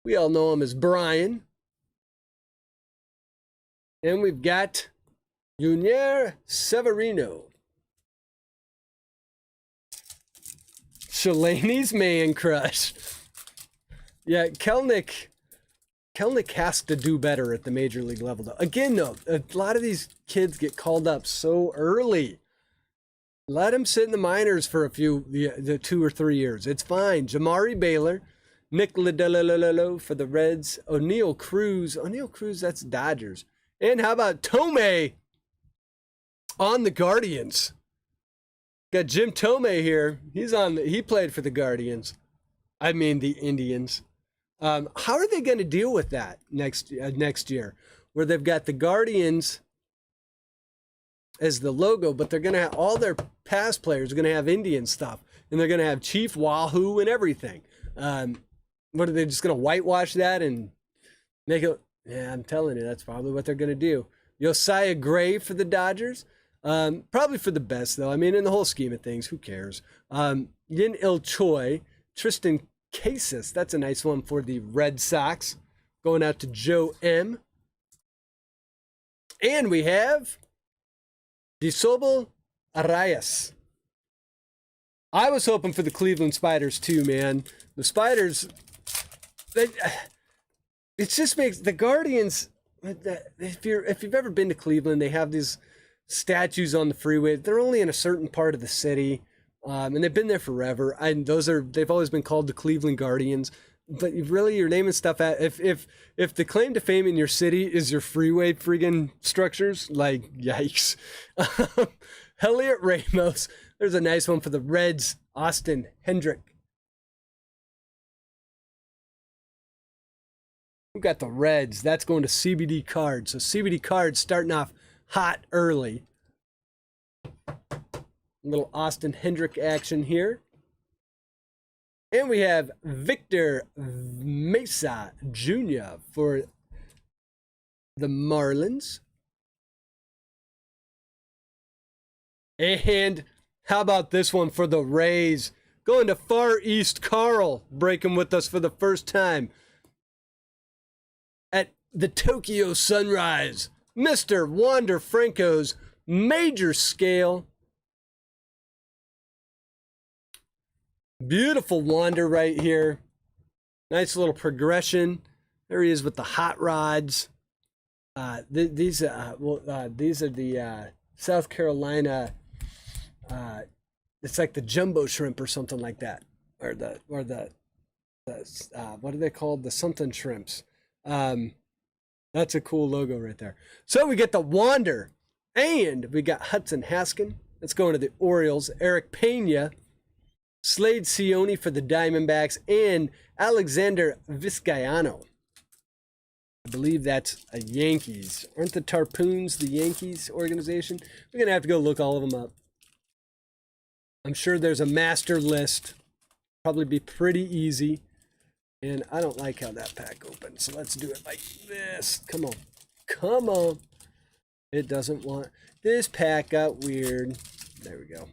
We all know him as Brian. And we've got Junior Severino. Shalani's Man Crush. Yeah, Kelnick has to do better at the major league level, though. Again, though, a lot of these kids get called up so early. Let him sit in the minors for the 2 or 3 years. It's fine. Jamari Baylor, Nick Lodolo for the Reds, O'Neal Cruz, that's Dodgers. And how about Tomei on the Guardians? Got Jim Tomei here. He played for the Guardians. I mean the Indians. How are they going to deal with that next year, where they've got the Guardians as the logo, but they're going to have all their past players are going to have Indian stuff, and they're going to have Chief Wahoo and everything. What are they just going to whitewash that and make it? Yeah, I'm telling you, that's probably what they're going to do. Josiah Gray for the Dodgers. Probably for the best, though. I mean, in the whole scheme of things, who cares? Yin Il Choi, Tristan Casas. That's a nice one for the Red Sox. Going out to Joe M. And we have DeSobel Arias. I was hoping for the Cleveland Spiders too, man. The Spiders, it just makes the Guardians. If you've ever been to Cleveland, they have these statues on the freeway. They're only in a certain part of the city, and they've been there forever. And they've always been called the Cleveland Guardians. But really, you're naming stuff if the claim to fame in your city is your freeway friggin' structures, like yikes. Elliot Ramos. There's a nice one for the Reds. Austin Hendrick. We got the Reds. That's going to CBD Cards. So CBD Cards starting off hot early. A little Austin Hendrick action here. And we have Victor Mesa Jr. for the Marlins. And how about this one for the Rays? Going to Far East Carl, breaking with us for the first time at the Tokyo Sunrise. Mr. Wander Franco's major scale. Beautiful Wander right here. Nice little progression. There he is with the hot rods. These are the South Carolina. It's like the jumbo shrimp or something like that, or the what are they called? The something shrimps. That's a cool logo right there. So we get the Wander, and we got Hudson Haskin. Let's go into the Orioles. Eric Pena. Slade Cioni for the Diamondbacks, and Alexander Vizcaino. I believe that's a Yankees. Aren't the Tarpoons the Yankees organization? We're going to have to go look all of them up. I'm sure there's a master list. Probably be pretty easy. And I don't like how that pack opens, so let's do it like this. Come on. Come on. It doesn't want... This pack got weird. There we go.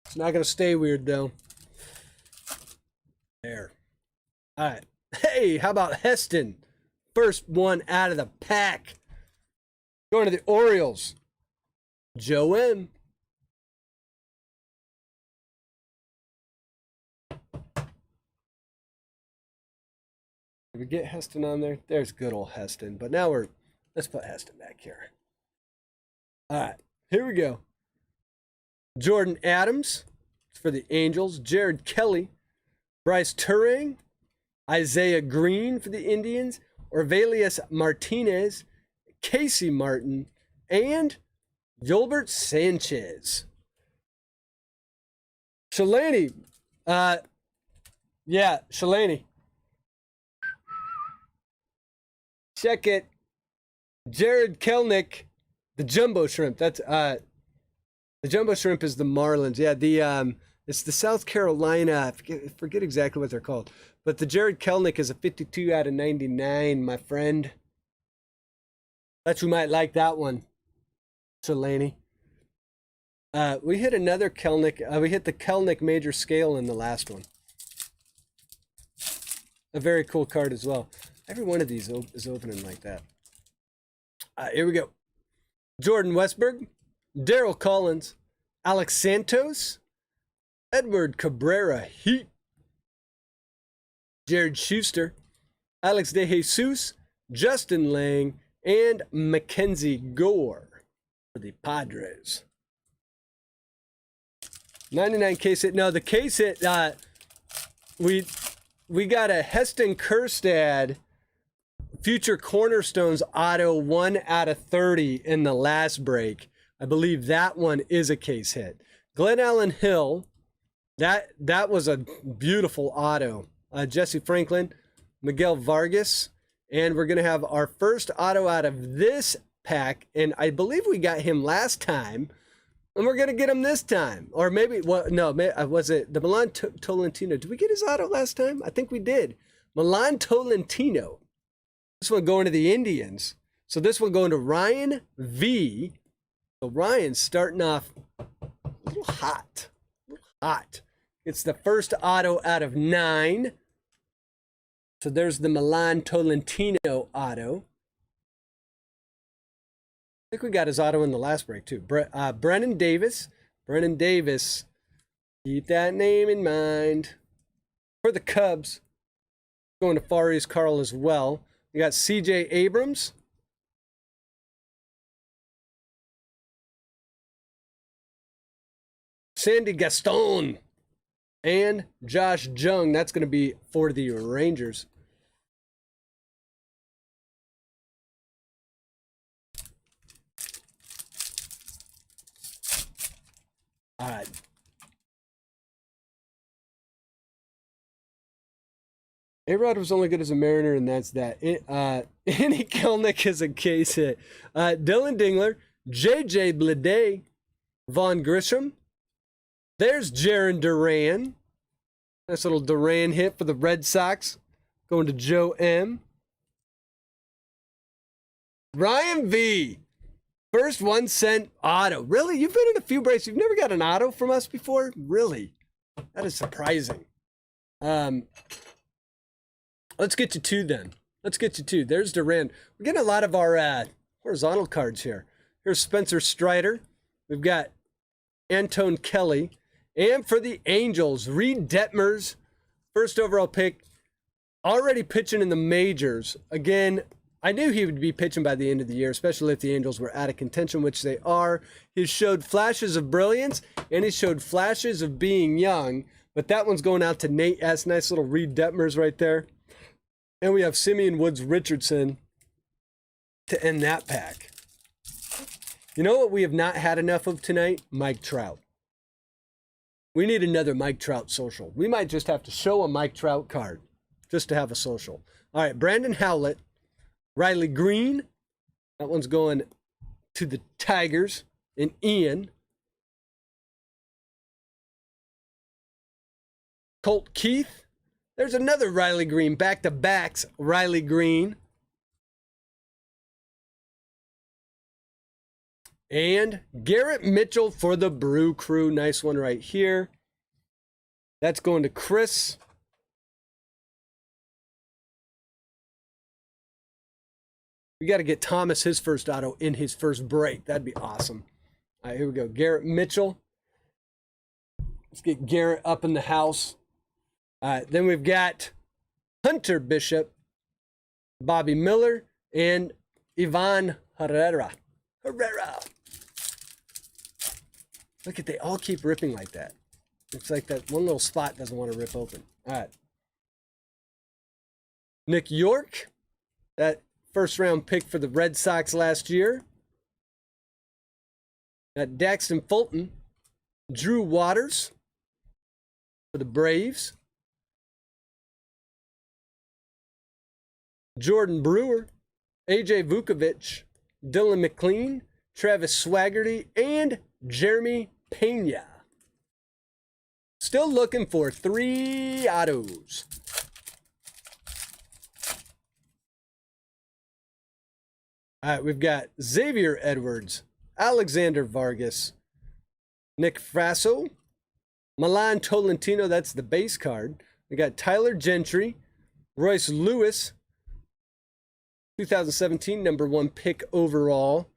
It's not going to stay weird, though. There. All right. Hey, how about Heston? First one out of the pack. Going to the Orioles. Joe M. Did we get Heston on there? There's good old Heston. But now let's put Heston back here. All right. Here we go. Jordan Adams for the Angels. Jared Kelly. Bryce Turang. Isaiah Green for the Indians. Orvelius Martinez. Casey Martin. And Yolbert Sanchez. Shalani. Yeah, Shalani. Check it. Jared Kelnick. The Jumbo Shrimp. That's the Jumbo Shrimp is the Marlins. Yeah, it's the South Carolina. I forget exactly what they're called. But the Jared Kelnick is a 52 out of 99, my friend. Bet you might like that one, Shalani. We hit another Kelnick. We hit the Kelnick major scale in the last one. A very cool card as well. Every one of these is opening like that. Here we go. Jordan Westberg. Darryl Collins, Alex Santos, Edward Cabrera Heat, Jared Schuster, Alex De Jesus, Justin Lang, and Mackenzie Gore for the Padres. 99 case hit. No, the case hit, we got a Heston Kjerstad Future Cornerstones auto 1 out of 30 in the last break. I believe that one is a case hit. Glenn Allen Hill, that was a beautiful auto. Jesse Franklin, Miguel Vargas, and we're going to have our first auto out of this pack, and I believe we got him last time, and we're going to get him this time. Or maybe, well, no, was it the Milan Tolentino? Did we get his auto last time? I think we did. Milan Tolentino. This one going to the Indians. So this one going to Ryan V. So Ryan's starting off a little hot. It's the first auto out of 9. So there's the Milan Tolentino auto. think we got his auto in the last break too. Brennan Davis. Brennan Davis. Keep that name in mind. For the Cubs. Going to Farias Carl as well. We got CJ Abrams. Sandy Gaston. And Josh Jung. That's going to be for the Rangers. All right. A-Rod was only good as a Mariner, and that's that. Andy Kelnick is a case hit. Dylan Dingler, J.J. Bleday, Vaughn Grisham. There's Jarren Duran. Nice little Duran hit for the Red Sox. Going to Joe M. Ryan V. First 1 cent auto. Really? You've been in a few breaks. You've never got an auto from us before? Really? That is surprising. Let's get to 2 then. Let's get to 2. There's Duran. We're getting a lot of our horizontal cards here. Here's Spencer Strider. We've got Antone Kelly. And for the Angels, Reed Detmers, first overall pick, already pitching in the majors. Again, I knew he would be pitching by the end of the year, especially if the Angels were out of contention, which they are. He showed flashes of brilliance, and he showed flashes of being young. But that one's going out to Nate S. Nice little Reed Detmers right there. And we have Simeon Woods Richardson to end that pack. You know what we have not had enough of tonight? Mike Trout. We need another Mike Trout social. We might just have to show a Mike Trout card just to have a social. All right, Brandon Howlett, Riley Green. That one's going to the Tigers. And Ian. Colt Keith. There's another Riley Green. Back-to-backs, Riley Green. And Garrett Mitchell for the Brew Crew. Nice one right here. That's going to Chris. We got to get Thomas his first auto in his first break. That'd be awesome. All right, here we go. Garrett Mitchell. Let's get Garrett up in the house. All right, then we've got Hunter Bishop, Bobby Miller, and Ivan Herrera. Look at, they all keep ripping like that. It's like that one little spot doesn't want to rip open. All right. Nick York, that first round pick for the Red Sox last year. Got Daxton Fulton, Drew Waters for the Braves. Jordan Brewer, AJ Vukovich, Dylan McLean, Travis Swaggerty, and Jeremy Pena. Still looking for 3 autos. All right, we've got Xavier Edwards, Alexander Vargas, Nick Frasso, Milan Tolentino, that's the base card. We got Tyler Gentry, Royce Lewis, 2017 number 1 pick overall.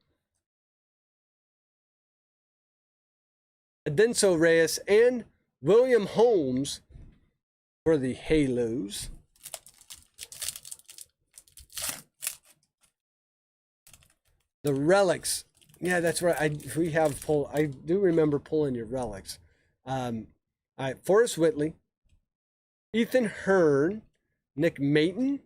Adenso Reyes and William Holmes for the Halos. The Relics. Yeah, that's right. I do remember pulling your Relics. All right, Forrest Whitley, Ethan Hearn, Nick Maton,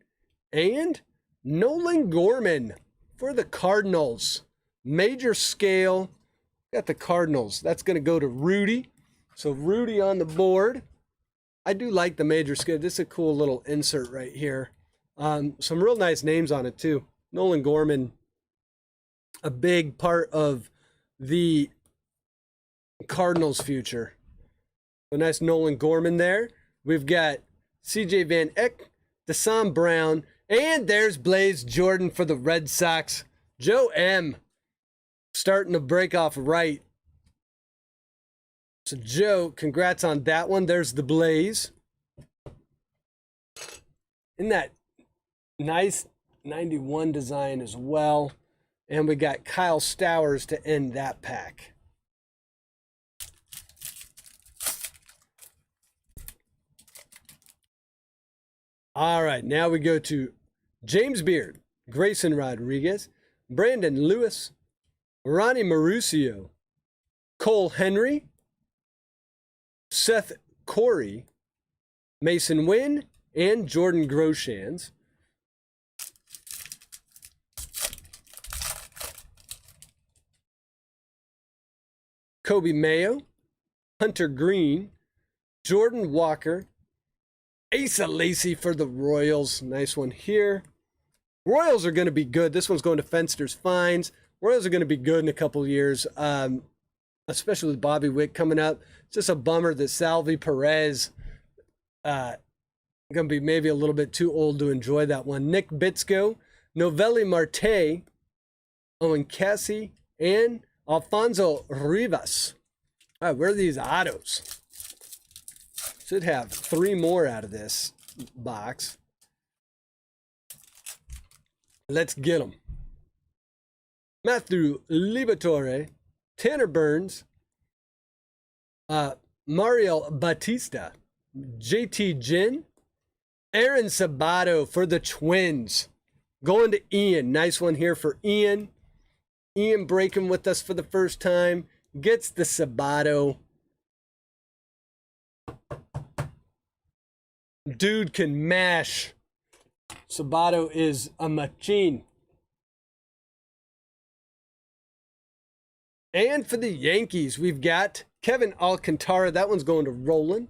and Nolan Gorman for the Cardinals. Major scale. Got the Cardinals. That's going to go to Rudy. So Rudy on the board. I do like the major scale. This is a cool little insert right here. Some real nice names on it too. Nolan Gorman, a big part of the Cardinals' future. A nice Nolan Gorman there. We've got CJ Van Eck, Deshaun Brown, and there's Blaze Jordan for the Red Sox. Joe M. starting to break off right. So Joe, congrats on that one. There's the Blaze. Isn't that nice 91 design as well? And we got Kyle Stowers to end that pack. All right, now we go to James Beard, Grayson Rodriguez, Brandon Lewis, Ronnie Mauricio, Cole Henry, Seth Corey, Mason Wynn, and Jordan Groshans. Kobe Mayo, Hunter Green, Jordan Walker, Asa Lacy for the Royals. Nice one here. Royals are going to be good. This one's going to Fenster's Fines. Royals are going to be good in a couple years, especially with Bobby Witt coming up. It's just a bummer that Salvi Perez going to be maybe a little bit too old to enjoy that one. Nick Bitsko, Novelli Marte, Owen Cassie, and Alfonso Rivas. All right, where are these autos? Should have 3 more out of this box. Let's get them. Matthew Liberatore, Tanner Burns, Mario Batista, JT Ginn, Aaron Sabato for the Twins. Going to Ian. Nice one here for Ian. Ian breaking with us for the first time. Gets the Sabato. Dude can mash. Sabato is a machine. And for the Yankees, we've got Kevin Alcantara. That one's going to Roland.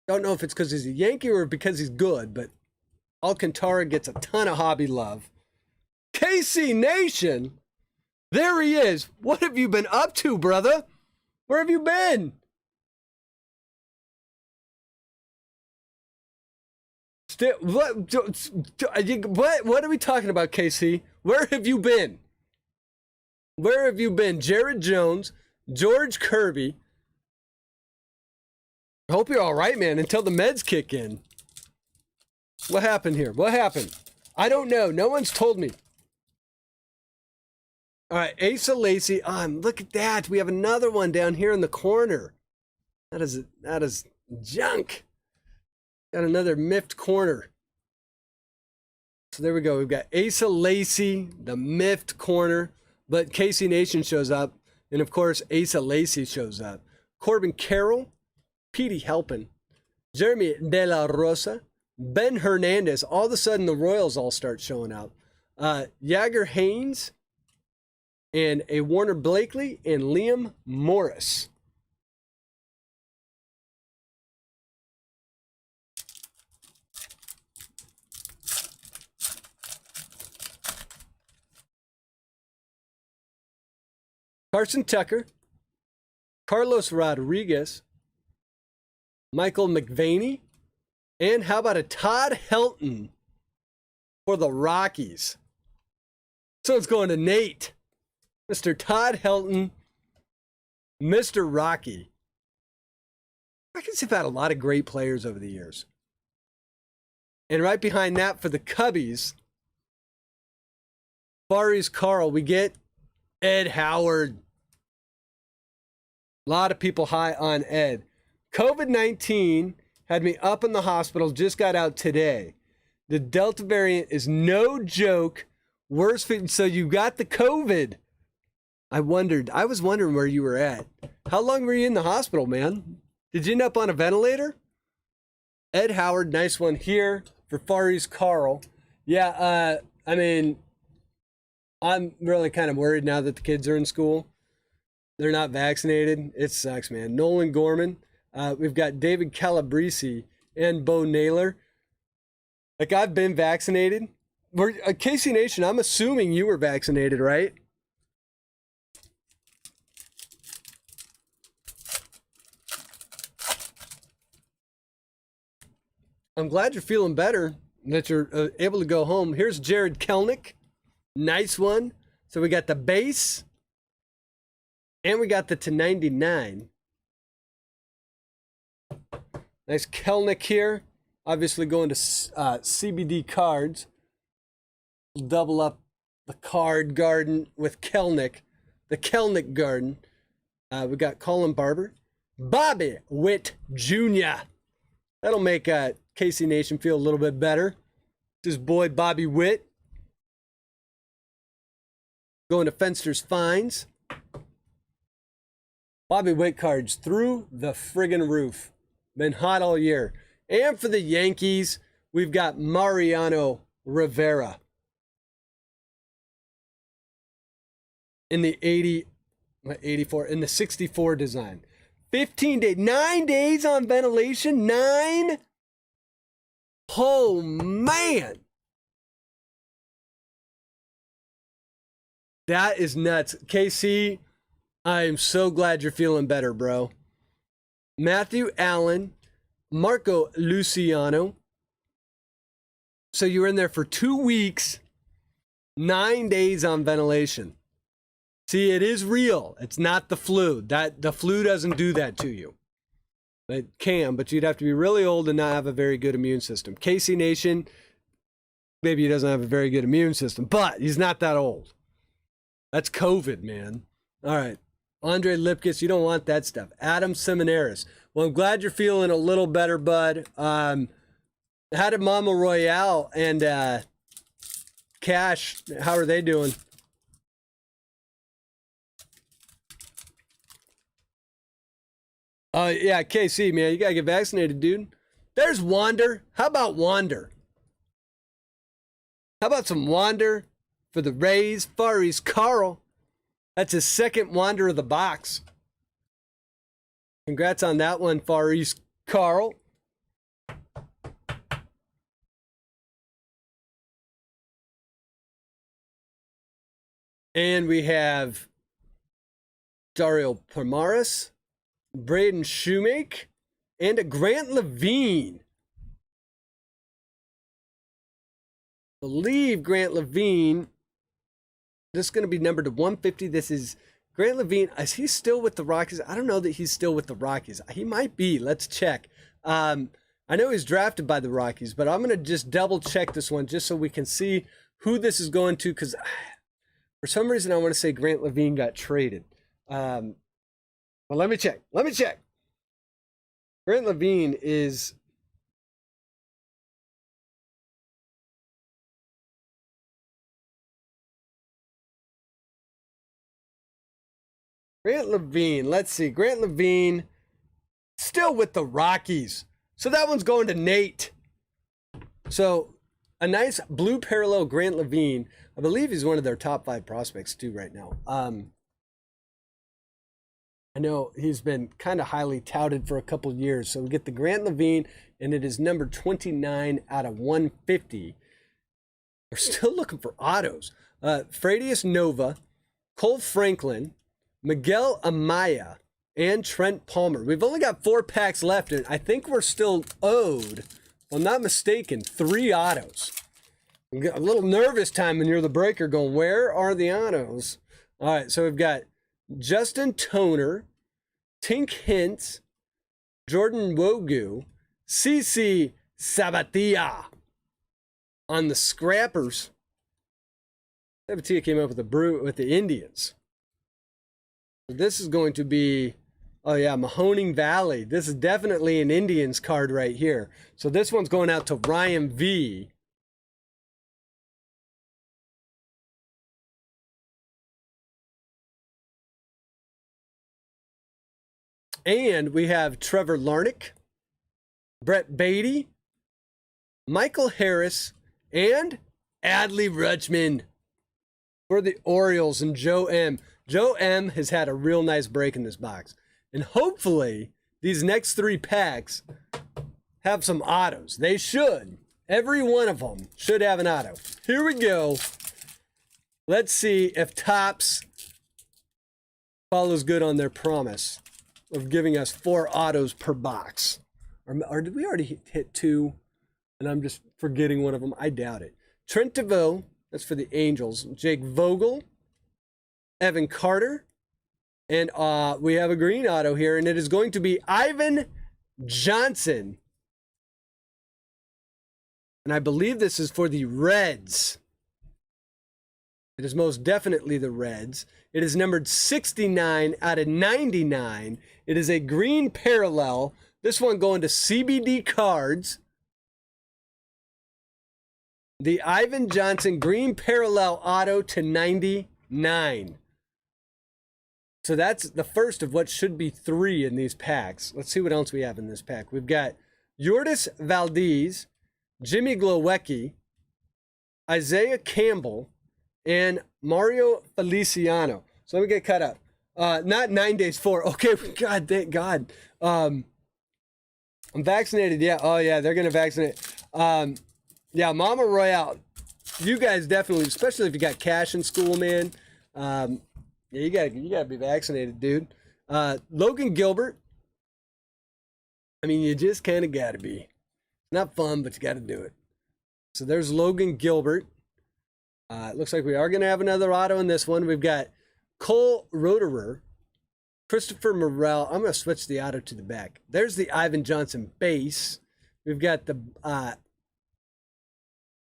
Don't know if it's because he's a Yankee or because he's good, but Alcantara gets a ton of hobby love. KC Nation. There he is. What have you been up to, brother? Where have you been? What are we talking about, KC? Where have you been? Where have you been? Jared Jones, George Kirby. I hope you're all right, man, until the meds kick in. What happened here? What happened? I don't know. No one's told me. All right, Asa Lacy. Look at that. We have another one down here in the corner. That is junk. Got another miffed corner. So there we go. We've got Asa Lacy, the miffed corner, but Casey Nation shows up, and of course Asa Lacy shows up. Corbin Carroll, Petey Halpin, Jeremy De La Rosa, Ben Hernandez. All of a sudden the Royals all start showing up. Jagger Haynes, and a Warner Blakely, and Liam Morris. Carson Tucker, Carlos Rodriguez, Michael McVaney, and how about a Todd Helton for the Rockies? So it's going to Nate. Mr. Todd Helton, Mr. Rocky. Rockies have had a lot of great players over the years. And right behind that for the Cubbies, Faris Carl, we get Ed Howard. A lot of people high on Ed. COVID-19 had me up in the hospital, just got out today. The Delta variant is no joke. Worse, so you got the COVID. I was wondering where you were at. How long were you in the hospital, man? Did you end up on a ventilator? Ed Howard, nice one here for Faris Carl. Yeah, I mean, I'm really kind of worried now that the kids are in school. They're not vaccinated. It sucks, man. Nolan Gorman. We've got David Calabrese and Bo Naylor. Like, I've been vaccinated. Casey Nation, I'm assuming you were vaccinated, right? I'm glad you're feeling better, that you're able to go home. Here's Jared Kelnick. Nice one. So we got the base, and we got the /99. Nice Kelnick here. Obviously going to CBD cards. double up the card garden with Kelnick, the Kelnick garden. We got Colin Barber, Bobby Witt Jr. That'll make KC Nation feel a little bit better. This boy Bobby Witt going to Fenster's Finds. Bobby Witt cards through the friggin' roof. Been hot all year. And for the Yankees, we've got Mariano Rivera in the 84, in the 64 design. 15 days, 9 days on ventilation, 9. Oh, man. That is nuts. KC, I am so glad you're feeling better, bro. Matthew Allen, Marco Luciano. So you were in there for 2 weeks, 9 days on ventilation. See, it is real. It's not the flu. The flu doesn't do that to you. It can, but you'd have to be really old and not have a very good immune system. KC Nation, maybe he doesn't have a very good immune system, but he's not that old. That's COVID, man. All right. Andre Lipkis, you don't want that stuff. Adam Seminaris. Well, I'm glad you're feeling a little better, bud. How did Mama Royale and Cash, how are they doing? Yeah, KC, man, you gotta get vaccinated, dude. There's Wander. How about Wander? How about some Wander for the Rays? Far East Carl. That's his second Wander of the box. Congrats on that one, Far East Carl. And we have Dario Pomaris, Braden Shoemake, and a Grant Levine. I believe Grant Levine, this is going to be numbered to 150. This is Grant Levine. Is he still with the Rockies? I don't know that he's still with the Rockies. He might be. Let's check. I know he's drafted by the Rockies, but I'm going to just double check this one just so we can see who this is going to, because for some reason I want to say Grant Levine got traded. Well, let me check. Grant Levine is... Grant Levine, let's see. Grant Levine, still with the Rockies. So that one's going to Nate. So a nice blue parallel Grant Levine. I believe he's one of their top 5 prospects too right now. I know he's been kind of highly touted for a couple years. So we get the Grant Levine, and it is number 29 out of 150. We're still looking for autos. Fradius Nova, Cole Franklin, Miguel Amaya, and Trent Palmer. We've only got 4 packs left, and I think we're still owed, if I'm not mistaken, 3 autos. You get a little nervous time when you're the breaker going, where are the autos? All right, so we've got Justin Toner, Tink Hintz, Jordan Wogu, CC Sabathia on the Scrappers. Sabathia came up with the Indians. This is going to be, oh yeah, Mahoning Valley. This is definitely an Indians card right here. So this one's going out to Ryan V. And we have Trevor Larnach, Brett Beatty, Michael Harris, and Adley Rutschman for the Orioles and Joe M. Joe M has had a real nice break in this box. And hopefully these next 3 packs have some autos. They should. Every one of them should have an auto. Here we go. Let's see if Topps follows good on their promise of giving us 4 autos per box. Or did we already hit 2? And I'm just forgetting one of them. I doubt it. Trent DeVoe, that's for the Angels. Jake Vogel, Evan Carter, and we have a green auto here, and it is going to be Ivan Johnson. And I believe this is for the Reds. It is most definitely the Reds. It is numbered 69 out of 99. It is a green parallel. This one going to CBD Cards. The Ivan Johnson green parallel auto to 99. So that's the first of what should be 3 in these packs. Let's see what else we have in this pack. We've got Yordis Valdez, Jimmy Glowacki, Isaiah Campbell, and Mario Feliciano. So let me get cut up. Not 9 days, 4. Okay, God, thank God. I'm vaccinated. Yeah. Oh, yeah, they're going to vaccinate. Yeah, Mama Royale. You guys definitely, especially if you got cash in school, man. Yeah, you gotta be vaccinated, dude. Logan Gilbert. I mean, you just kind of gotta be. It's not fun, but you gotta do it. So there's Logan Gilbert. It looks like we are gonna have another auto in this one. We've got Cole Roederer, Christopher Morel. I'm gonna switch the auto to the back. There's the Ivan Johnson base. We've got the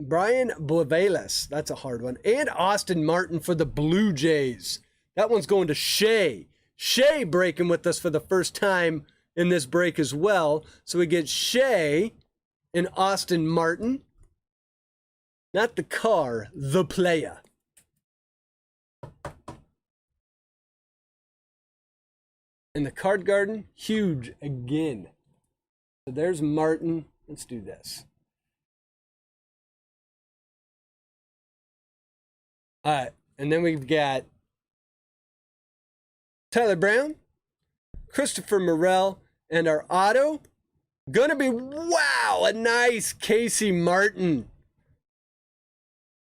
Brian Bovelas. That's a hard one. And Austin Martin for the Blue Jays. That one's going to Shea. Shea breaking with us for the first time in this break as well. So we get Shea and Austin Martin. Not the car, the player. And the card garden, huge again. So there's Martin. Let's do this. All right, and then we've got Tyler Brown, Christopher Morel, and our auto, gonna be, wow, a nice Casey Martin.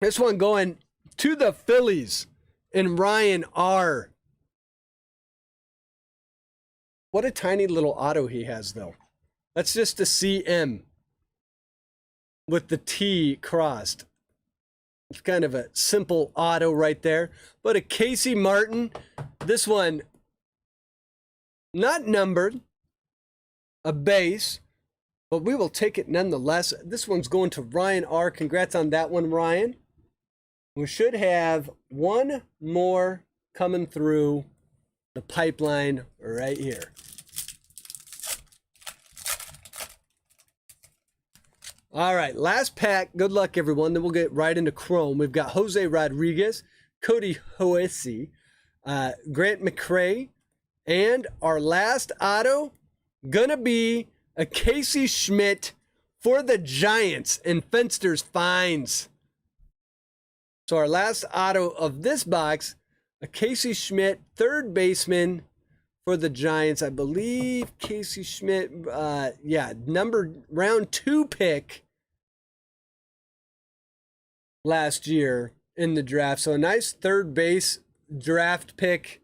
This one going to the Phillies and Ryan R. What a tiny little auto he has, though. That's just a CM with the T crossed. It's kind of a simple auto right there. But a Casey Martin, this one not numbered, a base, but we will take it nonetheless. This one's going to Ryan R. Congrats on that one, Ryan. We should have one more coming through the pipeline right here. All right, last pack. Good luck, everyone. Then we'll get right into Chrome. We've got Jose Rodriguez, Cody Hoesi, Grant McCray, and our last auto, gonna be a Casey Schmidt for the Giants and Fenster's Finds. So our last auto of this box, a Casey Schmidt, third baseman for the Giants. I believe Casey Schmidt, numbered round 2 pick last year in the draft. So a nice third base draft pick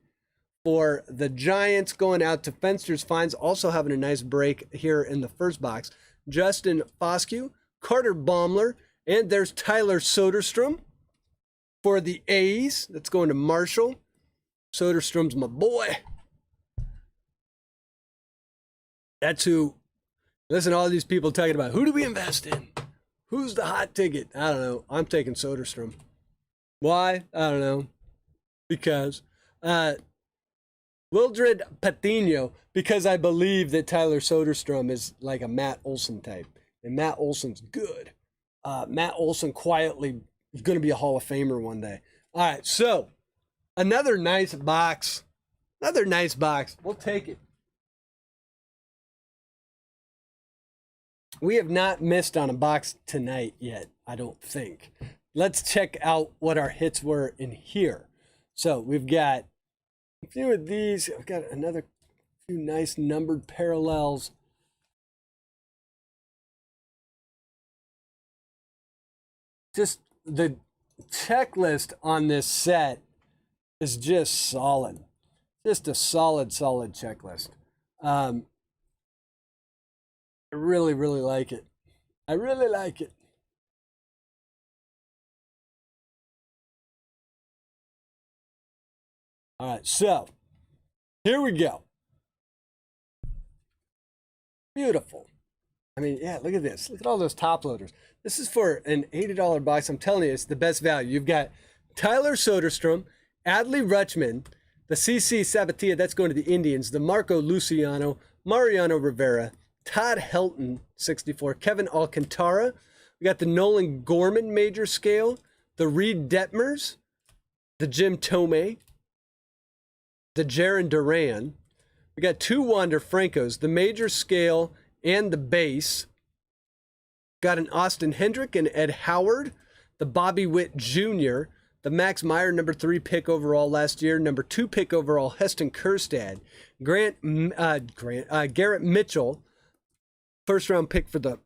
for the Giants, going out to Fenster's Finds. Also having a nice break here in the first box. Justin Foscue, Carter Baumler, and there's Tyler Soderstrom for the A's. That's going to Marshall. Soderstrom's my boy. That's who. Listen to all these people talking about, who do we invest in? Who's the hot ticket? I don't know. I'm taking Soderstrom. Why? I don't know. Because. Wildred Patino, because I believe that Tyler Soderstrom is like a Matt Olson type. And Matt Olson's good. Matt Olson quietly is going to be a Hall of Famer one day. All right, so another nice box. Another nice box. We'll take it. We have not missed on a box tonight yet, I don't think. Let's check out what our hits were in here. So we've got a few of these. I've got another few nice numbered parallels. Just the checklist on this set is just solid. Just a solid checklist. I really, really like it. I really like it. All right, so here we go. Beautiful. I mean, yeah, look at this. Look at all those top loaders. This is for an $80 box. I'm telling you, it's the best value. You've got Tyler Soderstrom, Adley Rutschman, the CC Sabathia, that's going to the Indians, the Marco Luciano, Mariano Rivera, Todd Helton, 64, Kevin Alcantara. We got the Nolan Gorman major scale, the Reed Detmers, the Jim Tomei, the Jaron Duran. We got 2 Wander Francos, the major scale and the base. Got an Austin Hendrick and Ed Howard, the Bobby Witt Jr., the Max Meyer, number 3 pick overall last year, number 2 pick overall, Heston Kjerstad, Garrett Mitchell, first round pick for the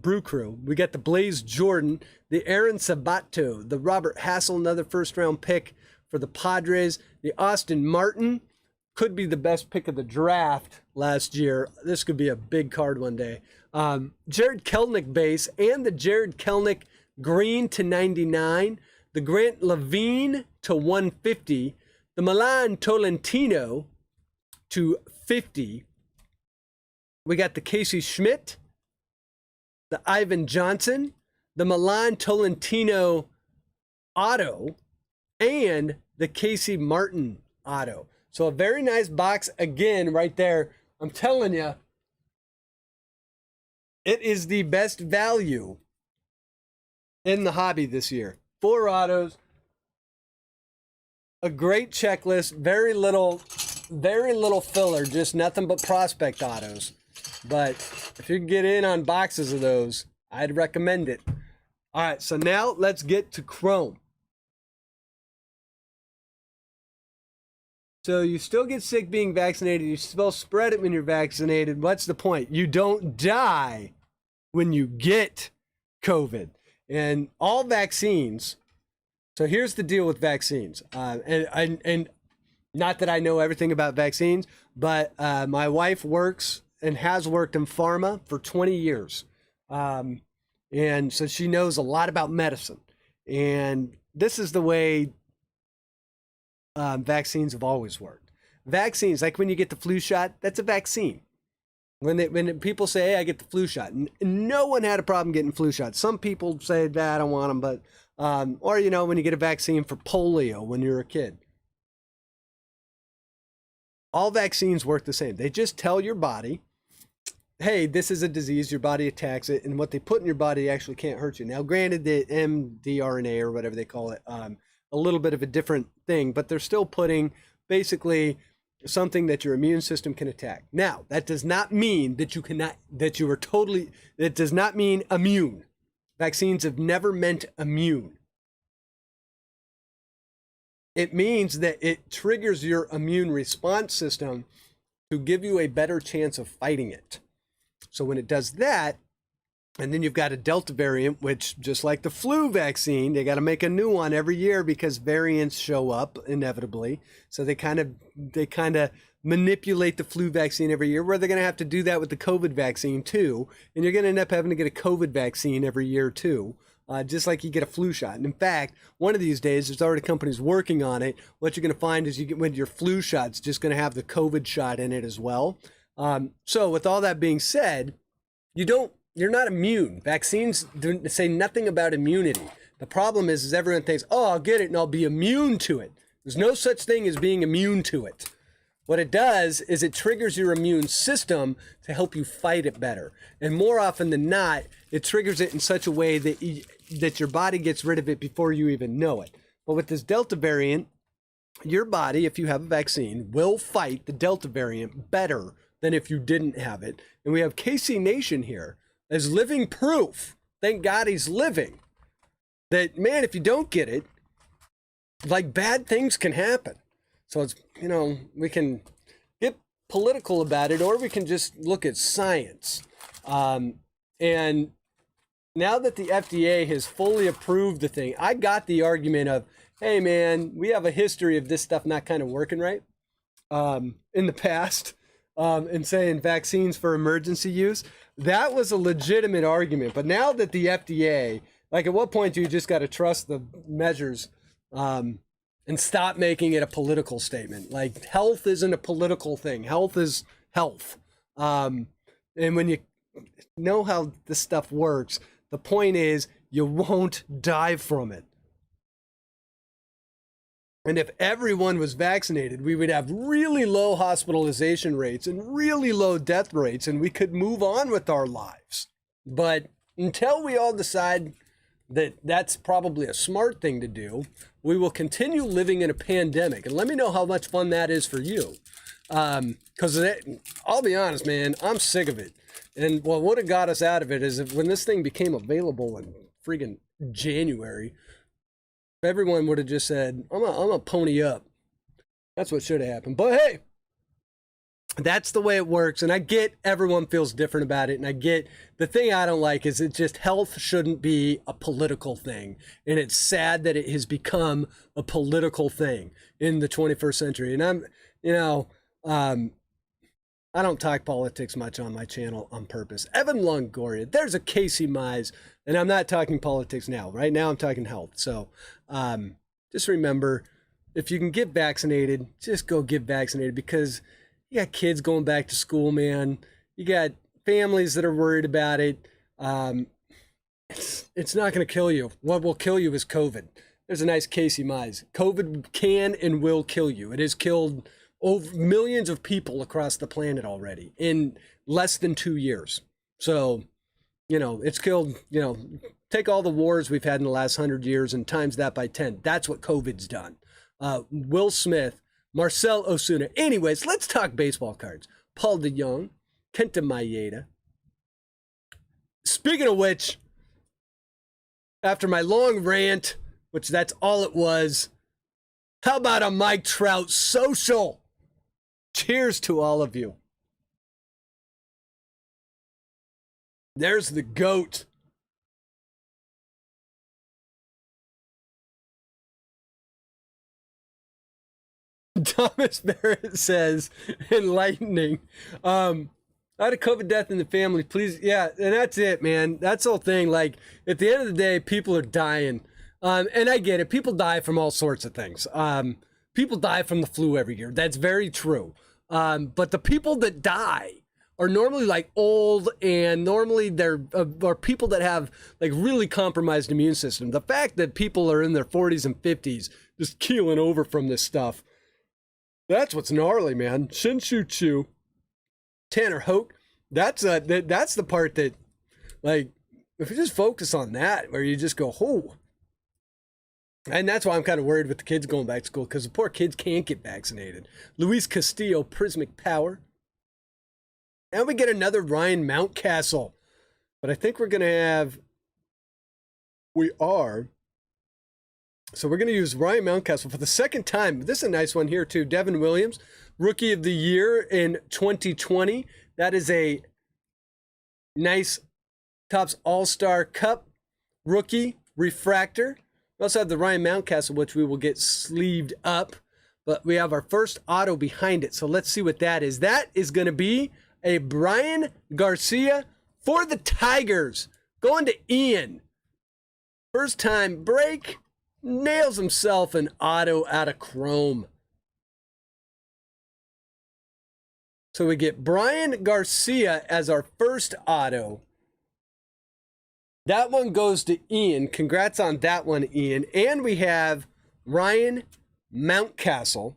Brew Crew. We got the Blaze Jordan, the Aaron Sabato, the Robert Hassel, another first round pick for the Padres, the Austin Martin, could be the best pick of the draft last year. This could be a big card one day. Jared Kelnick base and the Jared Kelnick green to 99, the Grant Levine to 150, the Milan Tolentino to 50. We got the Casey Schmidt, the Ivan Johnson, the Milan Tolentino auto, and the Casey Martin auto. So a very nice box again right there. I'm telling you, it is the best value in the hobby this year. 4 autos, a great checklist, very little filler, just nothing but prospect autos. But if you can get in on boxes of those, I'd recommend it. All right, so now let's get to Chrome. So you still get sick being vaccinated. You still spread it when you're vaccinated. What's the point? You don't die when you get COVID. And all vaccines. So here's the deal with vaccines. And not that I know everything about vaccines, but my wife works and has worked in pharma for 20 years. And so she knows a lot about medicine. And this is the way vaccines have always worked. Vaccines, like when you get the flu shot, that's a vaccine. When people say, hey, I get the flu shot, no one had a problem getting flu shots. Some people say that I don't want them, but, or, you know, when you get a vaccine for polio when you're a kid. All vaccines work the same. They just tell your body, hey, this is a disease, your body attacks it, and what they put in your body actually can't hurt you. Now, granted, the mRNA or whatever they call it, a little bit of a different thing, but they're still putting basically something that your immune system can attack. Now, that does not mean that that does not mean immune. Vaccines have never meant immune. It means that it triggers your immune response system to give you a better chance of fighting it. So when it does that, and then you've got a Delta variant, which just like the flu vaccine, they got to make a new one every year because variants show up inevitably. So they kind of manipulate the flu vaccine every year, where they're going to have to do that with the COVID vaccine too. And you're going to end up having to get a COVID vaccine every year too, just like you get a flu shot. And in fact, one of these days, there's already companies working on it. What you're going to find is when your flu shot's just going to have the COVID shot in it as well. So with all that being said, you're not immune. Vaccines say nothing about immunity. The problem is everyone thinks, oh, I'll get it and I'll be immune to it. There's no such thing as being immune to it. What it does is it triggers your immune system to help you fight it better. And more often than not, it triggers it in such a way that your body gets rid of it before you even know it. But with this Delta variant, your body, if you have a vaccine, will fight the Delta variant better than if you didn't have it. And we have KC Nation here as living proof, thank God he's living, that, man, if you don't get it, like, bad things can happen. So it's, you know, we can get political about it, or we can just look at science. And now that the FDA has fully approved the thing, I got the argument of, hey, man, we have a history of this stuff not kind of working right in the past, and saying vaccines for emergency use. That was a legitimate argument. But now that the FDA, like, at what point do you just got to trust the measures and stop making it a political statement? Like, health isn't a political thing. Health is health. And when you know how this stuff works, the point is you won't die from it. And if everyone was vaccinated, we would have really low hospitalization rates and really low death rates, and we could move on with our lives. But until we all decide that that's probably a smart thing to do, we will continue living in a pandemic. And let me know how much fun that is for you. Because I'll be honest, man, I'm sick of it. And what would have got us out of it is if when this thing became available in freaking January, everyone would have just said, I'm a pony up. That's what should have happened. But hey, that's the way it works. And I get everyone feels different about it. And I get the thing I don't like is it just health shouldn't be a political thing. And it's sad that it has become a political thing in the 21st century. And I don't talk politics much on my channel on purpose. Evan Longoria, there's a Casey Mize, and I'm not talking politics now. Right now I'm talking health. So just remember, if you can get vaccinated, just go get vaccinated because you got kids going back to school, man. You got families that are worried about it. It's not going to kill you. What will kill you is COVID. There's a nice Casey Mize. COVID can and will kill you. It has killed over millions of people across the planet already in less than 2 years. So, it's killed, take all the wars we've had in the last 100 years and times that by 10. That's what COVID's done. Will Smith, Marcel Osuna. Anyways, let's talk baseball cards. Paul DeJong, Kenta Maeda. Speaking of which, after my long rant, which that's all it was, how about a Mike Trout social? Cheers to all of you. There's the GOAT. Thomas Barrett says, enlightening. I had a COVID death in the family. Please, yeah, and that's it, man. That's the whole thing. Like, at the end of the day, people are dying. And I get it. People die from all sorts of things. People die from the flu every year. That's very true. But the people that die are normally like old, and normally they're are people that have like really compromised immune system. The fact that people are in their 40s and 50s just keeling over from this stuff, that's what's gnarly, man. Shin Shu Chu, Tanner Hoke, that's the part that, like, if you just focus on that, where you just go, oh. And that's why I'm kind of worried with the kids going back to school, because the poor kids can't get vaccinated. Luis Castillo, Prismic Power. And we get another Ryan Mountcastle. But I think we're going to have... So we're going to use Ryan Mountcastle for the second time. This is a nice one here, too. Devin Williams, Rookie of the Year in 2020. That is a nice Topps All-Star Cup rookie refractor. We also have the Ryan Mountcastle, which we will get sleeved up. But we have our first auto behind it. So let's see what that is. That is going to be a Brian Garcia for the Tigers. Going to Ian. First time break. Nails himself an auto out of chrome. So we get Brian Garcia as our first auto. That one goes to Ian. Congrats on that one, Ian. And we have Ryan Mountcastle.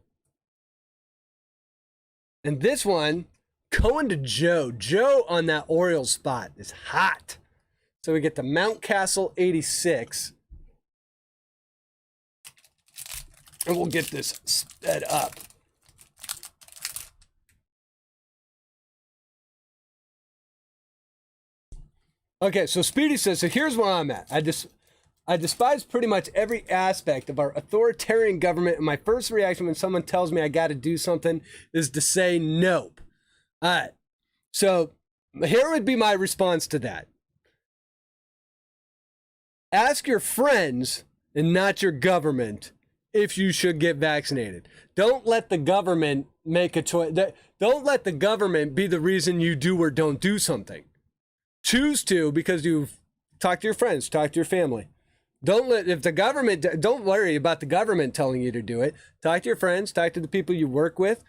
And this one going to Joe. Joe on that Orioles spot is hot. So we get the Mountcastle 86. And we'll get this sped up. Okay, so Speedy says, so here's where I'm at. I despise pretty much every aspect of our authoritarian government, and my first reaction when someone tells me I got to do something is to say nope. All right, so here would be my response to that. Ask your friends and not your government if you should get vaccinated. Don't let the government make a choice. Don't let the government be the reason you do or don't do something. Choose to, because you've talked to your friends, talk to your family. Don't worry about the government telling you to do it. Talk to your friends, talk to the people you work with,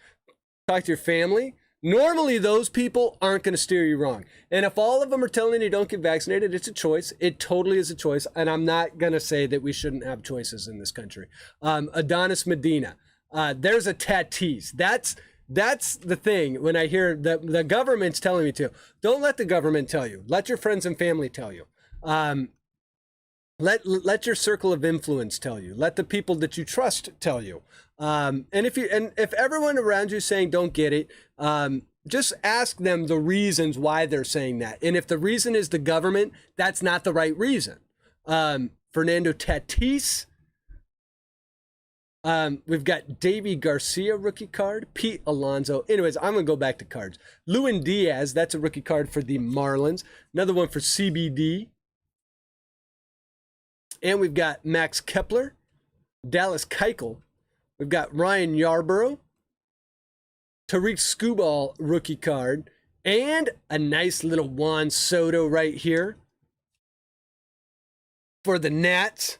talk to your family, Normally, those people aren't going to steer you wrong. And if all of them are telling you don't get vaccinated, it's a choice. It totally is a choice. And I'm not going to say that we shouldn't have choices in this country. Adonis Medina, there's a Tatis. That's the thing when I hear that the government's telling me to. Don't let the government tell you. Let your friends and family tell you. Let your circle of influence tell you. Let the people that you trust tell you. And if everyone around you is saying don't get it, just ask them the reasons why they're saying that. And if the reason is the government, that's not the right reason. Fernando Tatis. We've got Davy Garcia rookie card. Pete Alonso. Anyways, I'm going to go back to cards. Lewin Diaz, that's a rookie card for the Marlins. Another one for CBD. And we've got Max Kepler, Dallas Keuchel. We've got Ryan Yarbrough, Tariq Skubal rookie card, and a nice little Juan Soto right here for the Nats.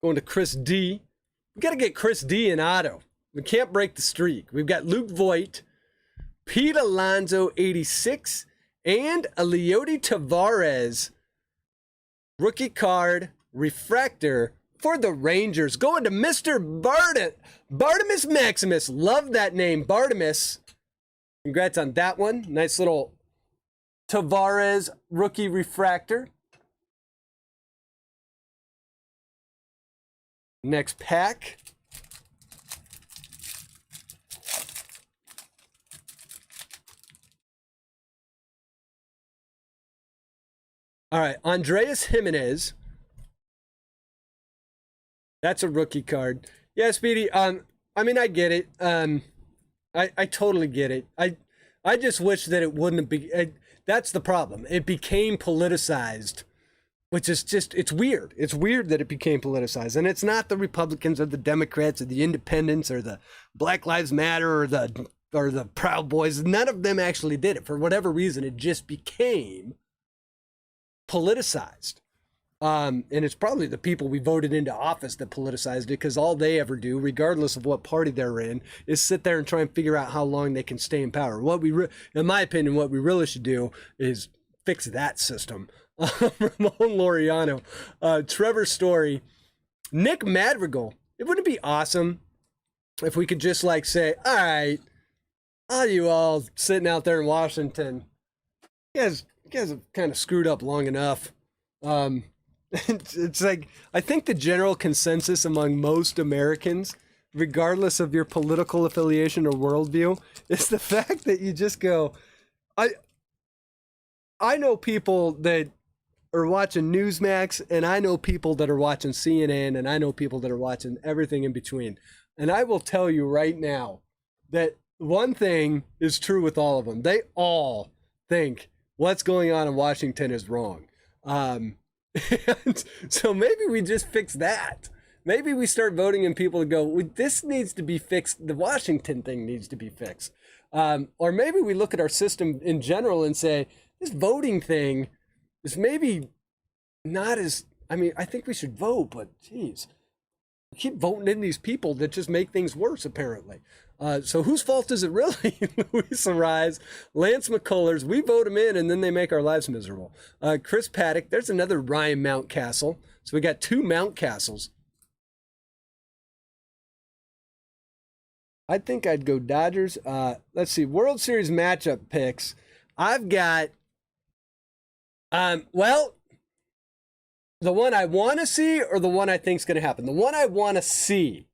Going to Chris D. We got to get Chris D in auto. We can't break the streak. We've got Luke Voigt, Pete Alonso 86, and a Leody Tavares rookie card refractor for the Rangers. Going to Mr. Bartimus Maximus. Love that name, Bartimus. Congrats on that one. Nice little Tavares rookie refractor. Next pack. All right, Andreas Jimenez. That's a rookie card. Yeah, Speedy. I mean, I get it. I totally get it. I just wish that it wouldn't be. That's the problem. It became politicized, which is just, it's weird. It's weird that it became politicized. And it's not the Republicans or the Democrats or the Independents or the Black Lives Matter or the Proud Boys. None of them actually did it. For whatever reason, it just became politicized. And it's probably the people we voted into office that politicized it, because all they ever do, regardless of what party they're in, is sit there and try and figure out how long they can stay in power. In my opinion, what we really should do is fix that system. Ramon Laureano, Trevor Story, Nick Madrigal. It wouldn't be awesome if we could just like say, all right, all you all sitting out there in Washington, you guys have kind of screwed up long enough. It's like, I think the general consensus among most Americans, regardless of your political affiliation or worldview, is the fact that you just go, I know people that are watching Newsmax, and I know people that are watching CNN, and I know people that are watching everything in between. And I will tell you right now that one thing is true with all of them. They all think what's going on in Washington is wrong. And so maybe we just fix that. Maybe we start voting in people to go, well, this needs to be fixed. The Washington thing needs to be fixed. Or maybe we look at our system in general and say, this voting thing is maybe not as, I mean, I think we should vote, but geez, we keep voting in these people that just make things worse, apparently. So whose fault is it really? Luis Arise, Lance McCullers, we vote them in and then they make our lives miserable. Chris Paddock, there's another Ryan Mountcastle. So we got two Mountcastles. I think I'd go Dodgers. Let's see, World Series matchup picks. I've got, well, the one I want to see or the one I think is going to happen? The one I want to see.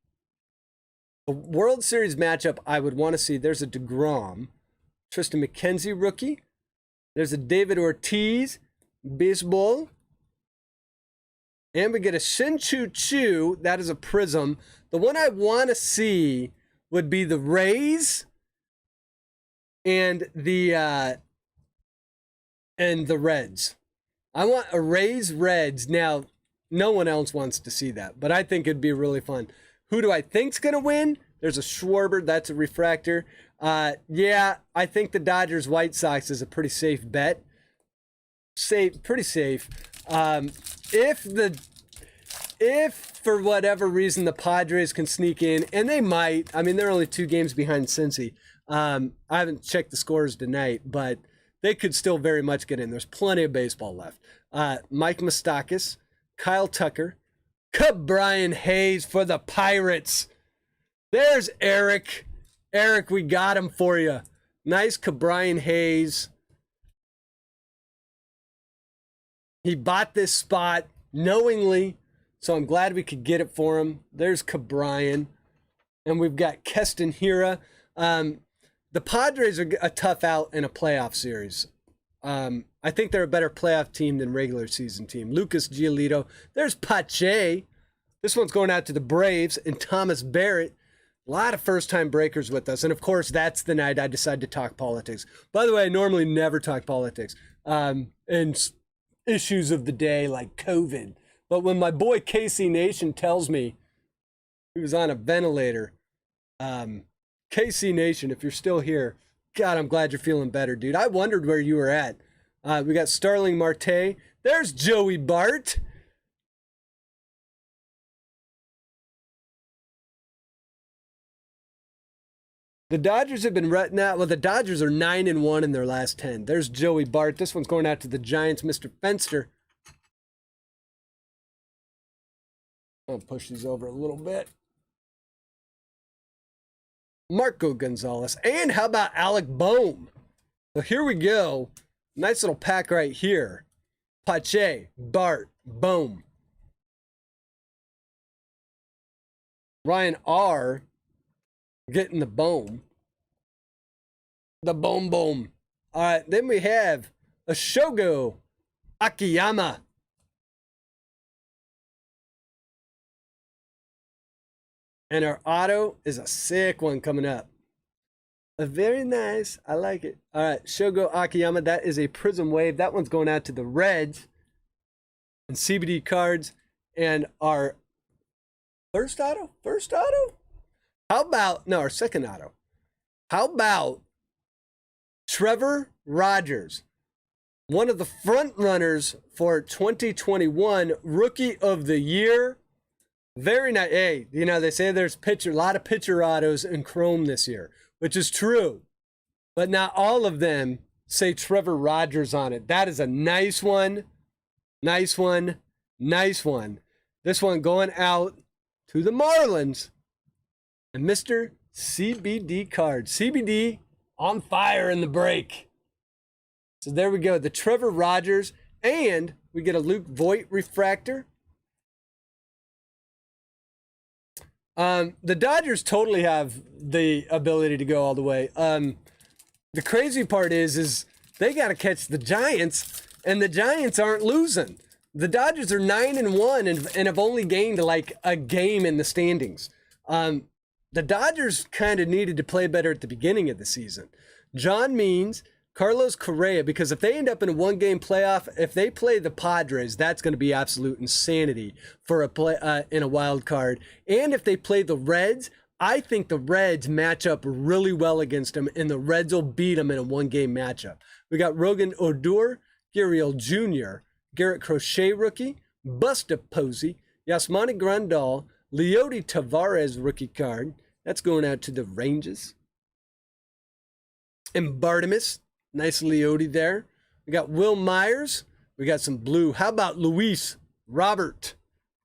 The World Series matchup I would want to see, there's a DeGrom, Tristan McKenzie rookie. There's a David Ortiz, baseball. And we get a Shin Chu Chu, that is a prism. The one I want to see would be the Rays and the Reds. I want a Rays Reds. Now, no one else wants to see that, but I think it'd be really fun. Who do I think's going to win? There's a Schwarber. That's a refractor. Yeah, I think the Dodgers White Sox is a pretty safe bet. Pretty safe. If for whatever reason the Padres can sneak in, and they might, I mean, they're only 2 games behind Cincy. I haven't checked the scores tonight, but they could still very much get in. There's plenty of baseball left. Mike Moustakas, Kyle Tucker, Brian Hayes for the Pirates. There's Eric. Eric, we got him for you. Nice Brian Hayes. He bought this spot knowingly, so I'm glad we could get it for him. There's Brian. And we've got Keston Hiura. The Padres are a tough out in a playoff series. I think they're a better playoff team than regular season team. Lucas Giolito. There's Pache. This one's going out to the Braves. And Thomas Barrett. A lot of first-time breakers with us. And, of course, that's the night I decide to talk politics. By the way, I normally never talk politics. And issues of the day like COVID. But when my boy KC Nation tells me he was on a ventilator, KC Nation, if you're still here, God, I'm glad you're feeling better, dude. I wondered where you were at. We got Starling Marte. There's Joey Bart. The Dodgers have been the Dodgers are 9-1 in their last 10. There's Joey Bart. This one's going out to the Giants, Mr. Fenster. I'll push these over a little bit. Marco Gonzalez. And how about Alec Bohm? So here we go. Nice little pack right here. Pache, Bart, Bohm. Ryan R. getting the Bohm. The Bohm. All right, then we have a Shogo Akiyama. And our auto is a sick one coming up. A very nice. I like it. All right, Shogo Akiyama. That is a Prism Wave. That one's going out to the Reds. And CBD cards. And our first auto? How about, no, our second auto. How about Trevor Rogers? One of the front runners for 2021 Rookie of the Year. Very nice. Hey, they say there's a lot of pitcher autos in Chrome this year, which is true. But not all of them say Trevor Rogers on it. That is a nice one. Nice one. This one going out to the Marlins. And Mr. CBD card. CBD on fire in the break. So there we go. The Trevor Rogers. And we get a Luke Voigt refractor. The Dodgers totally have the ability to go all the way. The crazy part is they got to catch the Giants, and the Giants aren't losing. The Dodgers are 9-1 and have only gained like a game in the standings. The Dodgers kind of needed to play better at the beginning of the season. John Means, Carlos Correa, because if they end up in a one-game playoff, if they play the Padres, that's going to be absolute insanity for a play in a wild card. And if they play the Reds, I think the Reds match up really well against them, and the Reds will beat them in a one-game matchup. We got Rogan Odor, Gurriel Jr., Garrett Crochet rookie, Busta Posey, Yasmani Grandal, Leody Tavares rookie card. That's going out to the Rangers. And Bartimus. Nice Leody there. We got Will Myers. We got some blue. How about Luis Robert?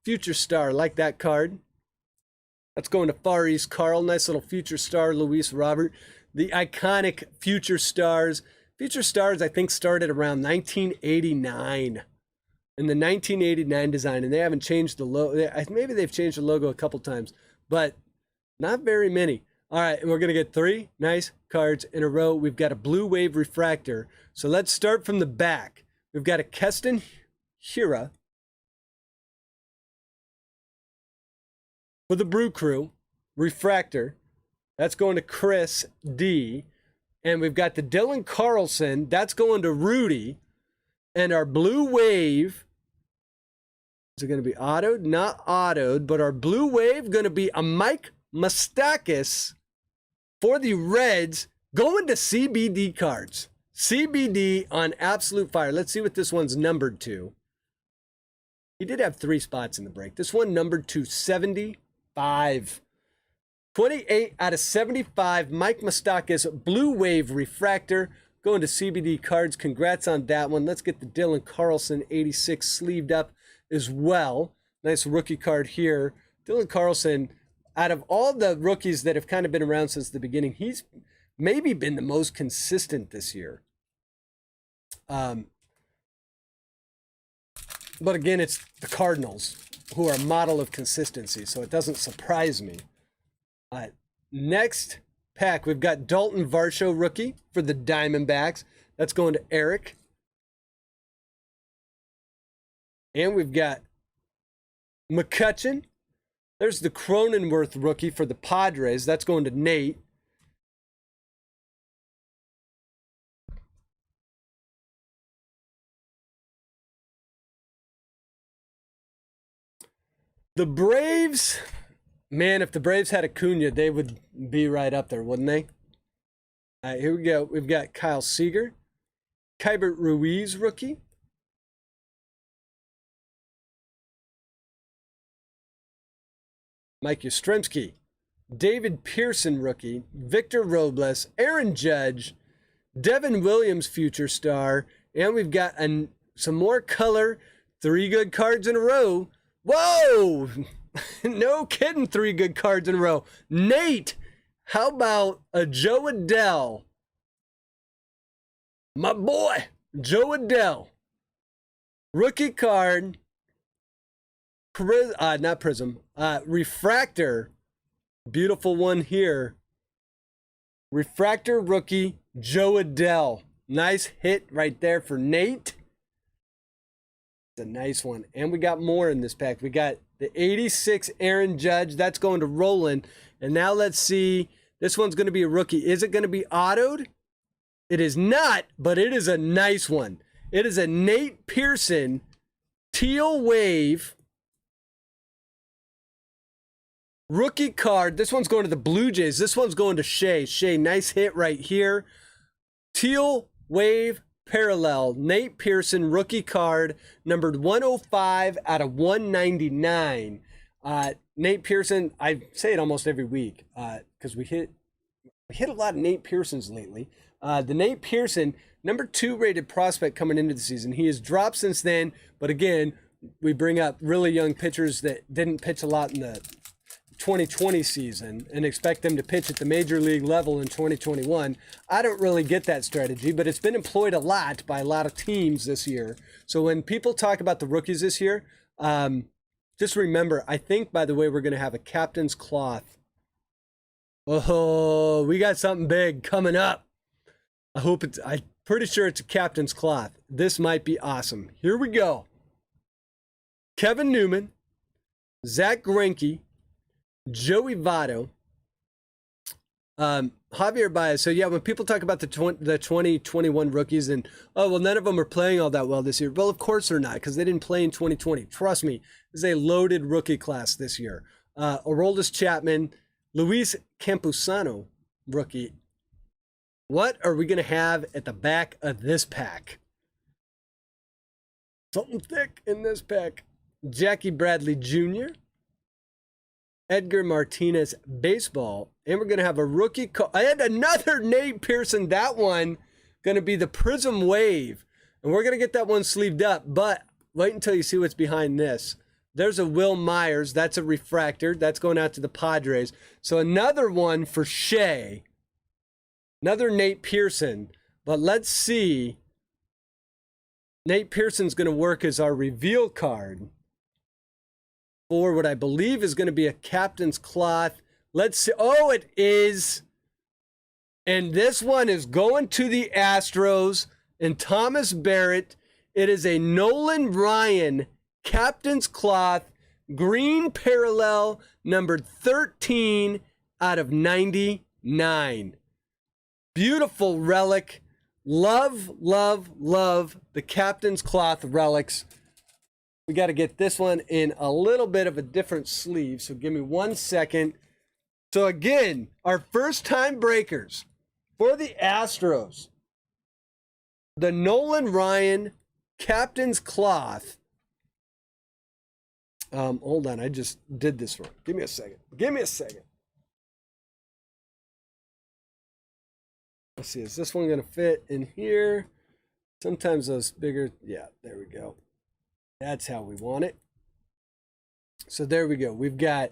Future star. Like that card. That's going to Far East Carl. Nice little future star, Luis Robert. The iconic future stars. Future stars, I think, started around 1989. In the 1989 design. And they haven't changed the logo. Maybe they've changed the logo a couple times. But not very many. All right, and we're going to get 3 nice cards in a row. We've got a Blue Wave Refractor. So let's start from the back. We've got a Keston Hiura for the Brew Crew. Refractor. That's going to Chris D. And we've got the Dylan Carlson. That's going to Rudy. And our Blue Wave, is it going to be autoed? Not autoed, but our Blue Wave going to be a Mike Moustakas for the Reds, going to CBD cards. CBD on absolute fire. Let's see what this one's numbered to. He did have 3 spots in the break. This one numbered to 75. 28 out of 75. Mike Moustakas Blue Wave Refractor. Going to CBD Cards. Congrats on that one. Let's get the Dylan Carlson 86 sleeved up as well. Nice rookie card here. Dylan Carlson, out of all the rookies that have kind of been around since the beginning, he's maybe been the most consistent this year. But again, it's the Cardinals who are a model of consistency, so it doesn't surprise me. Next pack, we've got Dalton Varsho rookie for the Diamondbacks. That's going to Eric. And we've got McCutchen. There's the Cronenworth rookie for the Padres. That's going to Nate. The Braves, man, if the Braves had Acuna, they would be right up there, wouldn't they? All right, here we go. We've got Kyle Seager, Kybert Ruiz rookie. Mike Yastrzemski, David Pearson rookie, Victor Robles, Aaron Judge, Devin Williams future star, and we've got some more color, 3 good cards in a row. Whoa! No kidding, 3 good cards in a row. Nate, how about a Joe Adell? My boy, Joe Adell. Rookie card. Not Prism. Refractor. Beautiful one here. Refractor rookie, Joe Adell. Nice hit right there for Nate. It's a nice one. And we got more in this pack. We got the 86 Aaron Judge. That's going to Roland. And now let's see. This one's going to be a rookie. Is it going to be autoed? It is not, but it is a nice one. It is a Nate Pearson Teal Wave rookie card. This one's going to the Blue Jays. This one's going to Shea. Shea, nice hit right here. Teal Wave Parallel, Nate Pearson rookie card, numbered 105 out of 199. Nate Pearson, I say it almost every week because we hit a lot of Nate Pearsons lately. The Nate Pearson, number 2 rated prospect coming into the season. He has dropped since then, but again, we bring up really young pitchers that didn't pitch a lot in the 2020 season and expect them to pitch at the major league level in 2021. I don't really get that strategy, but it's been employed a lot by a lot of teams this year. So when people talk about the rookies this year, just remember, I think, by the way, we're going to have a captain's cloth. Oh, we got something big coming up. I'm pretty sure it's a captain's cloth. This might be awesome. Here we go. Kevin Newman, Zach Greinke, Joey Votto, Javier Baez. So yeah, when people talk about the 2021 rookies and, oh, well, none of them are playing all that well this year. Well, of course they're not, because they didn't play in 2020. Trust me, this is a loaded rookie class this year. Aroldis Chapman, Luis Campusano rookie. What are we going to have at the back of this pack? Something thick in this pack. Jackie Bradley Jr., Edgar Martinez baseball, and we're going to have a rookie I had another Nate Pearson. That one going to be the Prism Wave, and we're going to get that one sleeved up, but wait until you see what's behind this. There's a Will Myers. That's a refractor. That's going out to the Padres. So another one for Shea. Another Nate Pearson. But let's see. Nate Pearson's going to work as our reveal card for what I believe is going to be a captain's cloth. Let's see. Oh, it is. And this one is going to the Astros and Thomas Barrett. It is a Nolan Ryan captain's cloth, green parallel, numbered 13 out of 99. Beautiful relic. Love, love, love the captain's cloth relics. We got to get this one in a little bit of a different sleeve, so give me 1 second. So again, our first time breakers for the Astros, the Nolan Ryan captain's cloth. Hold on, I just did this wrong. Give me a second. Let's see, is this one going to fit in here? Sometimes those bigger, yeah, there we go. That's how we want it. So there we go. We've got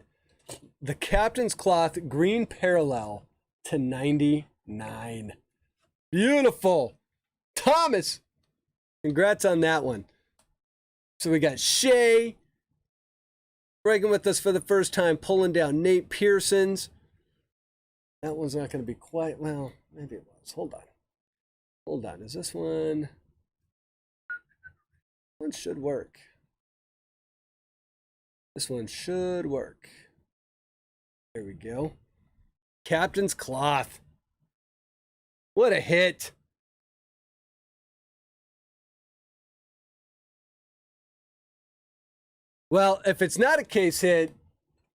the Captain's Cloth green parallel to 99. Beautiful. Thomas, congrats on that one. So we got Shay breaking with us for the first time, pulling down Nate Pearson's. That one's not going to be quite, well, maybe it was. Hold on. Hold on. Is this one? One should work. This one should work. There we go. Captain's Cloth. What a hit. Well, if it's not a case hit,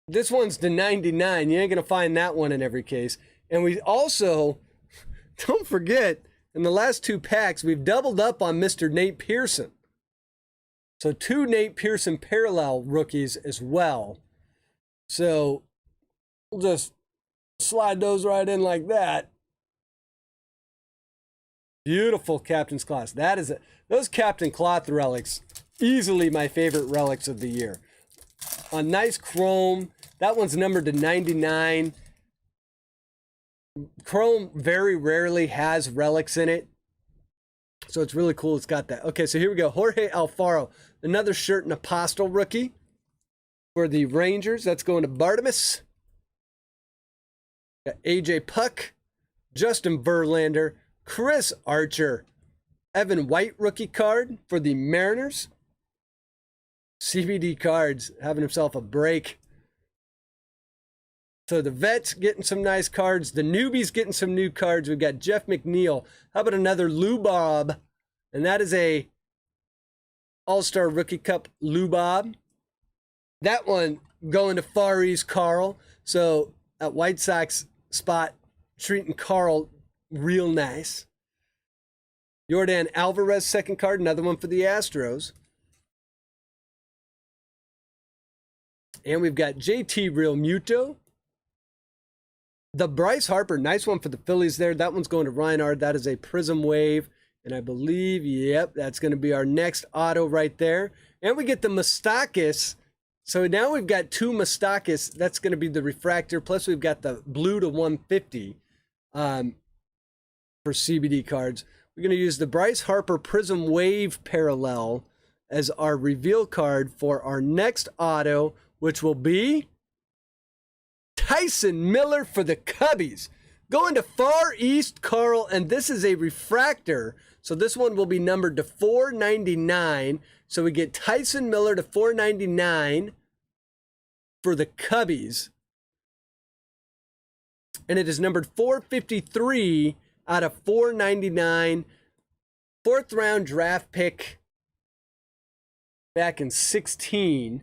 this one's the 99. You ain't going to find that one in every case. And we also, don't forget, in the last two packs, we've doubled up on Mr. Nate Pearson. So 2 Nate Pearson parallel rookies as well. So we'll just slide those right in like that. Beautiful Captain's Cloth. That is it. Those Captain Cloth relics, easily my favorite relics of the year. A nice chrome. That one's numbered to 99. Chrome very rarely has relics in it. So it's really cool it's got that. Okay, so here we go. Jorge Alfaro, another shirt and apostle rookie for the Rangers. That's going to Bartimus. Got AJ Puck, Justin Verlander, Chris Archer, Evan White rookie card for the Mariners. CBD Cards having himself a break. So the vets getting some nice cards. The newbies getting some new cards. We've got Jeff McNeil. How about another Lou Bob? And that is a All-Star Rookie Cup Lou Bob. That one going to Far East Carl. So at White Sox spot, treating Carl real nice. Yordan Alvarez second card. Another one for the Astros. And we've got JT Real Muto. The Bryce Harper, nice one for the Phillies there. That one's going to Reinhard. That is a Prism Wave. And I believe, yep, that's going to be our next auto right there. And we get the Moustakas. So now we've got 2 Moustakas. That's going to be the refractor. Plus we've got the blue to 150 for CBD cards. We're going to use the Bryce Harper Prism Wave parallel as our reveal card for our next auto, which will be Tyson Miller for the Cubbies. Going to Far East Carl, and this is a refractor. So this one will be numbered to 499. So we get Tyson Miller to 499 for the Cubbies. And it is numbered 453 out of 499. 4th round draft pick back in 16.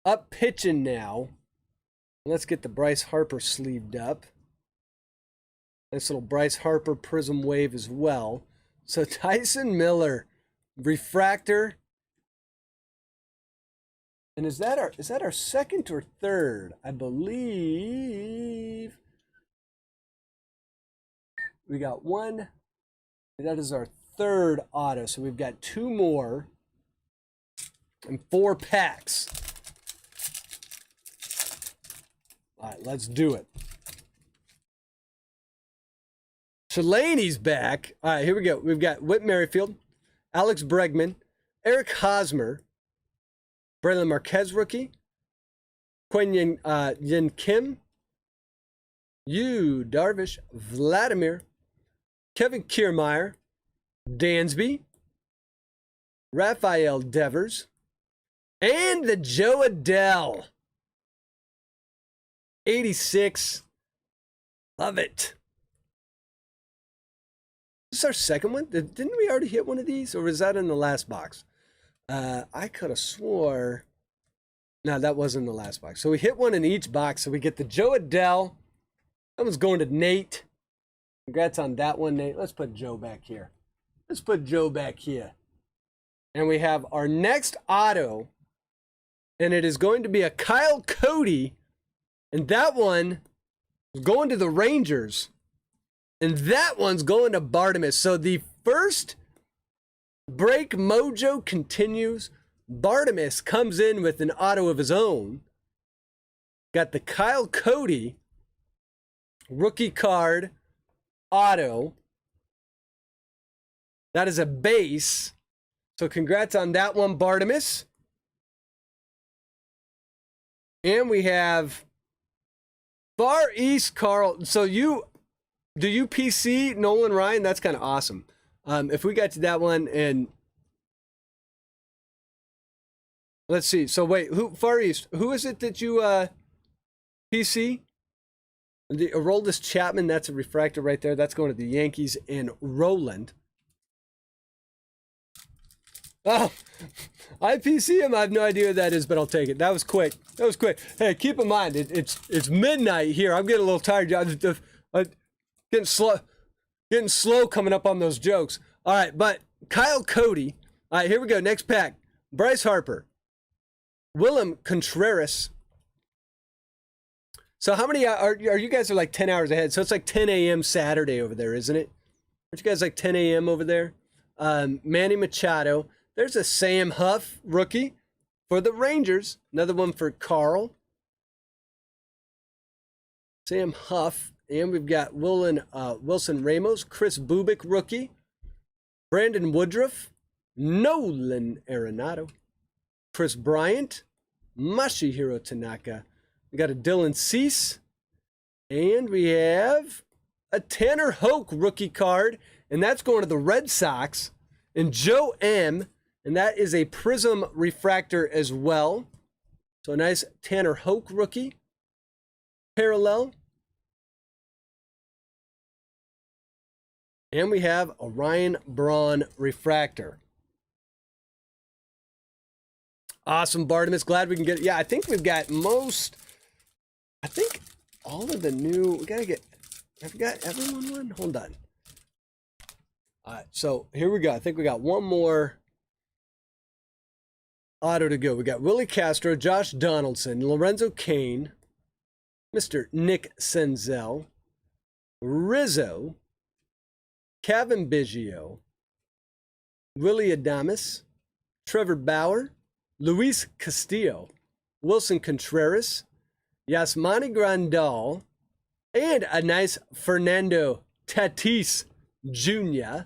Up pitching now. Let's get the Bryce Harper sleeved up. Nice little Bryce Harper Prism Wave as well. So Tyson Miller, refractor. And is that our second or third? I believe we got one. That is our third auto. So we've got 2 more and 4 packs. All right, let's do it. Shalaney's back. All right, here we go. We've got Whit Merrifield, Alex Bregman, Eric Hosmer, Braylon Marquez rookie, Quinn Yin Kim, Yu Darvish, Vladimir, Kevin Kiermaier, Dansby, Rafael Devers, and the Joe Adele. 86. Love it. This is our second one. Didn't we already hit one of these? Or was that in the last box? I could have swore. No, that wasn't in the last box. So we hit one in each box. So we get the Joe Adele. That one's going to Nate. Congrats on that one, Nate. Let's put Joe back here. Let's put Joe back here. And we have our next auto. And it is going to be a Kyle Cody. And that one is going to the Rangers. And that one's going to Bartimus. So the first break mojo continues. Bartimus comes in with an auto of his own. Got the Kyle Cody rookie card auto. That is a base. So congrats on that one, Bartimus. And we have Far East Carl. So do you PC Nolan Ryan? That's kind of awesome. If we got to that one, and let's see. So wait, who Far East? Who is it that you PC? The Aroldis Chapman. That's a refractor right there. That's going to the Yankees and Roland. Oh, I PC him. I have no idea what that is, but I'll take it. That was quick. That was quick. Hey, keep in mind, it's midnight here. I'm getting a little tired. I'm getting slow coming up on those jokes. All right, but Kyle Cody. All right, here we go. Next pack. Bryce Harper. Willem Contreras. So how many are you guys are like 10 hours ahead? So it's like 10 a.m. Saturday over there, isn't it? Aren't you guys like 10 a.m. over there? Manny Machado. There's a Sam Huff rookie for the Rangers. Another one for Carl. Sam Huff. And we've got Wilson Ramos, Chris Bubik rookie. Brandon Woodruff. Nolan Arenado. Chris Bryant. Masahiro Tanaka. We got a Dylan Cease. And we have a Tanner Hoke rookie card. And that's going to the Red Sox. And Joe M. And that is a Prism refractor as well. So a nice Tanner Hoke rookie. Parallel. And we have a Ryan Braun refractor. Awesome, Bartimus. Glad we can get it. Yeah, I think we've got all of the new, have we got everyone one? Hold on. All right, so here we go. I think we got one more auto to go. We got Willie Castro, Josh Donaldson, Lorenzo Cain, Mr. Nick Senzel, Rizzo, Kevin Biggio, Willie Adames, Trevor Bauer, Luis Castillo, Wilson Contreras, Yasmani Grandal, and a nice Fernando Tatis Jr.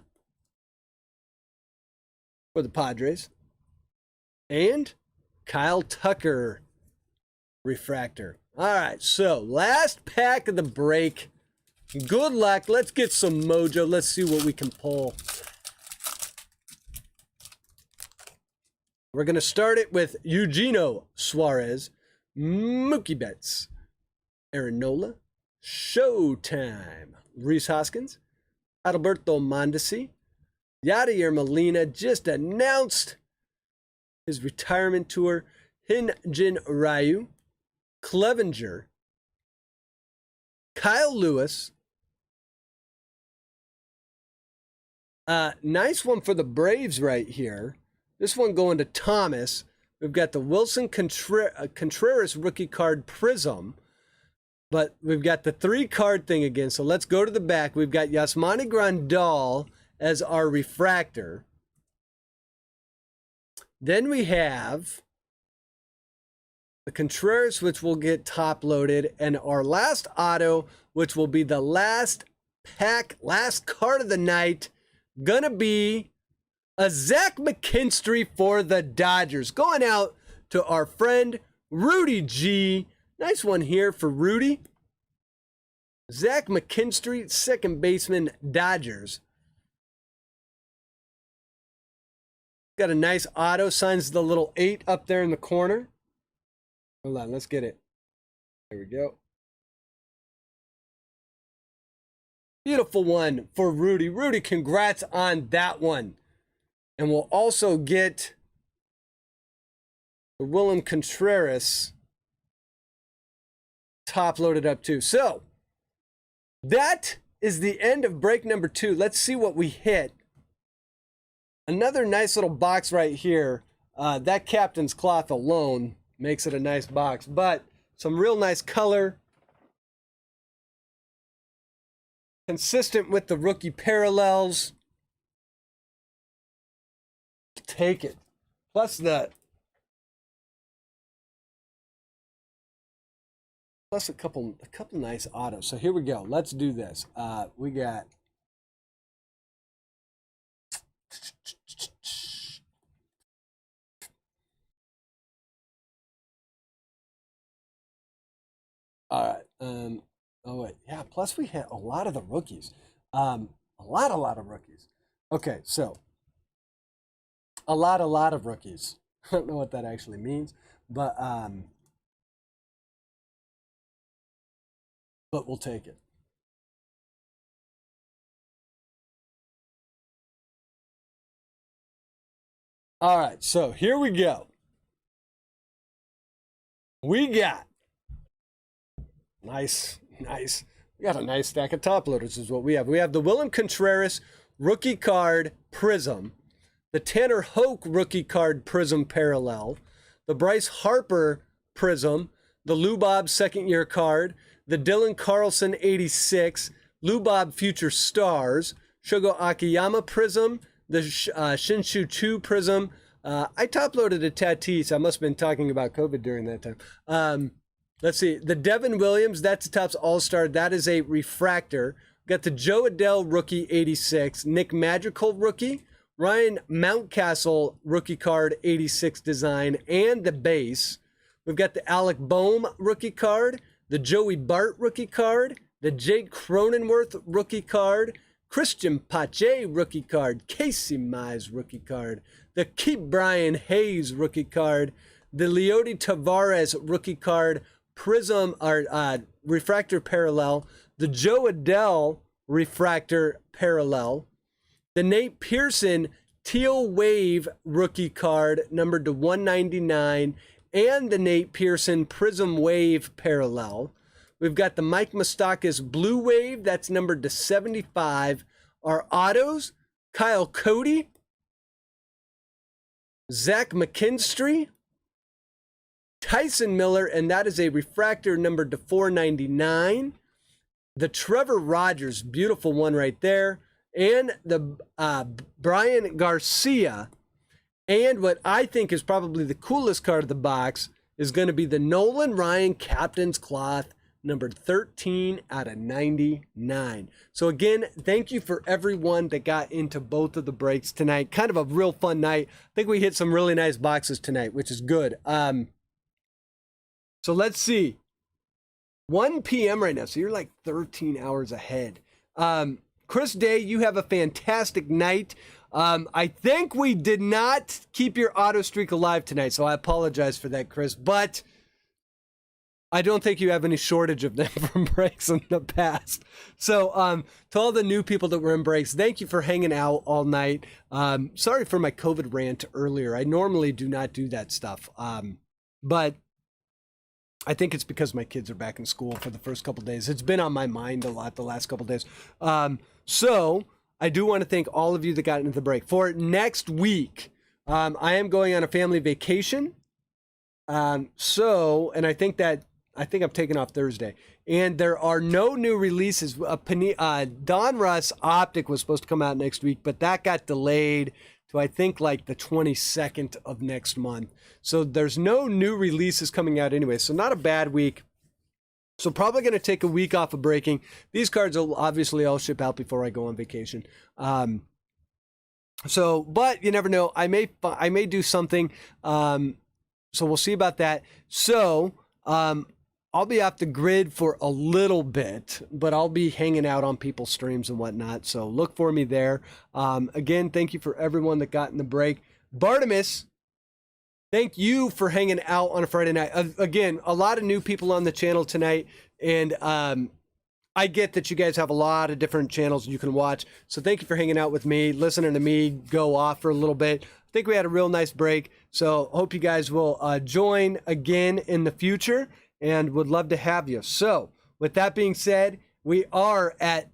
for the Padres. And Kyle Tucker refractor. All right, so last pack of the break. Good luck. Let's get some mojo. Let's see what we can pull. We're going to start it with Eugenio Suarez, Mookie Betts, Aaron Nola, Showtime, Rhys Hoskins, Adalberto Mondesi, Yadier Molina just announced his retirement tour, Hyun-Jin Ryu, Clevenger, Kyle Lewis. Nice one for the Braves right here. This one going to Thomas. We've got the Wilson Contreras rookie card Prism. But we've got the 3-card thing again. So let's go to the back. We've got Yasmani Grandal as our refractor. Then we have the Contreras, which will get top loaded. And our last auto, which will be the last pack, last card of the night, gonna be a Zach McKinstry for the Dodgers. Going out to our friend Rudy G. Nice one here for Rudy. Zach McKinstry, second baseman, Dodgers. Got a nice auto, signs the little 8 up there in the corner. Hold on, let's get it. There we go. Beautiful one for Rudy. Rudy, congrats on that one. And we'll also get the Willem Contreras top loaded up too. So that is the end of break number 2. Let's see what we hit. Another nice little box right here. That captain's cloth alone makes it a nice box, but some real nice color. Consistent with the rookie parallels. Take it. Plus a couple nice autos. So here we go. Let's do this. We got all right. Oh wait, yeah. Plus we had a lot of the rookies. A lot of rookies. Okay, so a lot of rookies. I don't know what that actually means, but we'll take it. All right, so here we go. We got nice. We got a nice stack of top loaders is what we have. We have the Willem Contreras rookie card Prism, the Tanner Hoke rookie card Prism Parallel, the Bryce Harper Prism, the Lou Bob second year card, the Dylan Carlson 86, Lou Bob Future Stars, Shogo Akiyama Prism, the Shinshu Chu Prism. I top loaded a Tatis. I must have been talking about COVID during that time. Let's see. The Devin Williams, that's the Topps All-Star. That is a refractor. We got the Joe Adele rookie 86, Nick Madrigal rookie, Ryan Mountcastle rookie card 86 design, and the base. We've got the Alec Boehm rookie card, the Joey Bart rookie card, the Jake Cronenworth rookie card, Christian Pache rookie card, Casey Mize rookie card, the Keith Brian Hayes rookie card, the Leody Tavares rookie card, Prism or refractor parallel, the Joe Adele refractor parallel, the Nate Pearson Teal Wave rookie card numbered to 199, and the Nate Pearson Prism Wave parallel. We've got the Mike Moustakas Blue Wave, that's numbered to 75. Our autos, Kyle Cody, Zach McKinstry, Tyson Miller, and that is a refractor numbered to 499. The Trevor Rogers, beautiful one right there. And the Brian Garcia. And what I think is probably the coolest card of the box is going to be the Nolan Ryan Captain's Cloth, numbered 13 out of 99. So again, thank you for everyone that got into both of the breaks tonight. Kind of a real fun night. I think we hit some really nice boxes tonight, which is good. So let's see. 1 p.m. right now. So you're like 13 hours ahead. Chris Day, you have a fantastic night. I think we did not keep your auto streak alive tonight, so I apologize for that, Chris. But I don't think you have any shortage of them from breaks in the past. So to all the new people that were in breaks, thank you for hanging out all night. Sorry for my COVID rant earlier. I normally do not do that stuff. But I think it's because my kids are back in school for the first couple of days. It's been on my mind a lot the last couple of days. So I do want to thank all of you that got into the break. For next week, I am going on a family vacation. And I think I'm taking off Thursday. And there are no new releases. Don Russ Optic was supposed to come out next week, but that got delayed to I think like the 22nd of next month. So there's no new releases coming out anyway. So not a bad week. So probably going to take a week off of breaking. These cards will obviously all ship out before I go on vacation. But you never know. I may do something. So we'll see about that. So I'll be off the grid for a little bit, but I'll be hanging out on people's streams and whatnot. So look for me there. Again, thank you for everyone that got in the break. Bartimus, thank you for hanging out on a Friday night. Again, a lot of new people on the channel tonight. And I get that you guys have a lot of different channels you can watch. So thank you for hanging out with me, listening to me go off for a little bit. I think we had a real nice break. So hope you guys will join again in the future. And would love to have you. So with that being said, we are at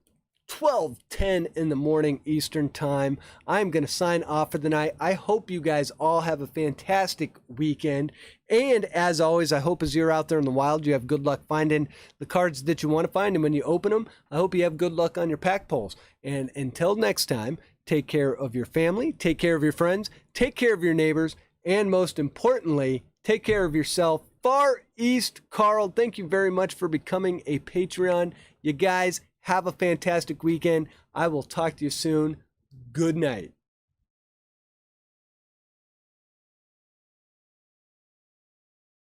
12:10 in the morning Eastern time. I'm going to sign off for the night. I hope you guys all have a fantastic weekend. And as always, I hope as you're out there in the wild, you have good luck finding the cards that you want to find. And when you open them, I hope you have good luck on your pack pulls. And until next time, take care of your family, take care of your friends, take care of your neighbors, and most importantly, take care of yourself. Far East Carl, thank you very much for becoming a Patreon. You guys have a fantastic weekend. I will talk to you soon. Good night.